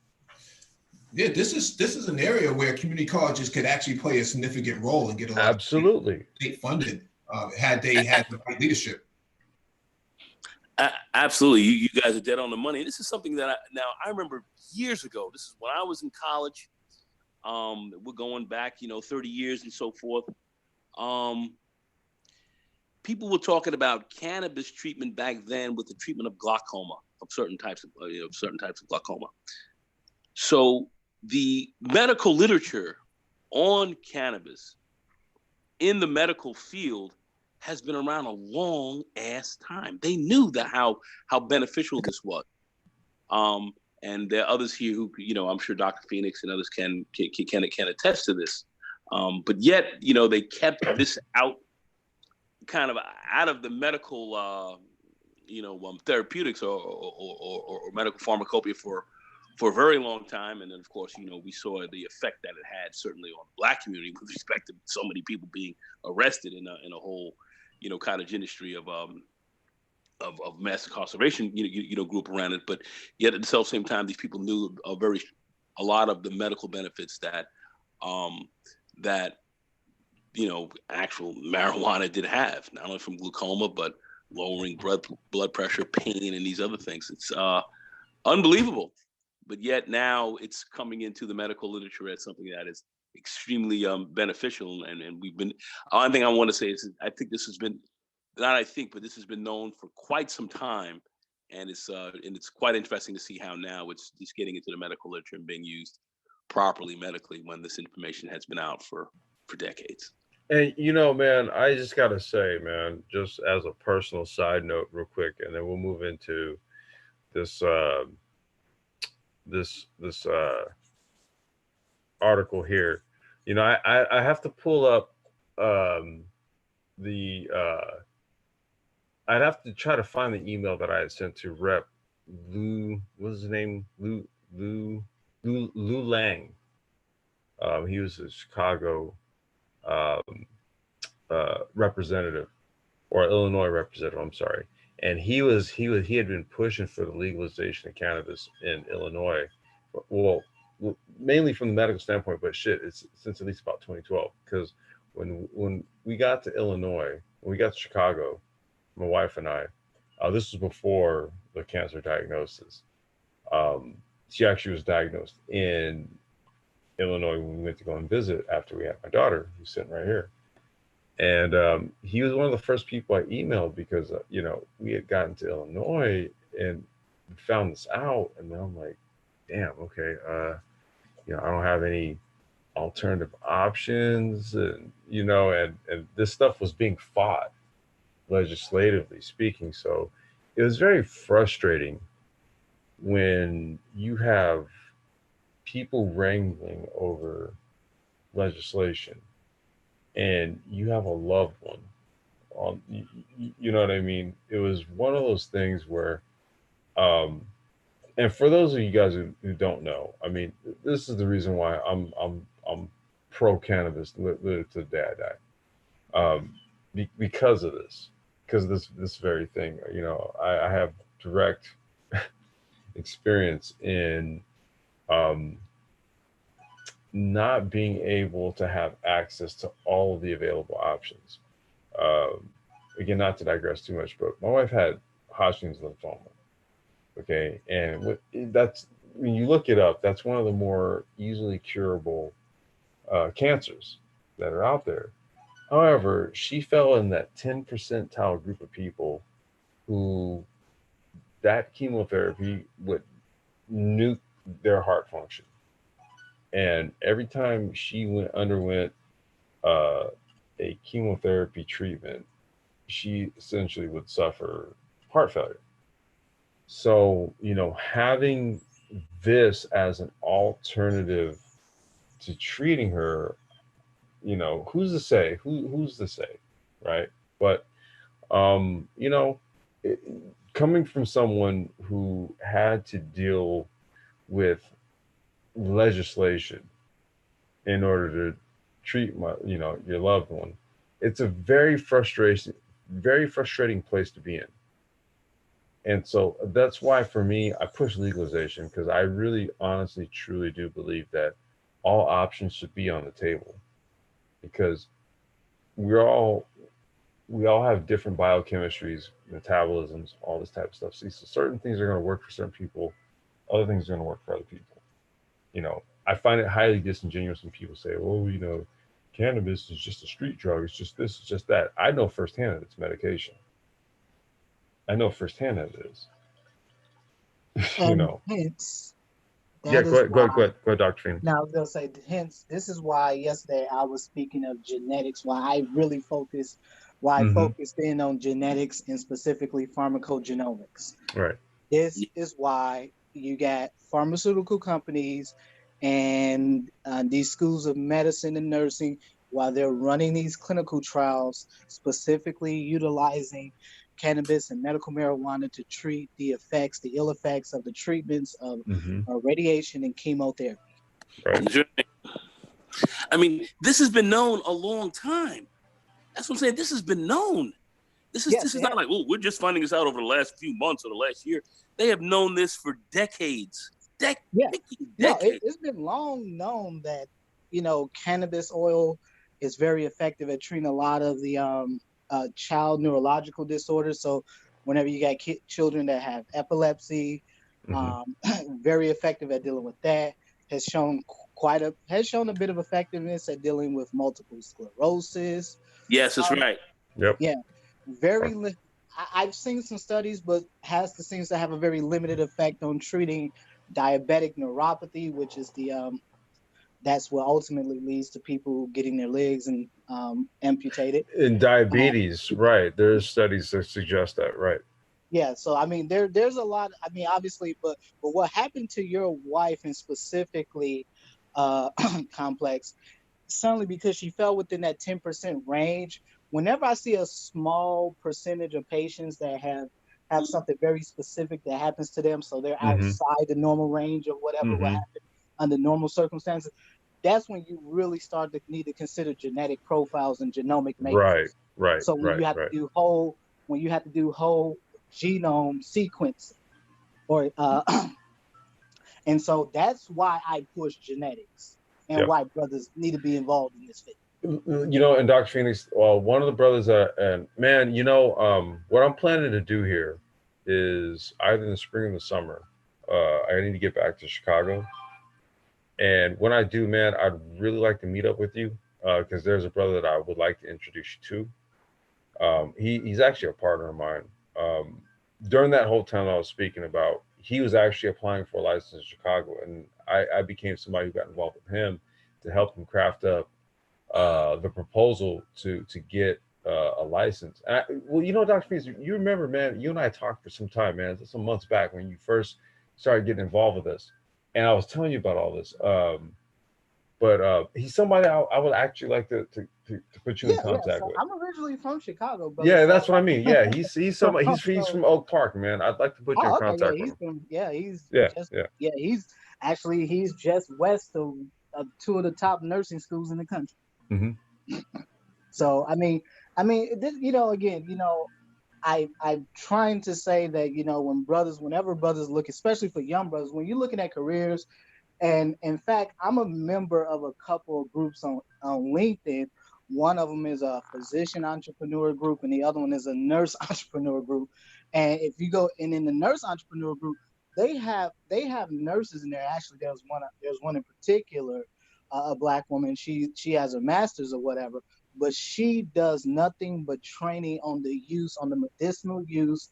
[SPEAKER 1] Yeah, this is an area where community colleges could actually play a significant role and get a lot
[SPEAKER 2] Absolutely
[SPEAKER 1] of state funded had they had the right leadership.
[SPEAKER 7] Absolutely, you guys are dead on the money. This is something that I remember years ago. This is when I was in college. We're going back, 30 years and so forth. People were talking about cannabis treatment back then with the treatment of glaucoma, of certain types of glaucoma. So the medical literature on cannabis in the medical field has been around a long ass time. They knew that how beneficial this was. And there are others here who, I'm sure Dr. Phoenix and others can attest to this. But yet, they kept this kind of out of the medical, therapeutics or medical pharmacopoeia for a very long time. And then, of course, we saw the effect that it had certainly on the Black community with respect to so many people being arrested in a whole, cottage industry of mass incarceration, group around it. But yet at the same time, these people knew a lot of the medical benefits that actual marijuana did have, not only from glaucoma, but lowering blood pressure, pain, and these other things. It's unbelievable. But yet now it's coming into the medical literature as something that is extremely beneficial. And we've been, one thing I want to say is I think this has been, but this has been known for quite some time. And it's quite interesting to see how now it's just getting into the medical literature and being used properly medically when this information has been out for decades.
[SPEAKER 2] And man, I just gotta say, man, just as a personal side note, real quick, and then we'll move into this this article here. I have to pull up the I'd have to try to find the email that I had sent to Rep. Lou. What's his name? Lou Lang. He was a Chicago representative, or Illinois representative. I'm sorry, and he had been pushing for the legalization of cannabis in Illinois. Well, mainly from the medical standpoint, but it's since at least about 2012. Because when we got to Illinois, when we got to Chicago, my wife and I, this was before the cancer diagnosis. She actually was diagnosed in Illinois when we went to go and visit after we had my daughter, who's sitting right here. And he was one of the first people I emailed because, we had gotten to Illinois and found this out. And then I'm like, damn, okay, I don't have any alternative options. And, and this stuff was being fought legislatively speaking. So it was very frustrating when you have people wrangling over legislation and you have a loved one on, you know what I mean? It was one of those things where, and for those of you guys who don't know, I mean, this is the reason why I'm pro cannabis to the day I die, because of this. Because this very thing, I have direct experience in not being able to have access to all of the available options. Again, not to digress too much, but my wife had Hodgkin's lymphoma. Okay, and that's, when you look it up, that's one of the more easily curable cancers that are out there. However, she fell in that 10 percentile group of people who that chemotherapy would nuke their heart function. And every time she underwent uh, a chemotherapy treatment, she essentially would suffer heart failure. So, having this as an alternative to treating her, who's to say? Who's to say, right? But um, you know, it, coming from someone who had to deal with legislation in order to treat your loved one, it's a very frustrating place to be in. And so that's why for me I push legalization, because I really honestly truly do believe that all options should be on the table, because we're all we all have different biochemistries, metabolisms, all this type of stuff. See, so certain things are going to work for certain people, other things are going to work for other people. I find it highly disingenuous when people say, "Oh, cannabis is just a street drug. It's just this, it's just that." I know firsthand that it's medication. I know firsthand that it is. you
[SPEAKER 6] And
[SPEAKER 2] know.
[SPEAKER 6] hence,
[SPEAKER 2] Yeah,
[SPEAKER 6] that is why.
[SPEAKER 2] go ahead, Dr. Phoenix.
[SPEAKER 6] Now, I was gonna say, hence, this is why yesterday I was speaking of genetics. Why I
[SPEAKER 2] Mm-hmm.
[SPEAKER 6] focused in on genetics and specifically pharmacogenomics.
[SPEAKER 2] Right.
[SPEAKER 6] This is why you got pharmaceutical companies and these schools of medicine and nursing, while they're running these clinical trials, specifically utilizing cannabis and medical marijuana to treat the ill effects of the treatments of
[SPEAKER 2] Mm-hmm.
[SPEAKER 6] radiation and chemotherapy.
[SPEAKER 2] Right.
[SPEAKER 7] I mean, this has been known a long time. That's what I'm saying. This has been known. This is not like, oh, we're just finding this out over the last few months or the last year. They have known this for decades.
[SPEAKER 6] Yeah. No,
[SPEAKER 7] Decades.
[SPEAKER 6] it's been long known that, cannabis oil is very effective at treating a lot of the child neurological disorders. So whenever you got children that have epilepsy, very effective at dealing with that. Has shown a bit of effectiveness at dealing with multiple sclerosis.
[SPEAKER 7] Yes, that's right.
[SPEAKER 2] Yep.
[SPEAKER 6] Yeah, I've seen some studies, but seems to have a very limited effect on treating diabetic neuropathy, which is that's what ultimately leads to people getting their legs and amputated.
[SPEAKER 2] In diabetes, right? There's studies that suggest that, right?
[SPEAKER 6] Yeah, so I mean, there's a lot. I mean, obviously, but what happened to your wife, and specifically, complex, certainly because she fell within that 10% range. Whenever I see a small percentage of patients that have something very specific that happens to them, so they're outside the normal range of whatever will happen under normal circumstances, that's when you really start to need to consider genetic profiles and genomic makeups.
[SPEAKER 2] Right.
[SPEAKER 6] So when you have to do whole genome sequencing, or and so that's why I push genetics and why brothers need to be involved in this field.
[SPEAKER 2] And Dr. Phoenix, one of the brothers, and man, what I'm planning to do here is either in the spring or the summer, I need to get back to Chicago. And when I do, man, I'd really like to meet up with you, because there's a brother that I would like to introduce you to. He's actually a partner of mine. During that whole time I was speaking about, he was actually applying for a license in Chicago, and I became somebody who got involved with him to help him craft up the proposal to get a license. Dr. Phoenix, you remember, man, you and I talked for some time, man, some months back when you first started getting involved with this, and I was telling you about all this. But he's somebody I would actually like to put you in contact with.
[SPEAKER 6] I'm originally from Chicago, but
[SPEAKER 2] yeah, that's what I mean. Yeah, he's somebody. He's from Oak Park, man. I'd like to put you in contact with him.
[SPEAKER 6] He's just west of two of the top nursing schools in the country. So I'm trying to say that whenever brothers look, especially for young brothers, when you're looking at careers. And in fact, I'm a member of a couple of groups on LinkedIn. One of them is a physician entrepreneur group, and the other one is a nurse entrepreneur group. And if you go in the nurse entrepreneur group, they have nurses in there. Actually, there's one in particular, a black woman. She has a master's or whatever. but she does nothing but training on the use, on the medicinal use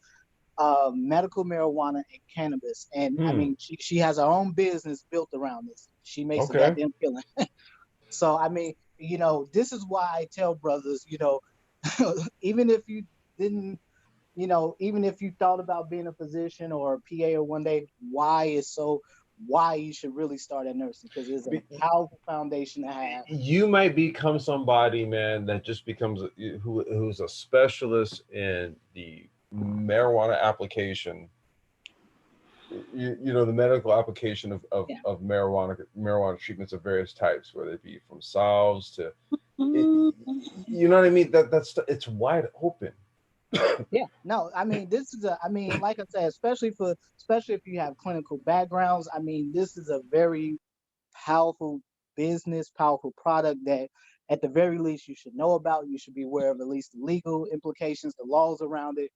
[SPEAKER 6] of medical marijuana and cannabis. And I mean, she has her own business built around this. She makes a goddamn killing. So I mean, you know, this is why I tell brothers, you know, even if you didn't, you know, even if you thought about being a physician or a PA or one day, why you should really start at nursing, because it's a powerful foundation to have.
[SPEAKER 2] You might become somebody, man, that just becomes who's a specialist in the marijuana application. You know, the medical application of marijuana treatments of various types, whether it be from salves to, you know what I mean? That's it's wide open.
[SPEAKER 6] Yeah, no, I mean, like I said, especially if you have clinical backgrounds, I mean, this is a very powerful business, powerful product that at the very least you should know about. You should be aware of at least the legal implications, the laws around it.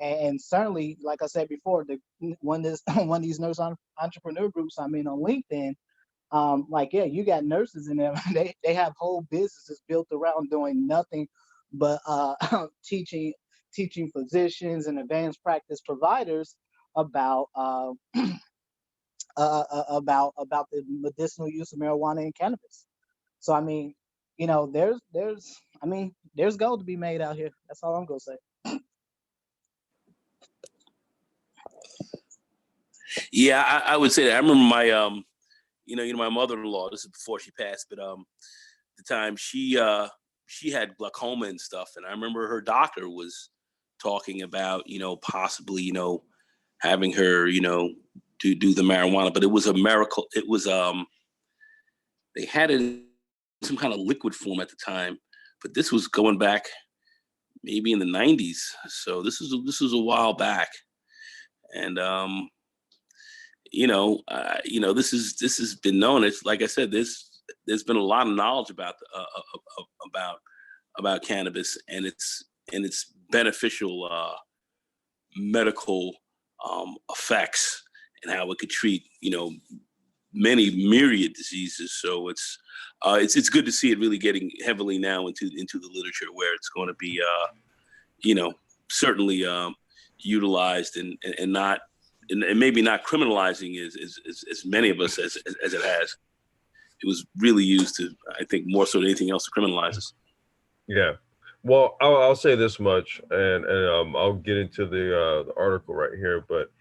[SPEAKER 6] And certainly, like I said before, one of these nurse entrepreneur groups I'm in on LinkedIn, like, yeah, you got nurses in there. They have whole businesses built around doing nothing but teaching physicians and advanced practice providers about about the medicinal use of marijuana and cannabis. So I mean, you know, there's gold to be made out here. That's all I'm gonna say.
[SPEAKER 7] Yeah, I would say that. I remember my my mother-in-law. This is before she passed, but the time she had glaucoma and stuff, and I remember her doctor was talking about possibly having her to do the marijuana, but it was a miracle. It was they had it in some kind of liquid form at the time, but this was going back maybe in the 90s. So this is a while back, and this has been known. It's like I said, there's been a lot of knowledge about about cannabis and its beneficial medical effects, and how it could treat many myriad diseases. So it's good to see it really getting heavily now into the literature, where it's going to be certainly utilized and not and maybe not criminalizing as many of us as it has. It was really used to, I think, more so than anything else, to criminalize us.
[SPEAKER 2] Yeah. Well, I'll say this much, and I'll get into the article right here. But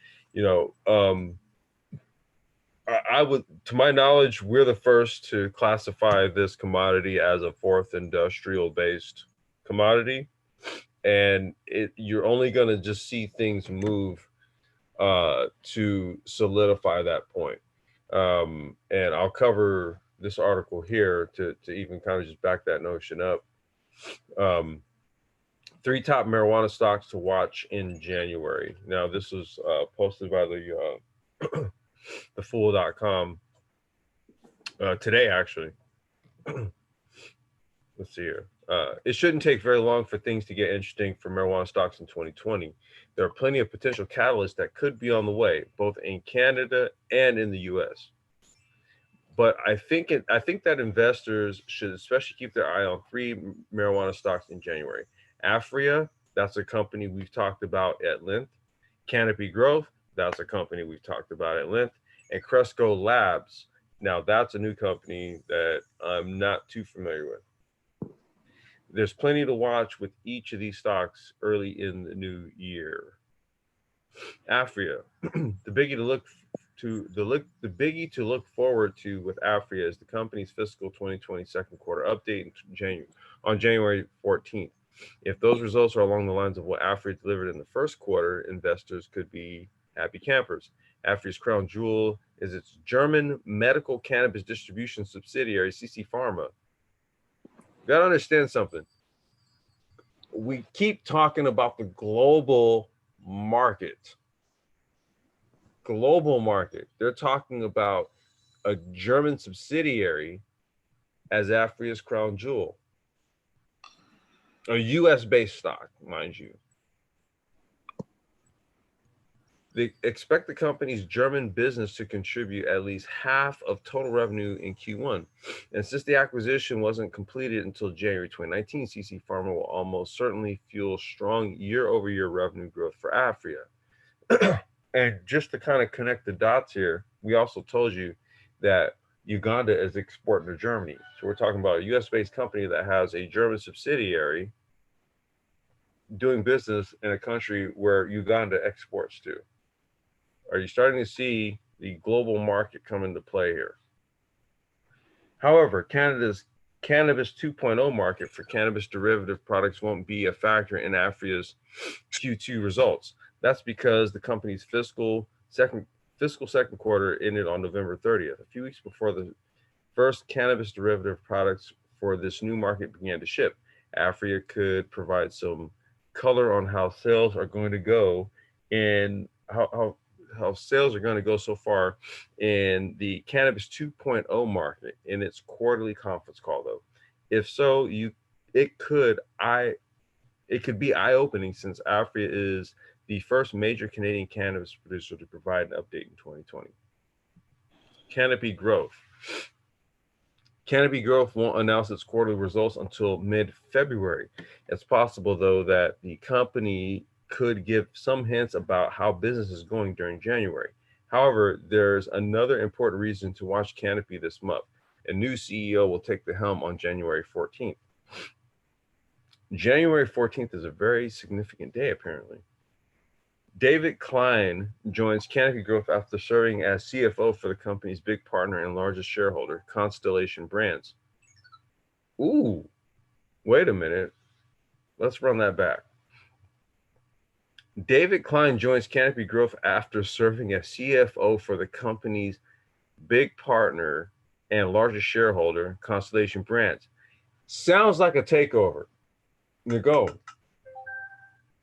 [SPEAKER 2] I would, to my knowledge, we're the first to classify this commodity as a fourth industrial-based commodity, and you're only going to just see things move to solidify that point. And I'll cover this article here to even kind of just back that notion up. 3 top marijuana stocks to watch in January. Now, this was posted by the thefool.com today, actually. Let's see here. It shouldn't take very long for things to get interesting for marijuana stocks in 2020. There are plenty of potential catalysts that could be on the way, both in Canada and in the US. But I think that investors should especially keep their eye on 3 marijuana stocks in January. Aphria, that's a company we've talked about at length. Canopy Growth, that's a company we've talked about at length. And Cresco Labs, now that's a new company that I'm not too familiar with. There's plenty to watch with each of these stocks early in the new year. Aphria, the biggie to look forward to with Aphria is the company's fiscal 2020 second quarter update on January 14th. If those results are along the lines of what Aphria delivered in the first quarter, investors could be happy campers. Aphria's crown jewel is its German medical cannabis distribution subsidiary, CC Pharma. You gotta understand something. We keep talking about the global market. They're talking about a German subsidiary as Aphria's crown jewel. A US based stock, mind you. They expect the company's German business to contribute at least half of total revenue in Q1. And since the acquisition wasn't completed until January 2019, CC Pharma will almost certainly fuel strong year-over-year revenue growth for Afria. And just to kind of connect the dots here, we also told you that Uganda is exporting to Germany. So we're talking about a US-based company that has a German subsidiary doing business in a country where Uganda exports to. Are you starting to see the global market come into play here? However, Canada's Cannabis 2.0 market for cannabis derivative products won't be a factor in Afria's Q2 results. That's because the company's fiscal second quarter ended on November 30th, a few weeks before the first cannabis derivative products for this new market began to ship. Afria could provide some color on how sales are going to go and how sales are going to go so far in the Cannabis 2.0 market in its quarterly conference call, though. If so, it could be eye-opening, since Afria is the first major Canadian cannabis producer to provide an update in 2020. Canopy Growth. Canopy Growth won't announce its quarterly results until mid-February. It's possible, though, that the company could give some hints about how business is going during January. However, there's another important reason to watch Canopy this month. A new CEO will take the helm on January 14th. January 14th is a very significant day, apparently. David Klein joins Canopy Growth after serving as CFO for the company's big partner and largest shareholder, Constellation Brands. Ooh, wait a minute. Let's run that back. David Klein joins Canopy Growth after serving as CFO for the company's big partner and largest shareholder, Constellation Brands. Sounds like a takeover. Go.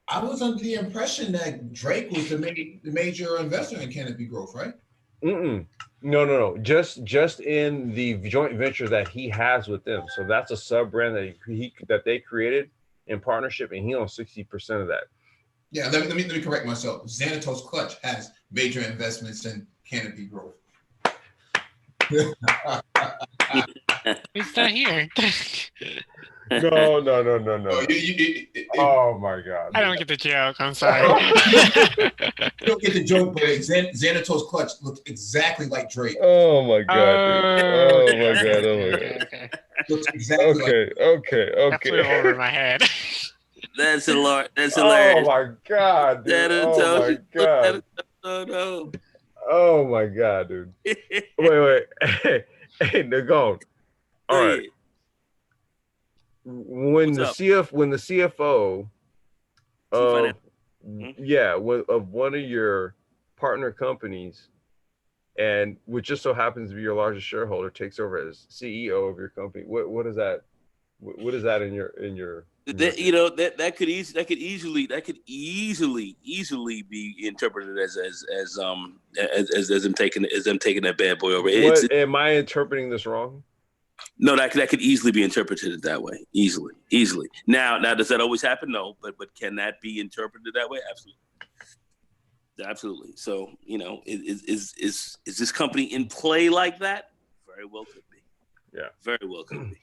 [SPEAKER 1] I was under the impression that Drake was the major investor in Canopy Growth, right?
[SPEAKER 2] No. Just in the joint venture that he has with them. So that's a sub brand that they created in partnership, and he owns 60% of that.
[SPEAKER 1] Yeah, let me correct myself. Xanatos Clutch has major investments in Canopy Growth.
[SPEAKER 4] He's not here.
[SPEAKER 2] No. Oh my God.
[SPEAKER 4] I don't get the joke. I'm sorry.
[SPEAKER 1] You don't get the joke, but Xanatos Clutch looks exactly like Drake.
[SPEAKER 2] Oh my God, dude. Oh my God.
[SPEAKER 4] Okay.
[SPEAKER 1] Looks exactly like
[SPEAKER 2] Okay.
[SPEAKER 4] That flew over my head.
[SPEAKER 7] That's hilarious.
[SPEAKER 2] Oh my God, dude. Oh my God.
[SPEAKER 7] No.
[SPEAKER 2] Oh my God, dude. Wait. Hey, Nagon. All right. When the CFO of one of your partner companies, and which just so happens to be your largest shareholder, takes over as CEO of your company, what is that? What is that in your?
[SPEAKER 7] That could easily be interpreted as them taking that bad boy over.
[SPEAKER 2] Am I interpreting this wrong?
[SPEAKER 7] No, that could easily be interpreted that way. Easily. Now, does that always happen? No, but can that be interpreted that way? Absolutely. So, is this company in play like that? Very well could be.
[SPEAKER 2] Yeah.
[SPEAKER 7] Very well could be.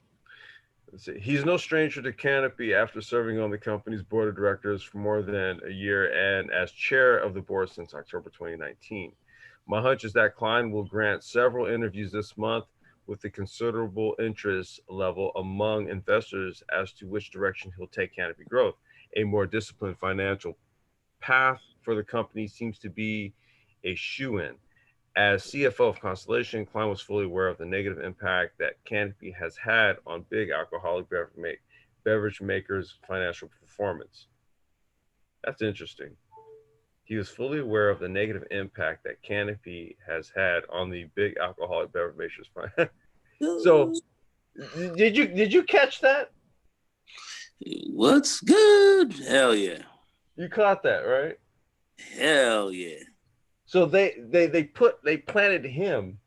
[SPEAKER 2] Let's see. He's no stranger to Canopy after serving on the company's board of directors for more than a year and as chair of the board since October 2019. My hunch is that Klein will grant several interviews this month with a considerable interest level among investors as to which direction he'll take Canopy Growth. A more disciplined financial path for the company seems to be a shoo-in. As CFO of Constellation, Klein was fully aware of the negative impact that Canopy has had on big alcoholic beverage makers' financial performance. That's interesting. He was fully aware of the negative impact that Canopy has had on the big alcoholic beverage makers. So, did you catch that?
[SPEAKER 7] What's good? Hell yeah!
[SPEAKER 2] You caught that, right?
[SPEAKER 7] Hell yeah!
[SPEAKER 2] So they planted him.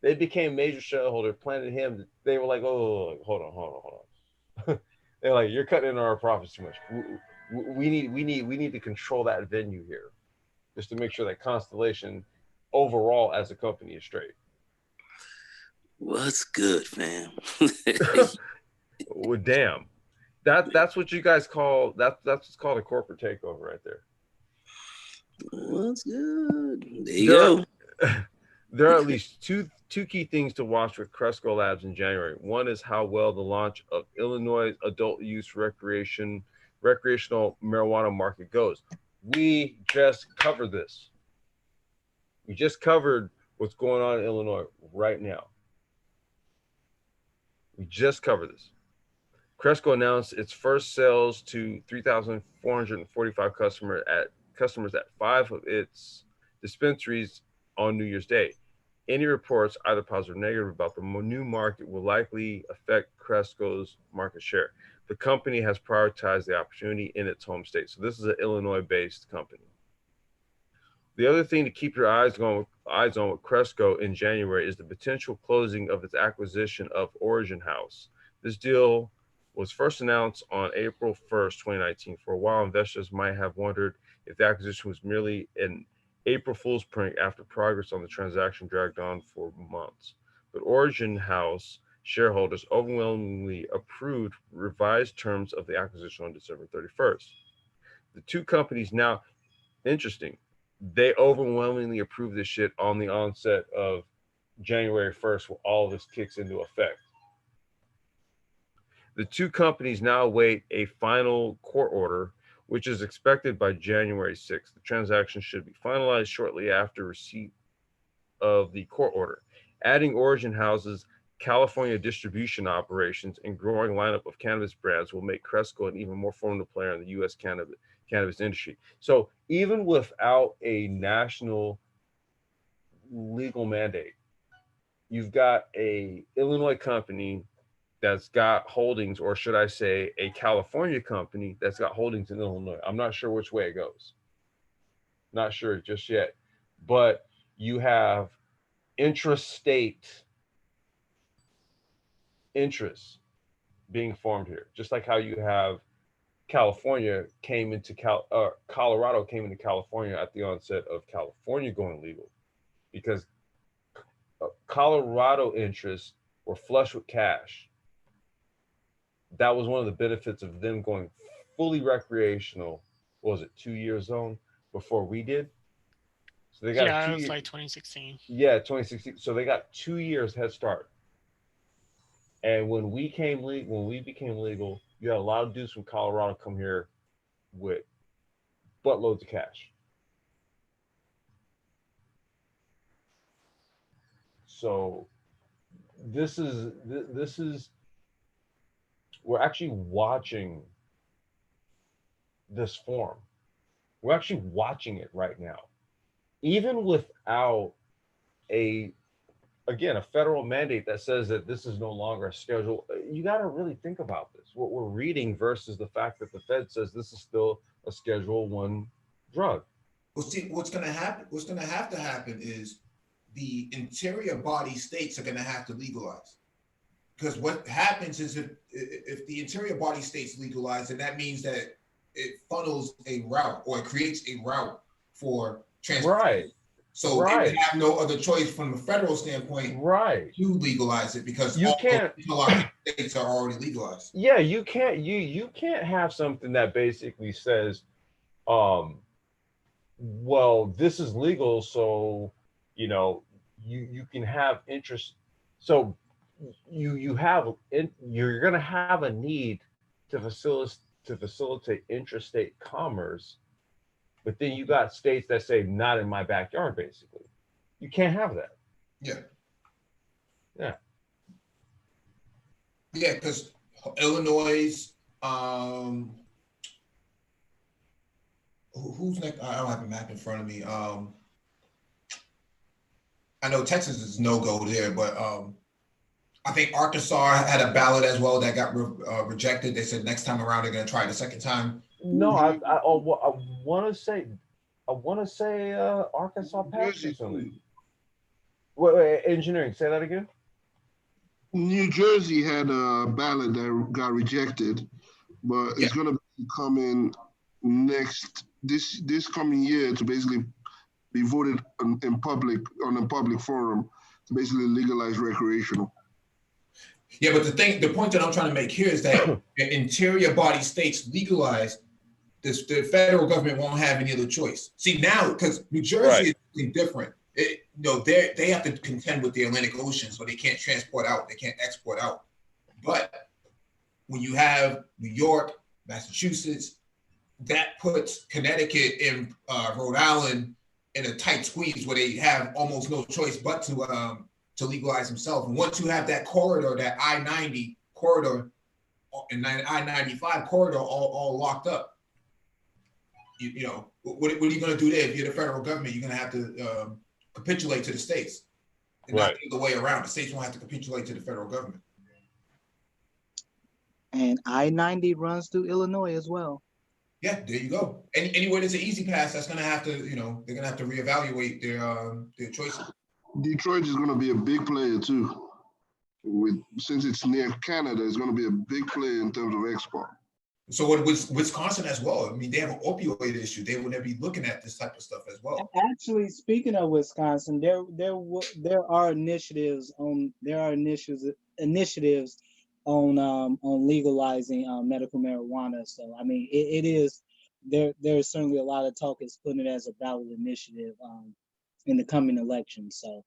[SPEAKER 2] They became major shareholder, planted him. They were like, oh, hold on. They're like, you're cutting into our profits too much. We need to control that venue here. just to make sure that Constellation overall as a company is straight.
[SPEAKER 7] What's good, fam?
[SPEAKER 2] Well, damn. That's what you guys call that's what's called a corporate takeover right there.
[SPEAKER 7] What's good? There you go.
[SPEAKER 2] There are at least two key things to watch with Cresco Labs in January. One is how well the launch of Illinois adult use recreational marijuana market goes. We just covered this. We just covered what's going on in Illinois right now. We just covered this. Cresco announced its first sales to 3,445 customers at 5 of its dispensaries on New Year's Day. Any reports, either positive or negative, about the new market will likely affect Cresco's market share. The company has prioritized the opportunity in its home state. So this is an Illinois-based company. The other thing to keep your eyes on with Cresco in January is the potential closing of its acquisition of Origin House. This deal was first announced on April 1st, 2019. For a while, investors might have wondered if the acquisition was merely an April Fool's prank after progress on the transaction dragged on for months. But Origin House shareholders overwhelmingly approved revised terms of the acquisition on December 31st. The two companies now, interesting, they overwhelmingly approved this shit on the onset of January 1st, when all of this kicks into effect. The two companies now await a final court order, which is expected by January 6th. The transaction should be finalized shortly after receipt of the court order. Adding Origin House's California distribution operations and growing lineup of cannabis brands will make Cresco an even more formidable player in the U.S. cannabis industry. So even without a national legal mandate, you've got a Illinois company that's got holdings, or should I say a California company that's got holdings in Illinois. I'm not sure which way it goes. Not sure just yet. But you have intrastate interests being formed here, just like how you have California came into Colorado came into California at the onset of California going legal, because Colorado interests were flush with cash. That was one of the benefits of them going fully recreational. What was it, 2 year zone before we did? So they got
[SPEAKER 4] it was like 2016.
[SPEAKER 2] Yeah, 2016. So they got 2 years head start. And when we became legal, you had a lot of dudes from Colorado come here with buttloads of cash. So this is we're actually watching this form. We're actually watching it right now. Even without a federal mandate that says that this is no longer a schedule, you got to really think about this, what we're reading versus the fact that the Fed says this is still a Schedule 1 drug.
[SPEAKER 1] Well, see, what's going to have to happen is the interior body states are going to have to legalize. Because what happens is if the interior body states legalize, then that means that it funnels a route, or it creates a route for transport.
[SPEAKER 2] Right.
[SPEAKER 1] So they would have no other choice from a federal standpoint,
[SPEAKER 2] right,
[SPEAKER 1] to legalize it, because
[SPEAKER 2] you can't.
[SPEAKER 1] A lot of states are already legalized.
[SPEAKER 2] Yeah, you can't. You can't have something that basically says, well, this is legal, so you can have interest. So you're going to have a need to facilitate interstate commerce. But then you got states that say, not in my backyard, basically. You can't have that.
[SPEAKER 1] Yeah.
[SPEAKER 2] Yeah.
[SPEAKER 1] Yeah, because Illinois, who's next? I don't have a map in front of me. I know Texas is no-go there, but I think Arkansas had a ballot as well that got rejected. They said next time around they're going to try it a second time.
[SPEAKER 2] No, I want to say Arkansas passed recently. Wait, engineering, say that again.
[SPEAKER 3] New Jersey had a ballot that got rejected, but it's going to be coming this coming year to basically be voted in public on a public forum to basically legalize recreational.
[SPEAKER 1] Yeah, but the point that I'm trying to make here is that interior body states legalize this, the federal government won't have any other choice. See now, because New Jersey is different. They have to contend with the Atlantic Ocean, so they can't transport out, they can't export out. But when you have New York, Massachusetts, that puts Connecticut and Rhode Island in a tight squeeze where they have almost no choice but to legalize themselves. And once you have that corridor, that I-90 corridor and I-95 corridor all locked up, what are you going to do there? If you're the federal government, you're going to have to capitulate to the states, and not the other way around. The states won't have to capitulate to the federal government.
[SPEAKER 6] And I-90 runs through Illinois as well.
[SPEAKER 1] Yeah, there you go. Anywhere there's an easy pass, that's going to have to, they're going to have to reevaluate their choices.
[SPEAKER 3] Detroit is going to be a big player too. Since it's near Canada, it's going to be a big player in terms of export.
[SPEAKER 1] So what with Wisconsin as well? I mean, they have an opioid issue. They would be looking at this type of stuff as well.
[SPEAKER 6] Actually, speaking of Wisconsin, there are initiatives on legalizing medical marijuana. So I mean, it is there's certainly a lot of talk is putting it as a ballot initiative in the coming election. So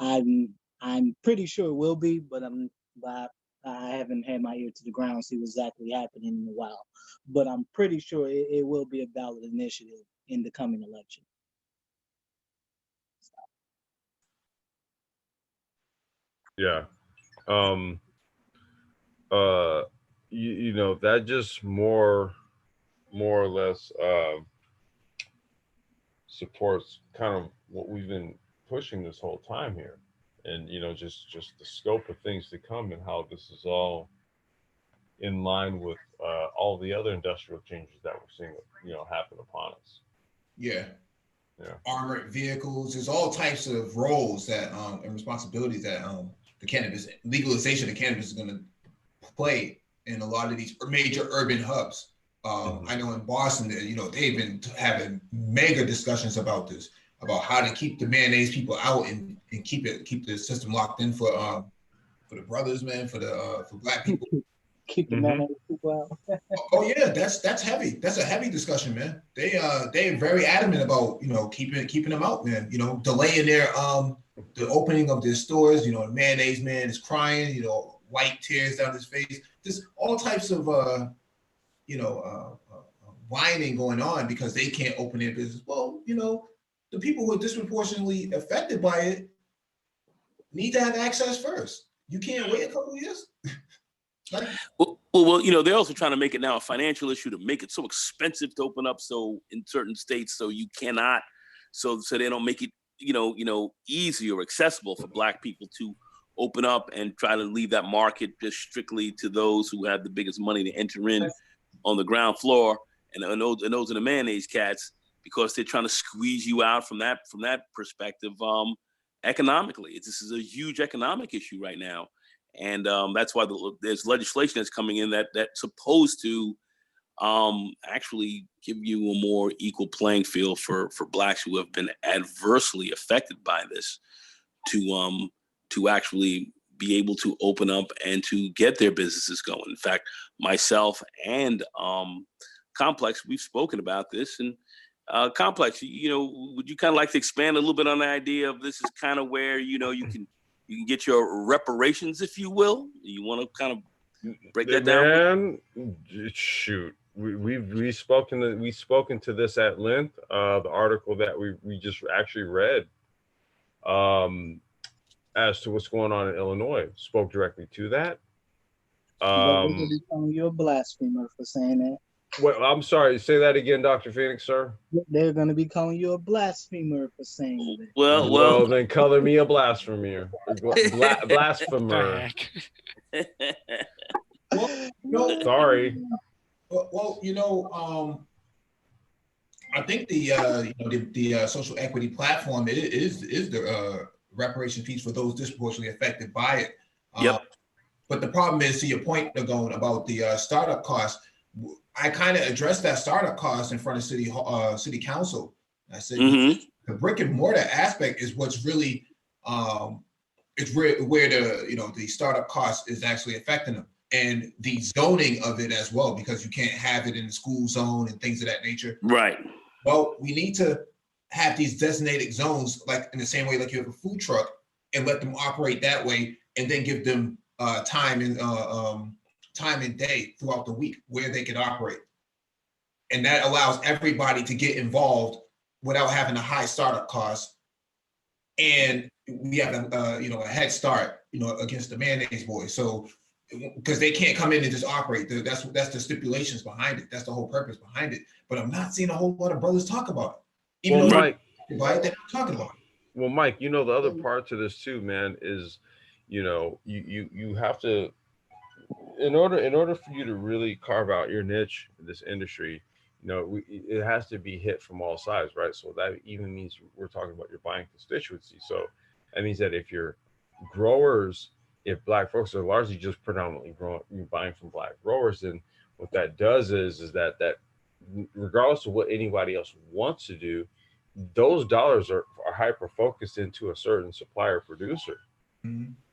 [SPEAKER 6] I'm pretty sure it will be, but I haven't had my ear to the ground to see what's exactly happening in a while. But I'm pretty sure it will be a ballot initiative in the coming election.
[SPEAKER 2] Yeah. That just more or less supports kind of what we've been pushing this whole time here. And just the scope of things to come and how this is all in line with all the other industrial changes that we're seeing happen upon us.
[SPEAKER 1] Yeah. Armored vehicles, there's all types of roles that and responsibilities that the cannabis legalization of cannabis is going to play in a lot of these major urban hubs. I know in Boston, they've been having mega discussions about this, about how to keep the mayonnaise people out and keep the system locked in for the brothers, man, for Black people.
[SPEAKER 6] Keep the mayonnaise people out.
[SPEAKER 1] Oh yeah, that's heavy. That's a heavy discussion, man. They're very adamant about keeping them out, man. Delaying their the opening of their stores. The mayonnaise man is crying. White tears down his face. Just all types of whining going on because they can't open their business. Well, the people who are disproportionately affected by it need to have access first. You can't wait a couple of years.
[SPEAKER 7] Well, they're also trying to make it now a financial issue to make it so expensive to open up. So in certain states, so you cannot, so they don't make it, easy or accessible for Black people to open up and try to leave that market just strictly to those who have the biggest money to enter in on the ground floor, and those are the mayonnaise cats, because they're trying to squeeze you out from that perspective. Economically, this is a huge economic issue right now. And that's why there's legislation that's coming in that's supposed to actually give you a more equal playing field for Blacks who have been adversely affected by this to actually be able to open up and to get their businesses going. In fact, myself and Complex, we've spoken about this. And Complex, would you kind of like to expand a little bit on the idea of this is kind of where, you can get your reparations, if you will? You want to kind of break that down?
[SPEAKER 2] Man, shoot, we've spoken to this at length. The article that we just actually read, as to what's going on in Illinois, spoke directly to that.
[SPEAKER 6] They're going to be calling you a blasphemer for saying that.
[SPEAKER 2] Well, I'm sorry. Say that again, Dr. Phoenix, sir.
[SPEAKER 6] They're going to be calling you a blasphemer for saying that.
[SPEAKER 2] Well, then color me a blasphemer. Blasphemer. Sorry.
[SPEAKER 1] Well, I think the social equity platform is the reparation piece for those disproportionately affected by it.
[SPEAKER 7] Yep.
[SPEAKER 1] But the problem is, to your point, going about the startup costs. I kind of addressed that startup cost in front of city council. I said, the brick and mortar aspect is what's really it's where the the startup cost is actually affecting them, and the zoning of it as well, because you can't have it in the school zone and things of that nature.
[SPEAKER 7] Right.
[SPEAKER 1] Well, we need to have these designated zones, like in the same way like you have a food truck, and let them operate that way, and then give them time and day throughout the week where they can operate, and that allows everybody to get involved without having a high startup cost, and we have a head start against the mayonnaise boys. So because they can't come in and just operate, that's the stipulations behind it. That's the whole purpose behind it. But I'm not seeing a whole lot of brothers talk about it. Even though
[SPEAKER 2] Mike,
[SPEAKER 1] they're not talking about it.
[SPEAKER 2] Well, Mike, the other part to this too, man, is you have to, in order for you to really carve out your niche in this industry, it has to be hit from all sides, right? So that even means we're talking about your buying constituency. So that means that if you're growers, if Black folks are largely just predominantly buying from Black growers, then what that does is that regardless of what anybody else wants to do, those dollars are hyper focused into a certain supplier producer,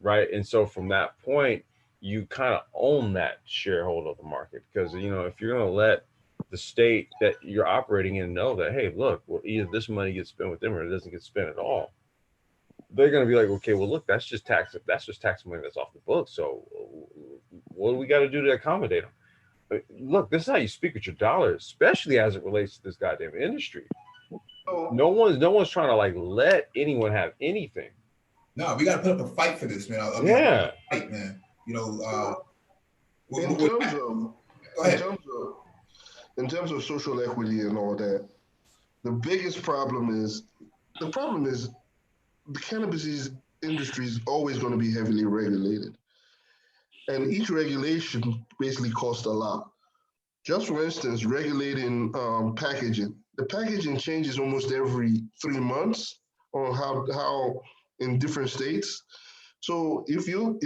[SPEAKER 2] right? And so from that point, you kind of own that shareholder of the market, because if you're going to let the state that you're operating in know that, hey, look, well, either this money gets spent with them or it doesn't get spent at all, they're going to be like, okay, well, look, that's just tax money that's off the books. So what do we got to do to accommodate them? Look, this is how you speak with your dollars, especially as it relates to this goddamn industry. No one's trying to let anyone have anything.
[SPEAKER 1] No, we got to put up a fight for this, man. Fight, man.
[SPEAKER 3] In terms of social equity and all that, the problem is the cannabis industry is always going to be heavily regulated, and each regulation basically costs a lot. Just for instance, regulating packaging. The packaging changes almost every 3 months on how in different states. So if you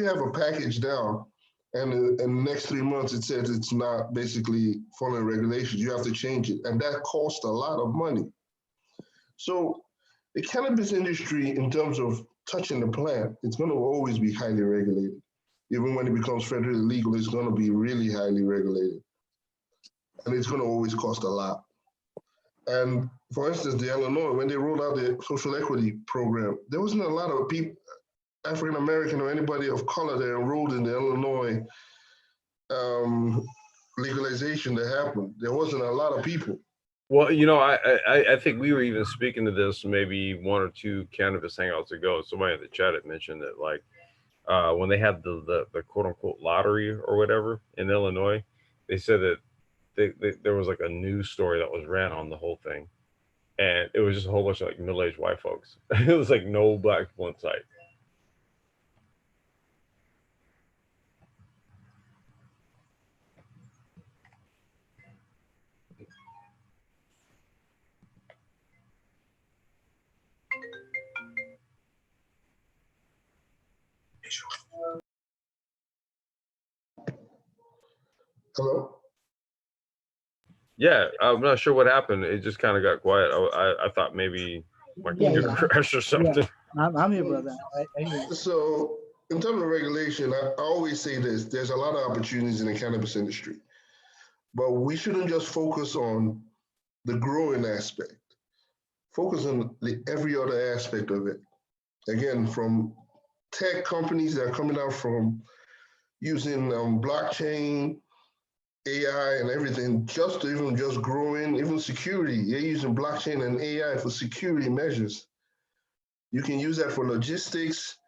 [SPEAKER 3] have a package now, and in the next 3 months it says it's not basically following regulations, you have to change it, and that costs a lot of money. So the cannabis industry, in terms of touching the plant, it's going to always be highly regulated. Even when it becomes federally legal, it's going to be really highly regulated, and it's going to always cost a lot. And for instance, the Illinois, when they rolled out the social equity program, there wasn't a lot of people, African American or anybody of color, that enrolled in the Illinois legalization that happened. There wasn't a lot of people.
[SPEAKER 2] Well, I think we were even speaking to this maybe 1 or 2 cannabis hangouts ago. Somebody in the chat had mentioned that when they had the quote unquote lottery or whatever in Illinois, they said that there was a news story that was ran on the whole thing, and it was just a whole bunch of middle-aged white folks. It was no Black people in sight.
[SPEAKER 3] Hello?
[SPEAKER 2] Yeah, I'm not sure what happened. It just kind of got quiet. I thought maybe my computer crashed or something.
[SPEAKER 6] Yeah, I'm here, brother. I hear you.
[SPEAKER 3] So in terms of regulation, I always say this: there's a lot of opportunities in the cannabis industry, but we shouldn't just focus on the growing aspect. Focus on every other aspect of it. Again, from tech companies that are coming out from using blockchain, AI and everything, just growing, even security. They're using blockchain and AI for security measures. You can use that for logistics,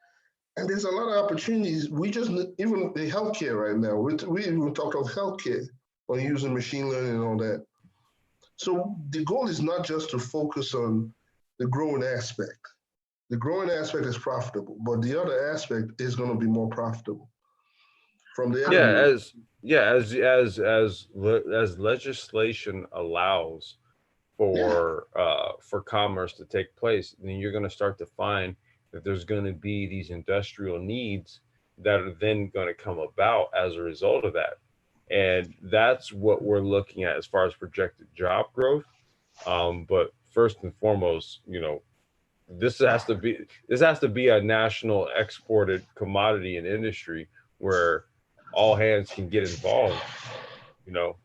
[SPEAKER 3] and there's a lot of opportunities. We just, even the healthcare right now, we even talked of healthcare on using machine learning and all that. So the goal is not just to focus on the growing aspect. The growing aspect is profitable, but the other aspect is going to be more profitable. From the
[SPEAKER 2] as legislation allows for commerce to take place, then you're going to start to find that there's going to be these industrial needs that are then going to come about as a result of that. And that's what we're looking at as far as projected job growth. But first and foremost, this has to be a national exported commodity and industry where all hands can get involved,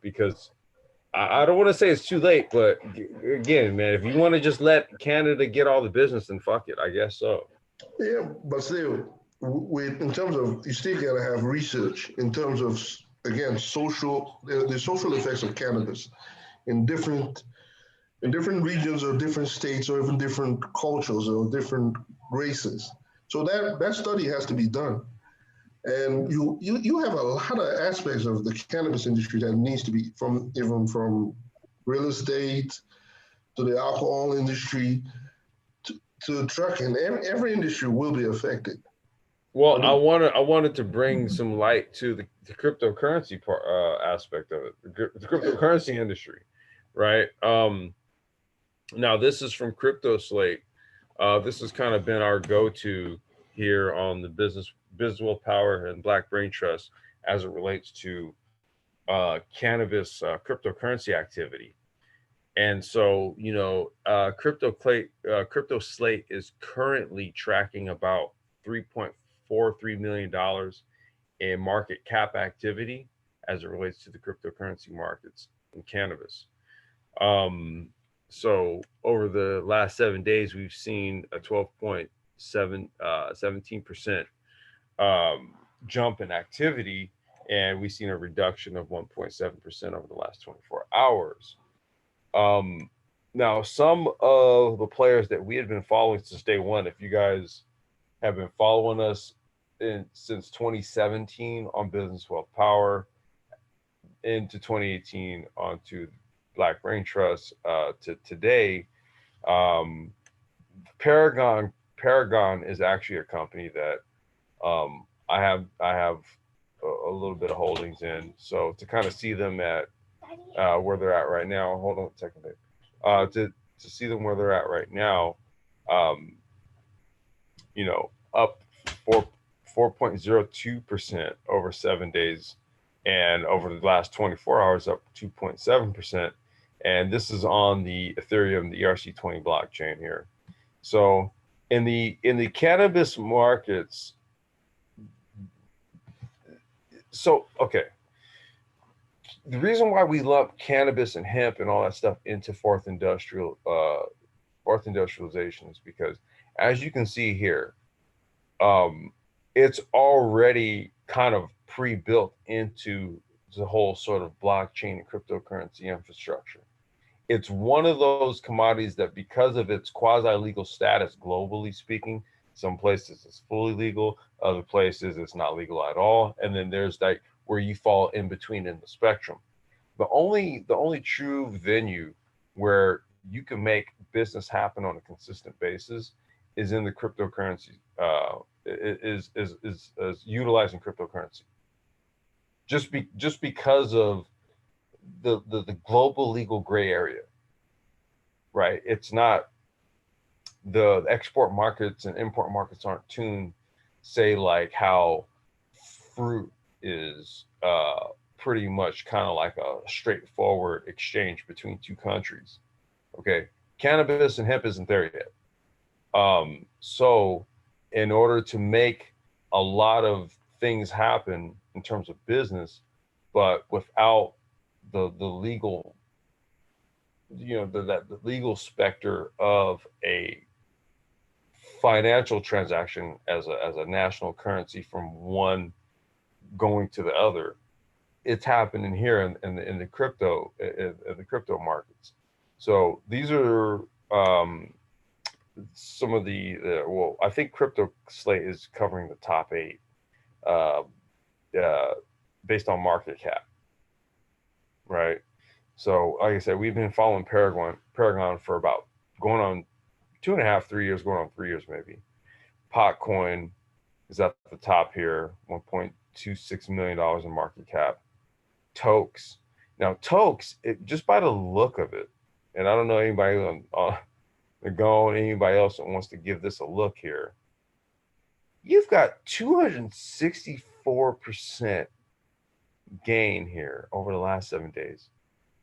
[SPEAKER 2] because I don't want to say it's too late, but again, man, if you want to just let Canada get all the business, then fuck it, I guess so.
[SPEAKER 3] Yeah, but still, in terms of, you still gotta have research in terms of, again, the social effects of cannabis in different regions or different states or even different cultures or different races. So that study has to be done. And you have a lot of aspects of the cannabis industry that needs to be, even from real estate to the alcohol industry to trucking. Every industry will be affected.
[SPEAKER 2] Well, I wanted to bring some light to the cryptocurrency part, aspect of it, the cryptocurrency industry, right? Now this is from Crypto Slate. This has kind of been our go-to here on the Business Willpower and Black Brain Trust as it relates to cannabis cryptocurrency activity. And so, Crypto Slate is currently tracking about $3.43 million in market cap activity as it relates to the cryptocurrency markets and cannabis. So over the last 7 days, we've seen a 17% jump in activity, and we've seen a reduction of 1.7% over the last 24 hours. Now, some of the players that we had been following since day one, if you guys have been following us since 2017 on Business Wealth Power, into 2018 onto Black Brain Trust, to today, Paragon is actually a company that I have a little bit of holdings in. So to kind of see them at where they're at right now. Hold on a second, babe. To see them where they're at right now, up 4.02% over 7 days, and over the last 24 hours, up 2.7%. And this is on the Ethereum, the ERC20 blockchain here. So in the cannabis markets, okay. The reason why we lump cannabis and hemp and all that stuff into fourth industrialization is because, as you can see here, it's already kind of pre-built into the whole sort of blockchain and cryptocurrency infrastructure. It's one of those commodities that, because of its quasi-legal status, globally speaking, some places it's fully legal, other places it's not legal at all, and then there's like where you fall in between in the spectrum. The only true venue where you can make business happen on a consistent basis is in the cryptocurrency, is utilizing cryptocurrency. Just because of the global legal gray area, right? It's not, the export markets and import markets aren't tuned, say, like how fruit is pretty much kind of like a straightforward exchange between two countries. Okay, cannabis and hemp isn't there yet. So in order to make a lot of things happen in terms of business, but without the legal, the legal specter of a financial transaction as a national currency from one going to the other, it's happening here in the crypto markets. So these are some of the well, I think Crypto Slate is covering the top 8 based on market cap, right? So like I said, we've been following Paragon for about going on 2.5, 3 years, going on 3 years maybe. Potcoin is at the top here, $1.26 million in market cap. Tokes. Now Tokes, just by the look of it, and I don't know anybody anybody else that wants to give this a look here, you've got 264% gain here over the last 7 days.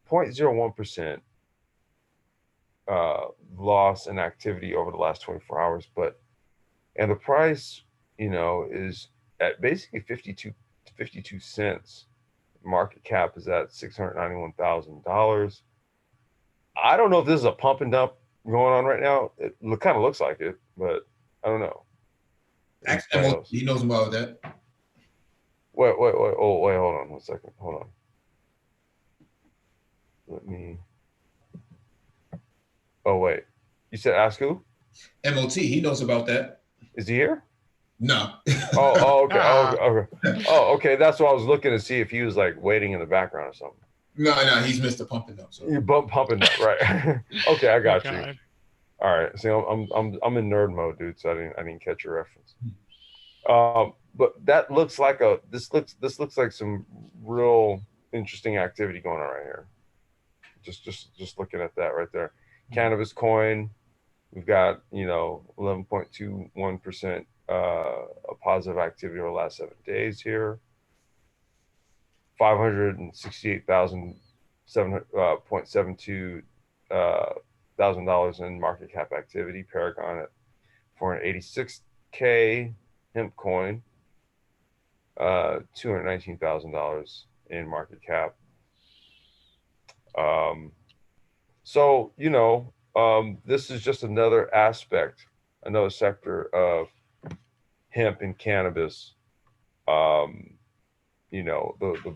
[SPEAKER 2] 0.01%. loss in activity over the last 24 hours, and the price, is at basically 52 cents. Market cap is at $691,000. I don't know if this is a pump and dump going on right now. It kind of looks like it, but I don't know.
[SPEAKER 1] Ask MOT, he knows about that.
[SPEAKER 2] Wait. Oh, wait, hold on 1 second. Hold on. Let me. Oh, wait. You said ask who?
[SPEAKER 1] MOT, he knows about that.
[SPEAKER 2] Is he here?
[SPEAKER 1] No.
[SPEAKER 2] Okay. Okay. That's what I was looking to see if he was like waiting in the background or something.
[SPEAKER 1] No, he's Mr. Pumping Up. So.
[SPEAKER 2] You're pumping up, right? Okay, I got you.
[SPEAKER 4] God.
[SPEAKER 2] All right. See, I'm in nerd mode, dude. So I didn't catch your reference. But that looks like this looks like some real interesting activity going on right here. Just looking at that right there. Cannabis coin, we've got 11.21% a positive activity over the last 7 days here. $568,072 $1,000 in market cap activity. Paragon at $486K. Hemp coin, $219,000 in market cap. So this is just another aspect, another sector of hemp and cannabis. The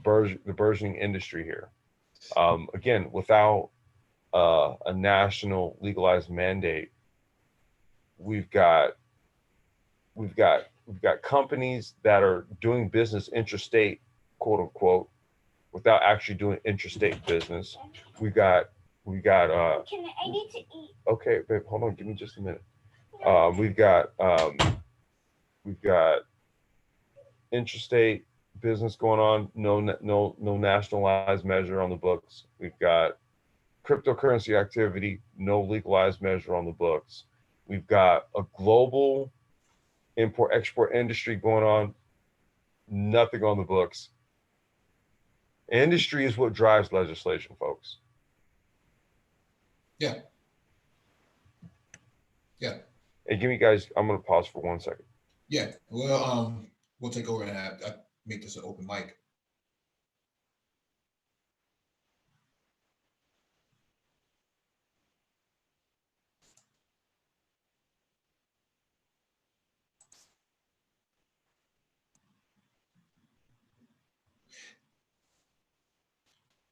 [SPEAKER 2] burgeoning industry here. Again, without a national legalized mandate, we've got companies that are doing business interstate, quote unquote, without actually doing interstate business. We got
[SPEAKER 5] I need to eat.
[SPEAKER 2] okay, babe, hold on, give me just a minute. We've got interstate business going on, no nationalized measure on the books. We've got cryptocurrency activity, no legalized measure on the books. We've got a global import-export industry going on, nothing on the books. Industry is what drives legislation, folks.
[SPEAKER 1] Yeah.
[SPEAKER 2] Hey, give me guys, I'm gonna pause for 1 second.
[SPEAKER 1] Yeah. Well, we'll take over and I make this an open mic.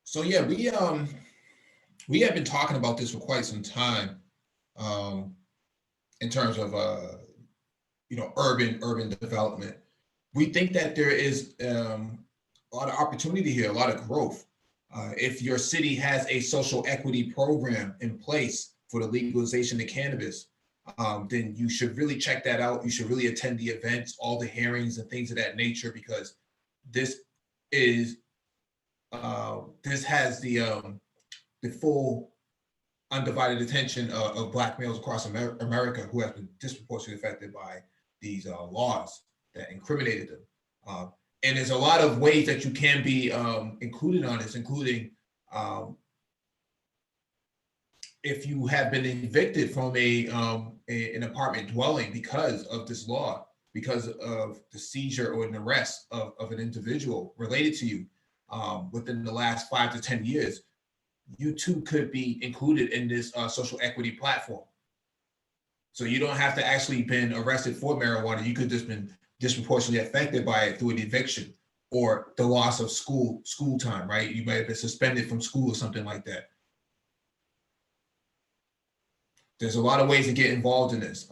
[SPEAKER 1] So yeah, we have been talking about this for quite some time, in terms of urban development. We think that there is a lot of opportunity here, a lot of growth. If your city has a social equity program in place for the legalization of cannabis, then you should really check that out. You should really attend the events, all the hearings and things of that nature, because this has the full undivided attention of Black males across America who have been disproportionately affected by these laws that incriminated them. And there's a lot of ways that you can be included on this, including if you have been evicted from an apartment dwelling because of this law, because of the seizure or an arrest of an individual related to you within the last 5 to 10 years, you too could be included in this social equity platform. So you don't have to actually been arrested for marijuana. You could just been disproportionately affected by it through an eviction or the loss of school time, right? You might have been suspended from school or something like that. There's a lot of ways to get involved in this.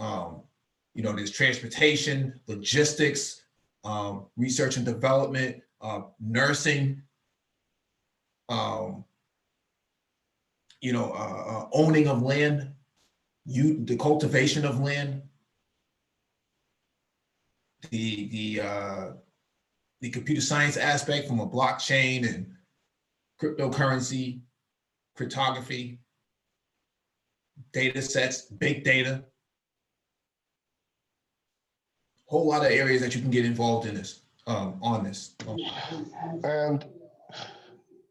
[SPEAKER 1] There's transportation, logistics, research and development, nursing, owning of land, the cultivation of land, the computer science aspect from a blockchain and cryptocurrency, cryptography, data sets, big data, whole lot of areas that you can get involved in this, on this.
[SPEAKER 3] And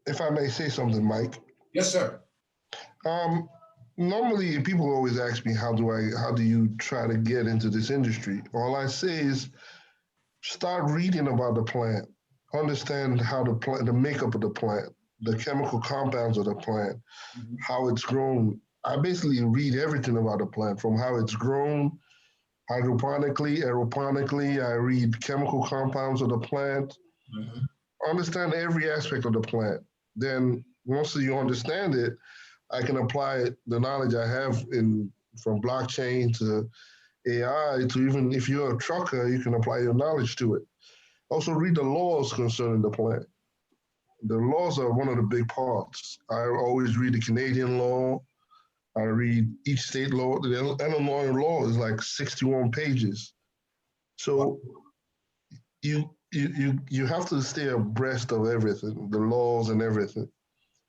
[SPEAKER 3] if I may say something, Mike.
[SPEAKER 1] Yes, sir.
[SPEAKER 3] normally people always ask me, how do you try to get into this industry? All I say is start reading about the plant, understand how the makeup of the plant, the chemical compounds of the plant, how it's grown. I basically read everything about the plant, from how it's grown, hydroponically, aeroponically. I read chemical compounds of the plant, understand every aspect of the plant. Then once you understand it, I can apply the knowledge I have from blockchain to AI to, even if you're a trucker, you can apply your knowledge to it. Also read the laws concerning the plant. The laws are one of the big parts. I always read the Canadian law. I read each state law. The Illinois law is like 61 pages. So you have to stay abreast of everything, the laws and everything,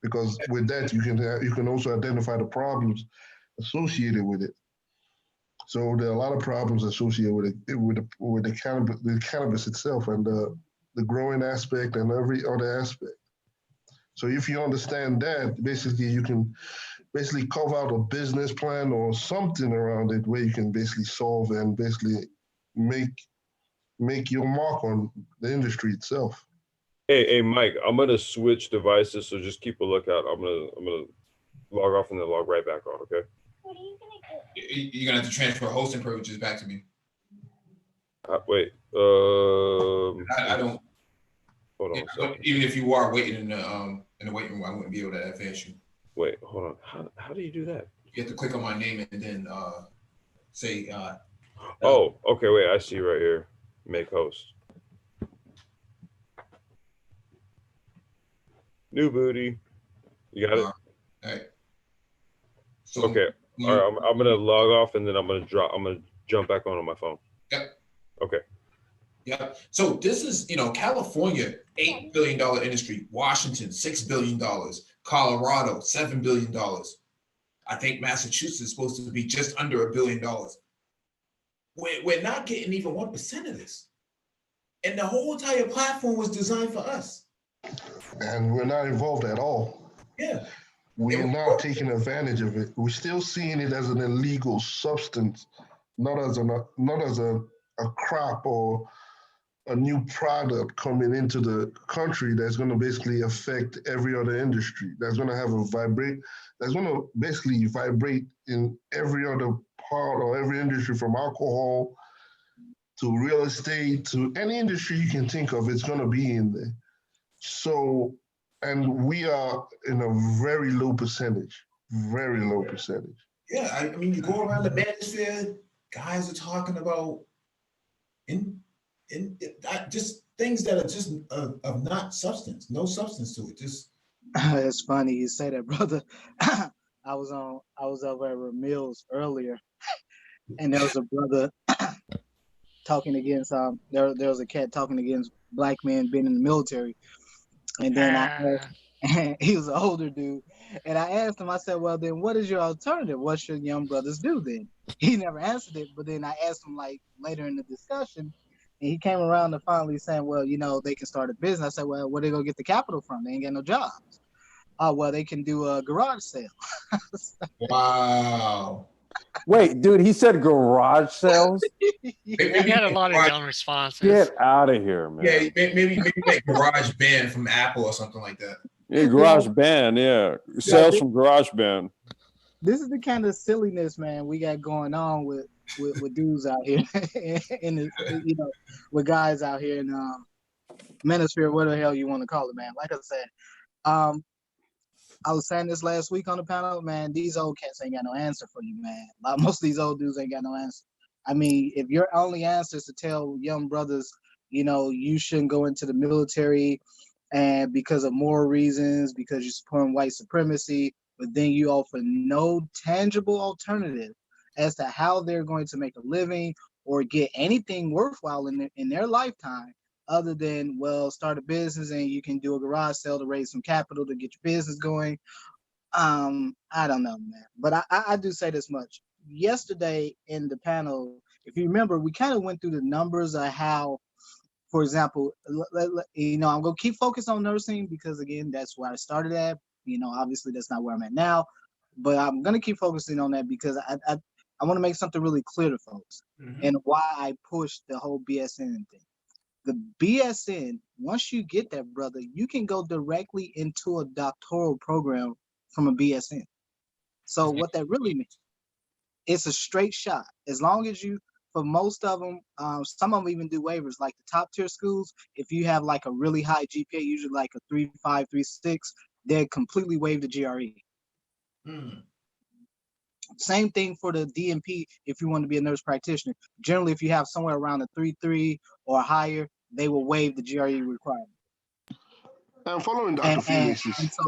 [SPEAKER 3] because with that you can also identify the problems associated with it. So there are a lot of problems associated with it, with the cannabis itself, and the growing aspect and every other aspect. So if you understand that, basically you can basically carve out a business plan or something around it where you can basically solve and basically make your mark on the industry itself.
[SPEAKER 2] Hey, Mike, I'm gonna switch devices, so just keep a lookout. I'm gonna log off and then log right back on. Okay.
[SPEAKER 5] What are you gonna do?
[SPEAKER 1] You're gonna have to transfer hosting privileges back to me.
[SPEAKER 2] Wait.
[SPEAKER 1] I don't.
[SPEAKER 2] Hold on.
[SPEAKER 1] Yeah, even if you are waiting in the waiting room, I wouldn't be able to advance you.
[SPEAKER 2] Wait, hold on. How do you do that?
[SPEAKER 1] You have to click on my name and then say.
[SPEAKER 2] Oh, okay. Wait, I see right here. Make host. New booty. You got it.
[SPEAKER 1] All right. So
[SPEAKER 2] okay. All right. I'm gonna log off and then I'm gonna jump back on my phone.
[SPEAKER 1] Yep.
[SPEAKER 2] Okay.
[SPEAKER 1] Yeah. So this is, California, $8 billion industry, Washington, $6 billion, Colorado, $7 billion. I think Massachusetts is supposed to be just under $1 billion. We're not getting even 1% of this. And the whole entire platform was designed for us.
[SPEAKER 3] And we're not involved at all.
[SPEAKER 1] Yeah.
[SPEAKER 3] We're not taking advantage of it. We're still seeing it as an illegal substance, not as a crop or a new product coming into the country that's going to basically affect every other industry. That's going to that's going to basically vibrate in every other part or every industry, from alcohol to real estate to any industry you can think of. It's going to be in there. So, and we are in a very low percentage.
[SPEAKER 1] Yeah, I mean, you go around the manosphere, guys are talking about just things that are just of not substance, no substance to it. Just
[SPEAKER 6] it's funny you say that, brother. I was over at Ramil's earlier, and there was a brother talking against there was a cat talking against black men being in the military, and then and he was an older dude, and I asked him, I said, well, then what is your alternative? What should young brothers do then? He never answered it, but then I asked him like later in the discussion, and he came around to finally saying, well, they can start a business. I said, well, where they gonna get the capital from? They ain't got no jobs. Oh, well, they can do a garage sale.
[SPEAKER 1] Wow.
[SPEAKER 8] Wait, dude, he said garage sales?
[SPEAKER 4] He had a lot of dumb responses.
[SPEAKER 8] Get out of here, man.
[SPEAKER 1] Yeah, maybe like Garage Band from Apple or something like that.
[SPEAKER 8] Yeah, garage band, yeah. Sales from garage band.
[SPEAKER 6] This is the kind of silliness, man, we got going on with dudes out here, and with guys out here in Manosphere, whatever the hell you want to call it, man. Like I said, I was saying this last week on the panel, man. These old cats ain't got no answer for you, man. Most of these old dudes ain't got no answer. I mean, if your only answer is to tell young brothers, you shouldn't go into the military, and because of moral reasons, because you're supporting white supremacy, but then you offer no tangible alternative as to how they're going to make a living or get anything worthwhile in their lifetime, other than, well, start a business and you can do a garage sale to raise some capital to get your business going. I don't know, man. But I do say this much. Yesterday in the panel, if you remember, we kind of went through the numbers of how, for example, I'm going to keep focused on nursing because, again, that's where I started at. Obviously that's not where I'm at now. but I'm gonna keep focusing on that because I want to make something really clear to folks and why I push the whole BSN thing. The BSN, once you get that, brother, you can go directly into a doctoral program from a BSN. So what that really means, it's a straight shot. As long as you, for most of them, some of them even do waivers. Like the top tier schools, if you have like a really high GPA, usually like a 3.5, 3.6, they completely waive the GRE. Same thing for the DNP if you want to be a nurse practitioner. Generally, if you have somewhere around a 3.3 or higher, they will waive the GRE requirement.
[SPEAKER 3] I'm following Dr. Phoenix.
[SPEAKER 6] And so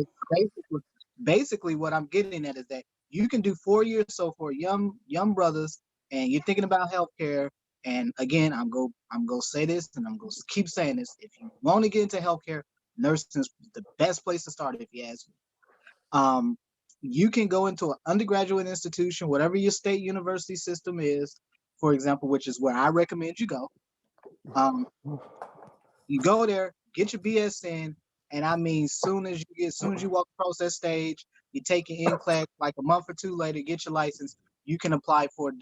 [SPEAKER 6] basically what I'm getting at is that you can do 4 years. So for young brothers, and you're thinking about healthcare, and again, I'm going to say this, and I'm going to keep saying this. If you want to get into healthcare, nursing is the best place to start, if you ask me. You can go into an undergraduate institution, whatever your state university system is, for example, which is where I recommend you go. You go there, get your BSN, and I mean, soon as you walk across that stage, you take your NCLEX, like a month or two later, get your license. You can apply for a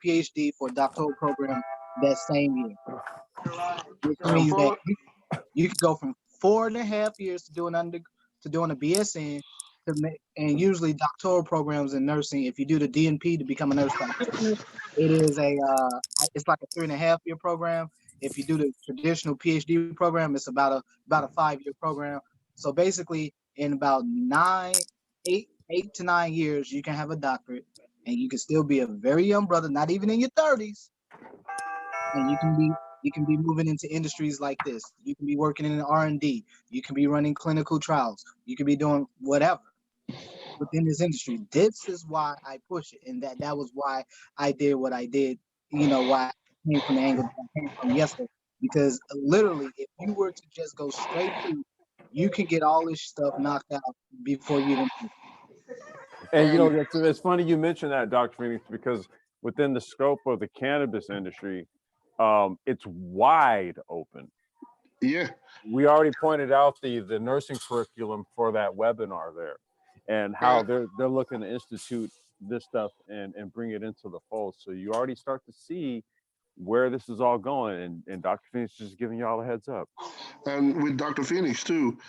[SPEAKER 6] PhD, for a doctoral program that same year, which means that you can go from 4.5 years to doing a BSN, and usually doctoral programs in nursing. If you do the DNP to become a nurse practitioner, it's like a 3.5 year program. If you do the traditional PhD program, it's about a 5 year program. So basically, in about 8 to 9 years, you can have a doctorate, and you can still be a very young brother, not even in your 30s, and you can be moving into industries like this. You can be working in R&D. You can be running clinical trials. You can be doing whatever within this industry. This is why I push it, and that was why I did what I did. Why I came from the angle that I came from yesterday. Because literally, if you were to just go straight through, you can get all this stuff knocked out before you even.
[SPEAKER 8] And it's funny you mentioned that, Dr. Phoenix, because within the scope of the cannabis industry, it's wide open.
[SPEAKER 3] Yeah.
[SPEAKER 8] We already pointed out the nursing curriculum for that webinar there, and how they're looking to institute this stuff and bring it into the fold. So you already start to see where this is all going, and Dr. Phoenix is just giving you all a heads up.
[SPEAKER 3] And with Dr. Phoenix too,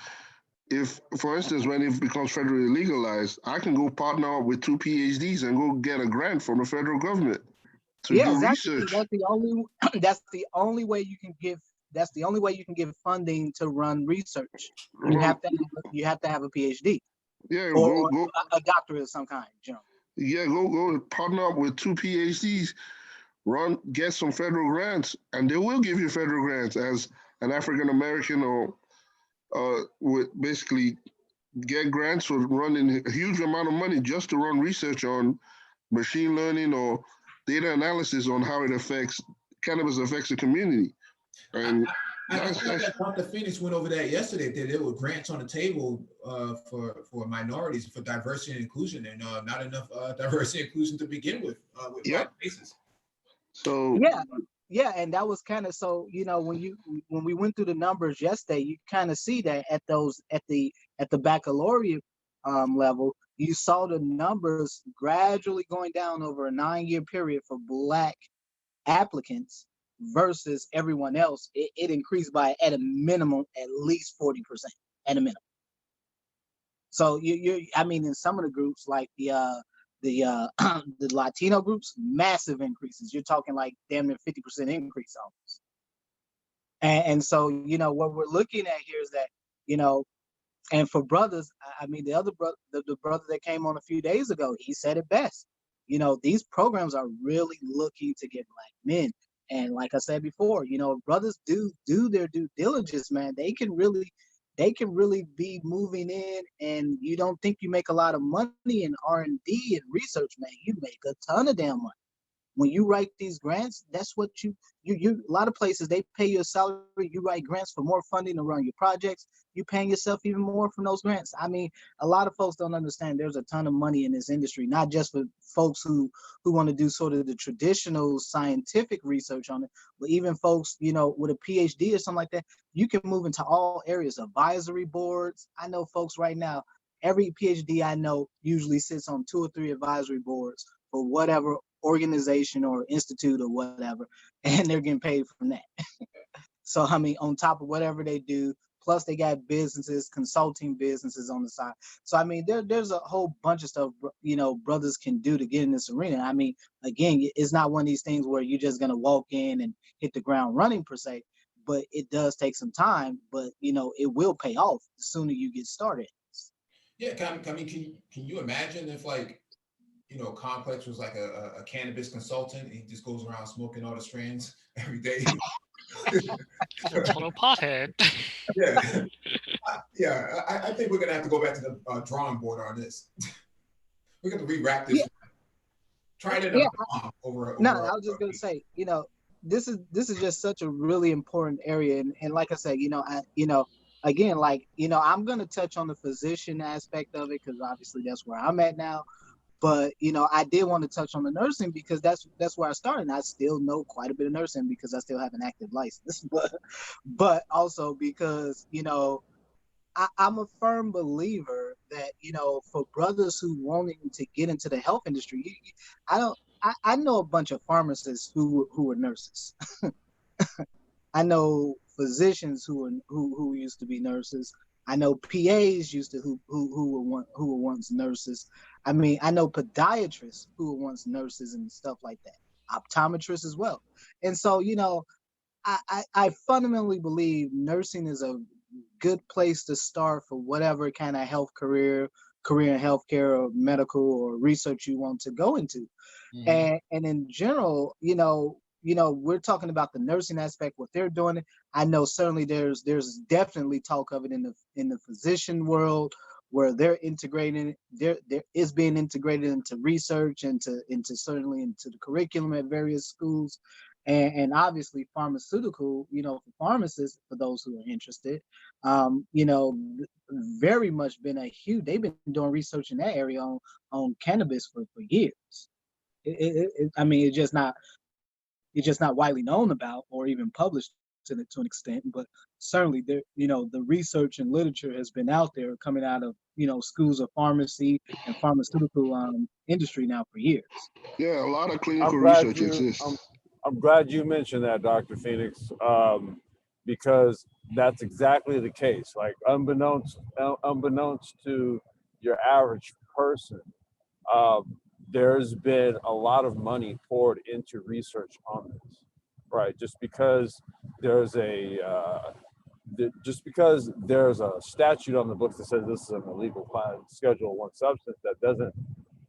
[SPEAKER 3] if, for instance, when it becomes federally legalized, I can go partner up with 2 PhDs and go get a grant from the federal government to do
[SPEAKER 6] exactly.
[SPEAKER 3] research.
[SPEAKER 6] That's the only way you can give. That's the only way you can give funding to run research. You have to have a PhD.
[SPEAKER 3] Yeah,
[SPEAKER 6] or a doctorate of some kind.
[SPEAKER 3] Yeah, go partner up with 2 PhDs, get some federal grants, and they will give you federal grants as an African American, or with basically get grants for running a huge amount of money just to run research on machine learning or data analysis on how cannabis affects the community. And
[SPEAKER 1] I thought that Dr. Phoenix went over that yesterday. That there were grants on the table for minorities, for diversity and inclusion, and not enough diversity and inclusion to begin with white faces.
[SPEAKER 3] So
[SPEAKER 6] yeah, and that was kind of so. When we went through the numbers yesterday, you kind of see that at the baccalaureate level, you saw the numbers gradually going down over a 9-year period for Black applicants versus everyone else. It increased by, at a minimum, at least 40% at a minimum. So I mean, in some of the groups, like the Latino groups, massive increases. You're talking like damn near 50% increase almost. And so what we're looking at here is that and for brothers, I mean, the other brother, the brother that came on a few days ago, he said it best. These programs are really looking to get Black men. And like I said before, brothers do their due diligence, man. They can really be moving in, and you don't think you make a lot of money in R&D and research, man. You make a ton of damn money. When you write these grants, that's what you a lot of places, they pay you a salary. You write grants for more funding to run your projects. You're paying yourself even more from those grants. I mean, a lot of folks don't understand there's a ton of money in this industry, not just for folks who want to do sort of the traditional scientific research on it, but even folks, with a PhD or something like that. You can move into all areas, advisory boards. I know folks right now, every PhD I know usually sits on 2 or 3 advisory boards for whatever organization or institute or whatever, and they're getting paid from that. So I mean, on top of whatever they do, plus they got businesses, consulting businesses on the side. So I mean, there's a whole bunch of stuff, you know, brothers can do to get in this arena. I mean, again, it's not one of these things where you're just gonna walk in and hit the ground running per se, but it does take some time. But you know, it will pay off the sooner you get started.
[SPEAKER 1] Yeah, can you imagine if, like, you know, Complex was like a cannabis consultant? He just goes around smoking all the strands every day.
[SPEAKER 4] He's a total pothead.
[SPEAKER 1] Yeah, I think we're gonna have to go back to the drawing board on this. We're gonna rewrap this.
[SPEAKER 6] Yeah.
[SPEAKER 1] Try it in
[SPEAKER 6] Yeah.
[SPEAKER 1] over.
[SPEAKER 6] No, I was just gonna say, you know, this is just such a really important area, and like I said, you know, again, like, you know, I'm gonna touch on the physician aspect of it because obviously that's where I'm at now. But you know, I did want to touch on the nursing because that's where I started. And I still know quite a bit of nursing because I still have an active license, but also because, you know, I'm a firm believer that, you know, for brothers who wanting to get into the health industry, I don't. I know a bunch of pharmacists who are nurses. I know physicians who used to be nurses. I know PAs used to who were once nurses. I mean, I know podiatrists who were once nurses and stuff like that. Optometrists as well. And so, you know, I fundamentally believe nursing is a good place to start for whatever kind of health career in healthcare or medical or research you want to go into. And in general, you know, we're talking about the nursing aspect, what they're doing. I know certainly there's definitely talk of it in the physician world where they're integrating there is being integrated into research and into certainly into the curriculum at various schools. And obviously pharmaceutical, you know, for pharmacists, for those who are interested, you know, very much been they've been doing research in that area on cannabis for years. I mean, it's just not widely known about or even published to an extent, but certainly there, you know, the research and literature has been out there coming out of, you know, schools of pharmacy and pharmaceutical industry now for years.
[SPEAKER 3] Yeah, a lot of clinical research exists.
[SPEAKER 8] I'm glad you mentioned that, Dr. Phoenix, because that's exactly the case. Like unbeknownst to your average person, there's been a lot of money poured into research on this, right? Just because there's a statute on the books that says this is an illegal class, Schedule 1 substance, that doesn't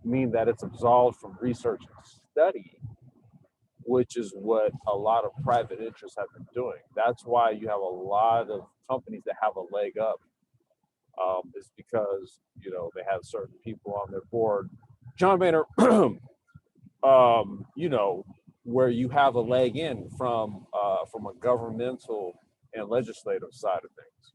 [SPEAKER 8] mean that it's absolved from research and study, which is what a lot of private interests have been doing. That's why you have a lot of companies that have a leg up. Is because, you know, they have certain people on their board. John Boehner, you know, where you have a leg in from a governmental and legislative side of things.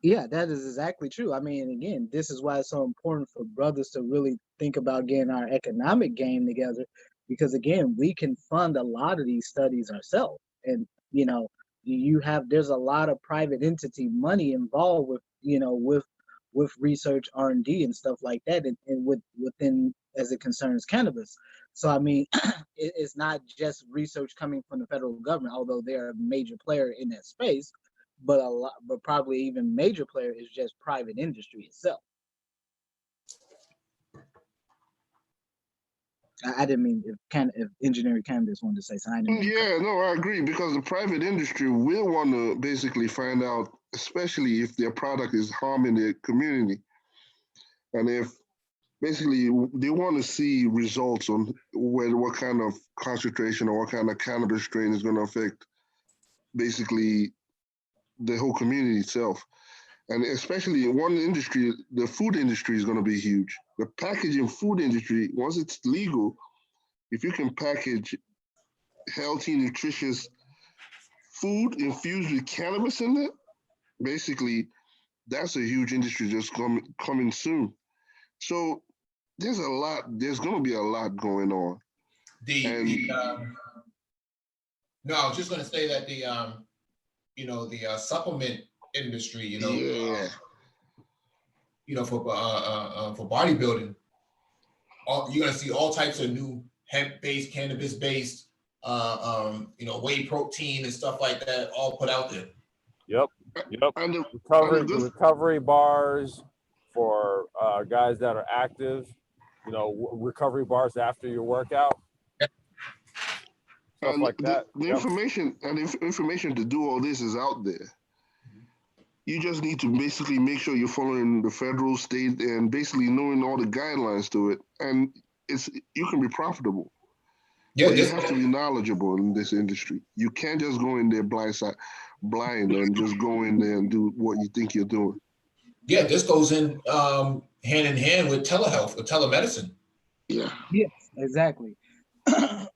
[SPEAKER 6] Yeah, that is exactly true. I mean, again, this is why it's so important for brothers to really think about getting our economic game together, because again, we can fund a lot of these studies ourselves. And, you know, there's a lot of private entity money involved with, you know, with research, R&D and stuff like that, and within as it concerns cannabis. So I mean, it's not just research coming from the federal government, although they're a major player in that space, but probably even major player is just private industry itself. I didn't mean if engineering cannabis wanted to say something.
[SPEAKER 3] Yeah, no, I agree, because the private industry will want to basically find out, especially if their product is harming their community, and if basically they want to see results on what kind of concentration or what kind of cannabis strain is going to affect basically the whole community itself. And especially in one industry, the food industry is going to be huge. The packaging food industry, once it's legal, if you can package healthy, nutritious food infused with cannabis in it, basically, that's a huge industry just coming soon. So there's going to be a lot going on.
[SPEAKER 1] No, I was just going to say that the supplement industry, you know, for bodybuilding, you're gonna see all types of new hemp-based, cannabis-based, whey protein and stuff like that, all put out there.
[SPEAKER 8] Yep.
[SPEAKER 3] And
[SPEAKER 8] The recovery bars for guys that are active. Recovery bars after your workout. Stuff like that.
[SPEAKER 3] The information to do all this is out there. You just need to basically make sure you're following the federal, state, and basically knowing all the guidelines to it. And you can be profitable. Yeah, but you have to be knowledgeable in this industry. You can't just go in there blind and just go in there and do what you think you're doing.
[SPEAKER 1] Yeah, this goes in hand in hand with telehealth or telemedicine.
[SPEAKER 3] Yeah.
[SPEAKER 6] Yes, exactly.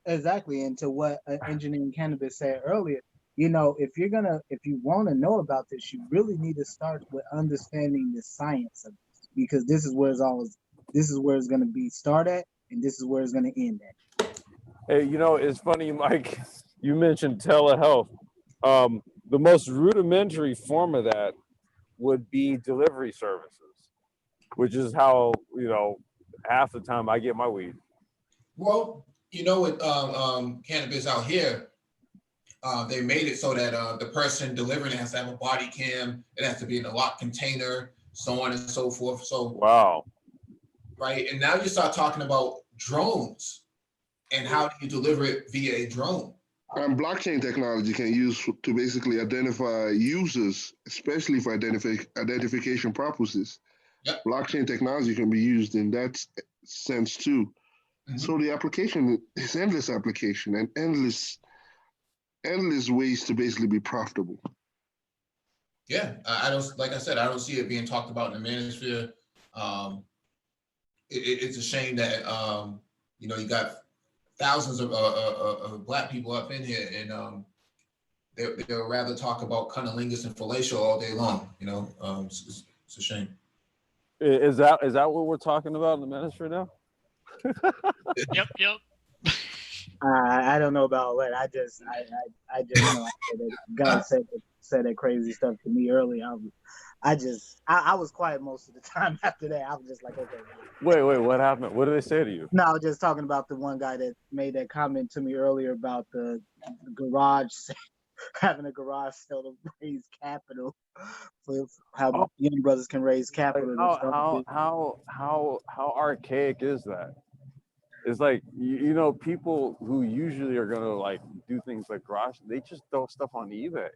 [SPEAKER 6] Exactly. And to what Engineering Cannabis said earlier, if you want to know about this, you really need to start with understanding the science of this, because this is where it's going to be start at, and this is where it's going to end at.
[SPEAKER 8] Hey, it's funny, Mike, you mentioned telehealth. The most rudimentary form of that would be delivery services, which is how, half the time I get my weed.
[SPEAKER 1] Well, with cannabis out here, they made it so that the person delivering it has to have a body cam. It has to be in a locked container, so on and so forth. So
[SPEAKER 8] wow,
[SPEAKER 1] right. And now you start talking about drones and how do you deliver it via a drone.
[SPEAKER 3] And blockchain technology can use to basically identify users, especially for identification purposes.
[SPEAKER 1] Yep.
[SPEAKER 3] Blockchain technology can be used in that sense too. Mm-hmm. So the application is endless application and endless ways to basically be profitable.
[SPEAKER 1] Yeah, I don't see it being talked about in the manosphere. It's a shame that you got thousands of Black people up in here, and they'll rather talk about cunnilingus and fellatio all day long. It's a shame.
[SPEAKER 8] Is that what we're talking about in the manosphere now?
[SPEAKER 4] Yep.
[SPEAKER 6] I don't know about all that. I just God said that crazy stuff to me earlier. I was quiet most of the time after that. I was just like, okay.
[SPEAKER 8] Wait, what happened? What did they say to you?
[SPEAKER 6] No, I was just talking about the one guy that made that comment to me earlier about the garage having a garage sale to raise capital, for how young brothers can raise capital.
[SPEAKER 8] How archaic is that? It's like, people who usually are gonna like do things like garage, they just throw stuff on eBay.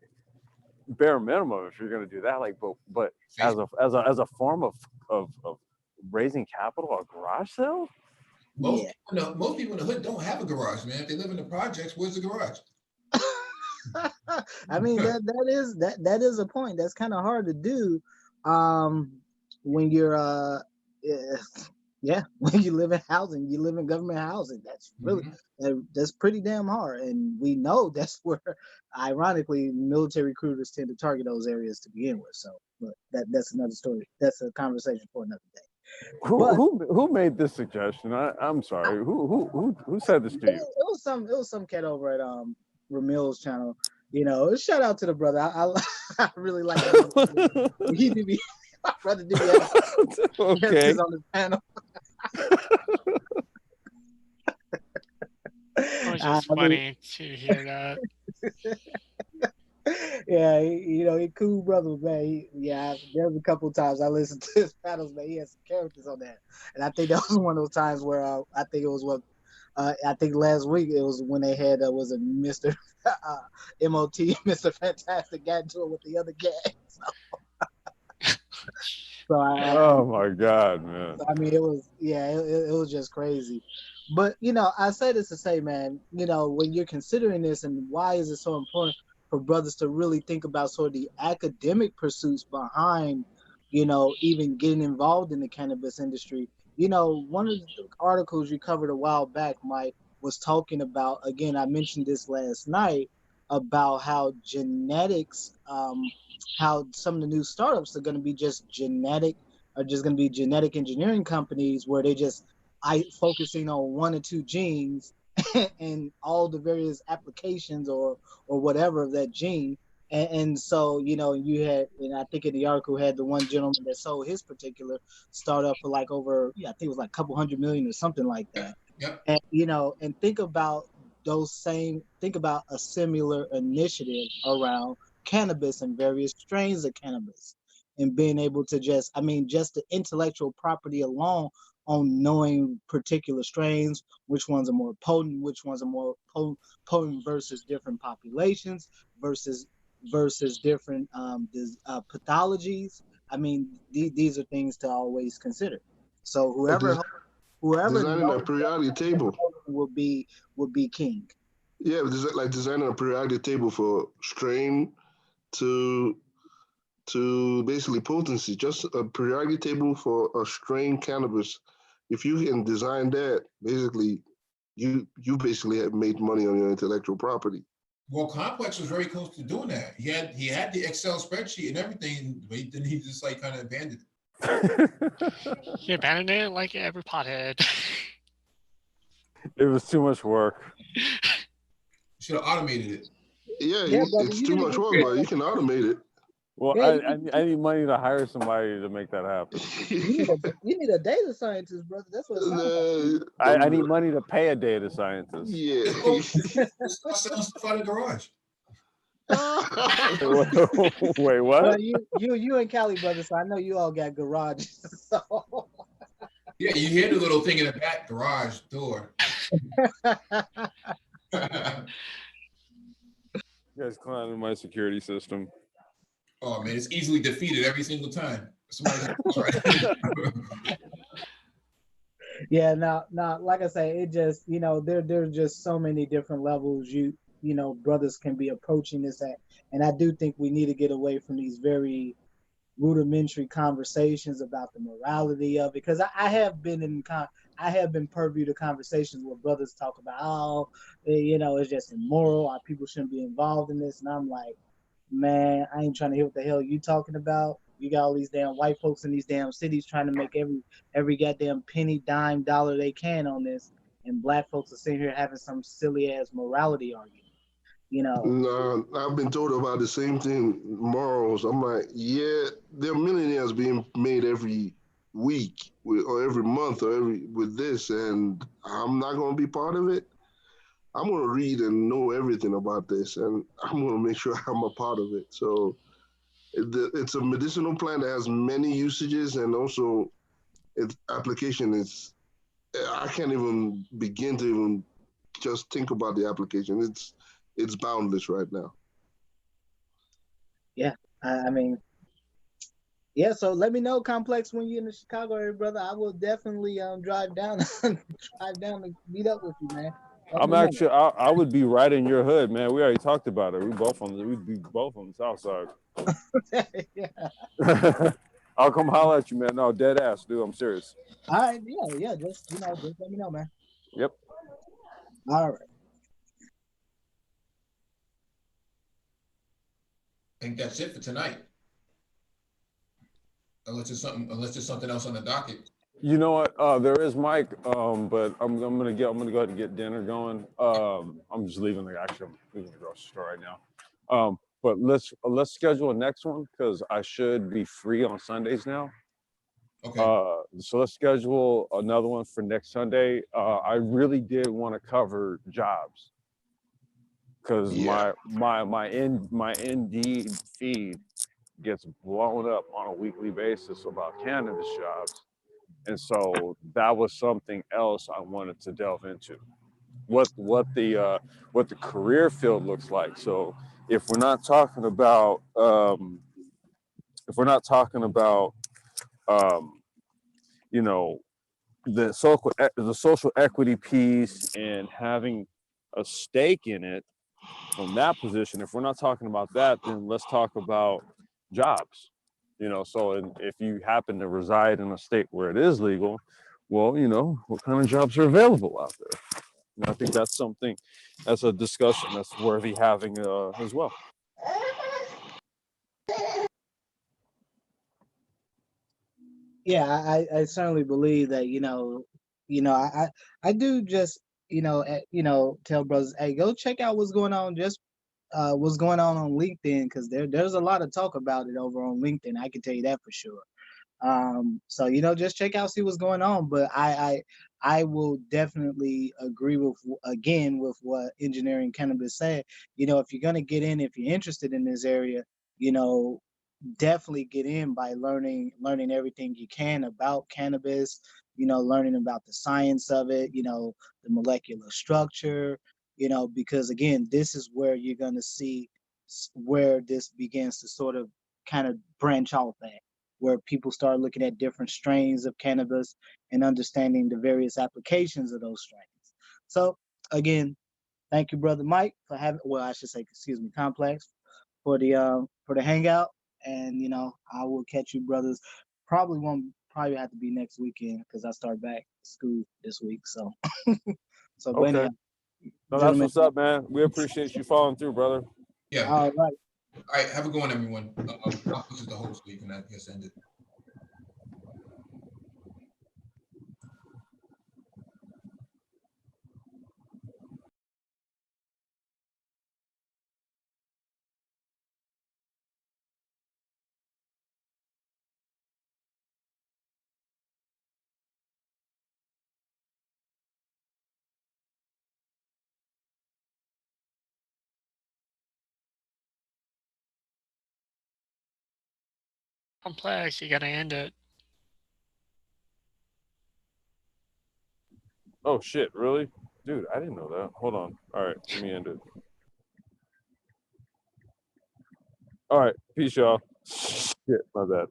[SPEAKER 8] Bare minimum, if you're gonna do that, like, but as a form of raising capital, a garage sale.
[SPEAKER 1] Most people in the hood don't have a garage, man. If they live in the projects, where's the garage?
[SPEAKER 6] I mean, that is a point. That's kind of hard to do when you're when you live in housing, you live in government housing. That's really that's pretty damn hard, and we know that's where, ironically, military recruiters tend to target those areas to begin with. So, but that's another story. That's a conversation for another day.
[SPEAKER 8] Who made this suggestion? I'm sorry. Who said this to you?
[SPEAKER 6] It was some cat over at Ramil's channel. Shout out to the brother. I really like him. He did be. My brother did
[SPEAKER 8] okay.
[SPEAKER 6] On the panel.
[SPEAKER 4] It was just funny to hear that.
[SPEAKER 6] Yeah, he cool brother, man. There was a couple of times I listened to his panels, man. He had some characters on that, and I think that was one of those times where I think it was I think last week it was when they had was a Mr. MOT, Mr. Fantastic got into it with the other guy.
[SPEAKER 8] Oh my God, man!
[SPEAKER 6] I mean, it was just crazy. But I say this to say, man, when you're considering this, and why is it so important for brothers to really think about sort of the academic pursuits behind, even getting involved in the cannabis industry. One of the articles you covered a while back, Mike, was talking about, again, I mentioned this last night, about how genetics, how some of the new startups are going to be just genetic engineering companies where they just focusing on 1 or 2 genes and all the various applications or whatever of that gene, And so, you know, you had, and I think in the article had the one gentleman that sold his particular startup for like over, yeah, I think it was like a couple $100 million or something like that.
[SPEAKER 1] Yep.
[SPEAKER 6] And, you know, and think about think about a similar initiative around cannabis and various strains of cannabis and being able to just, I mean, just the intellectual property alone on knowing particular strains, which ones are more potent, which ones are more potent versus different populations versus different pathologies. I mean, these are things to always consider. So whoever
[SPEAKER 3] Designing a
[SPEAKER 6] knows
[SPEAKER 3] periodic table.
[SPEAKER 6] will be king.
[SPEAKER 3] Yeah, like designing a periodic table for strain to basically potency, just a periodic table for a strain cannabis. If you can design that, basically, you basically have made money on your intellectual property.
[SPEAKER 1] Well, Complex was very close to doing that. He had the Excel spreadsheet and everything, but then he just like kind of abandoned it.
[SPEAKER 4] He abandoned it like every pothead.
[SPEAKER 8] It was too much work.
[SPEAKER 1] Should have automated it.
[SPEAKER 3] Yeah,
[SPEAKER 6] Yeah, brother,
[SPEAKER 3] it's
[SPEAKER 6] you
[SPEAKER 3] too
[SPEAKER 6] need to
[SPEAKER 3] much
[SPEAKER 6] get
[SPEAKER 3] work,
[SPEAKER 6] your-
[SPEAKER 3] but you can automate it.
[SPEAKER 8] Well,
[SPEAKER 6] Yeah,
[SPEAKER 8] I need money to hire somebody to make that happen.
[SPEAKER 6] you need a data scientist, brother. That's what it sounds like.
[SPEAKER 8] I need money to pay a data scientist.
[SPEAKER 3] Yeah.
[SPEAKER 1] Let's start selling stuff out of the garage.
[SPEAKER 8] Wait, what?
[SPEAKER 6] Well, you and Cali, brother. So I know you all got garages. So.
[SPEAKER 1] Yeah, you hear the little thing in the back garage door.
[SPEAKER 8] You guys clowning my security system.
[SPEAKER 1] Oh man, it's easily defeated every single time.
[SPEAKER 6] Yeah, now, like I say, it just, you know, there's just so many different levels you know, brothers can be approaching this at, and I do think we need to get away from these very rudimentary conversations about the morality of it, because I have been privy to conversations where brothers talk about, oh, you know, it's just immoral, our people shouldn't be involved in this, and I'm like, man, I ain't trying to hear what the hell you talking about. You got all these damn white folks in these damn cities trying to make every goddamn penny, dime, dollar they can on this, and black folks are sitting here having some silly ass morality argument. You know,
[SPEAKER 3] No, I've been told about the same thing, morals. I'm like, yeah, there are millionaires being made every week or every month or with this, and I'm not going to be part of it. I'm going to read and know everything about this, and I'm going to make sure I'm a part of it. So it's a medicinal plant that has many usages, and also its application is, I can't even begin to even just think about the application. It's boundless right now.
[SPEAKER 6] Yeah, I mean, yeah. So let me know, Complex, when you're in the Chicago area, brother. I will definitely drive down and meet up with you, man.
[SPEAKER 8] I'm actually, I would be right in your hood, man. We already talked about it. We'd be both on the south side.
[SPEAKER 6] Yeah.
[SPEAKER 8] I'll come holler at you, man. No, dead ass, dude. I'm serious.
[SPEAKER 6] All right, yeah. Just let me know, man.
[SPEAKER 8] Yep.
[SPEAKER 6] All right.
[SPEAKER 1] I think that's it for tonight. Unless there's something else on the docket.
[SPEAKER 8] You know what? There is Mike, but I'm gonna go ahead and get dinner going. I'm just leaving I'm leaving the grocery store right now. But let's schedule a next one because I should be free on Sundays now.
[SPEAKER 1] Okay.
[SPEAKER 8] So let's schedule another one for next Sunday. I really did want to cover jobs because my Indeed feed gets blown up on a weekly basis about cannabis jobs. And so that was something else I wanted to delve into, what the career field looks like. So if we're not talking about you know, the social equity piece and having a stake in it from that position, if we're not talking about that, then let's talk about jobs. You know, so if you happen to reside in a state where it is legal, well, you know, what kind of jobs are available out there? And I think that's a discussion that's worthy having as well.
[SPEAKER 6] Yeah, I certainly believe that, I do just, tell brothers, hey, go check out what's going on just what's going on LinkedIn, because there's a lot of talk about it over on LinkedIn. I can tell you that for sure. So just check out, see what's going on. But I will definitely agree with what Engineering Cannabis said. If you're gonna get in, if you're interested in this area, definitely get in by learning everything you can about cannabis. Learning about the science of it. The molecular structure. Because again, this is where you're gonna see where this begins to sort of kind of branch off at, where people start looking at different strains of cannabis and understanding the various applications of those strains. So again, thank you, Brother Mike, for having, well, I should say, excuse me, Complex, for the hangout. And I will catch you brothers. Probably have to be next weekend because I start back school this week. So so but
[SPEAKER 8] Okay.
[SPEAKER 6] anyhow,
[SPEAKER 8] No, that's what's up, man. We appreciate you following through, brother.
[SPEAKER 1] Yeah.
[SPEAKER 6] all right.
[SPEAKER 1] All right. Have a good one, everyone. I'll put the host so you can, I guess, end it.
[SPEAKER 4] Complex, you gotta end it.
[SPEAKER 8] Oh shit, really? Dude, I didn't know that. Hold on. All right, let me end it. All right, peace, y'all. Shit, my bad.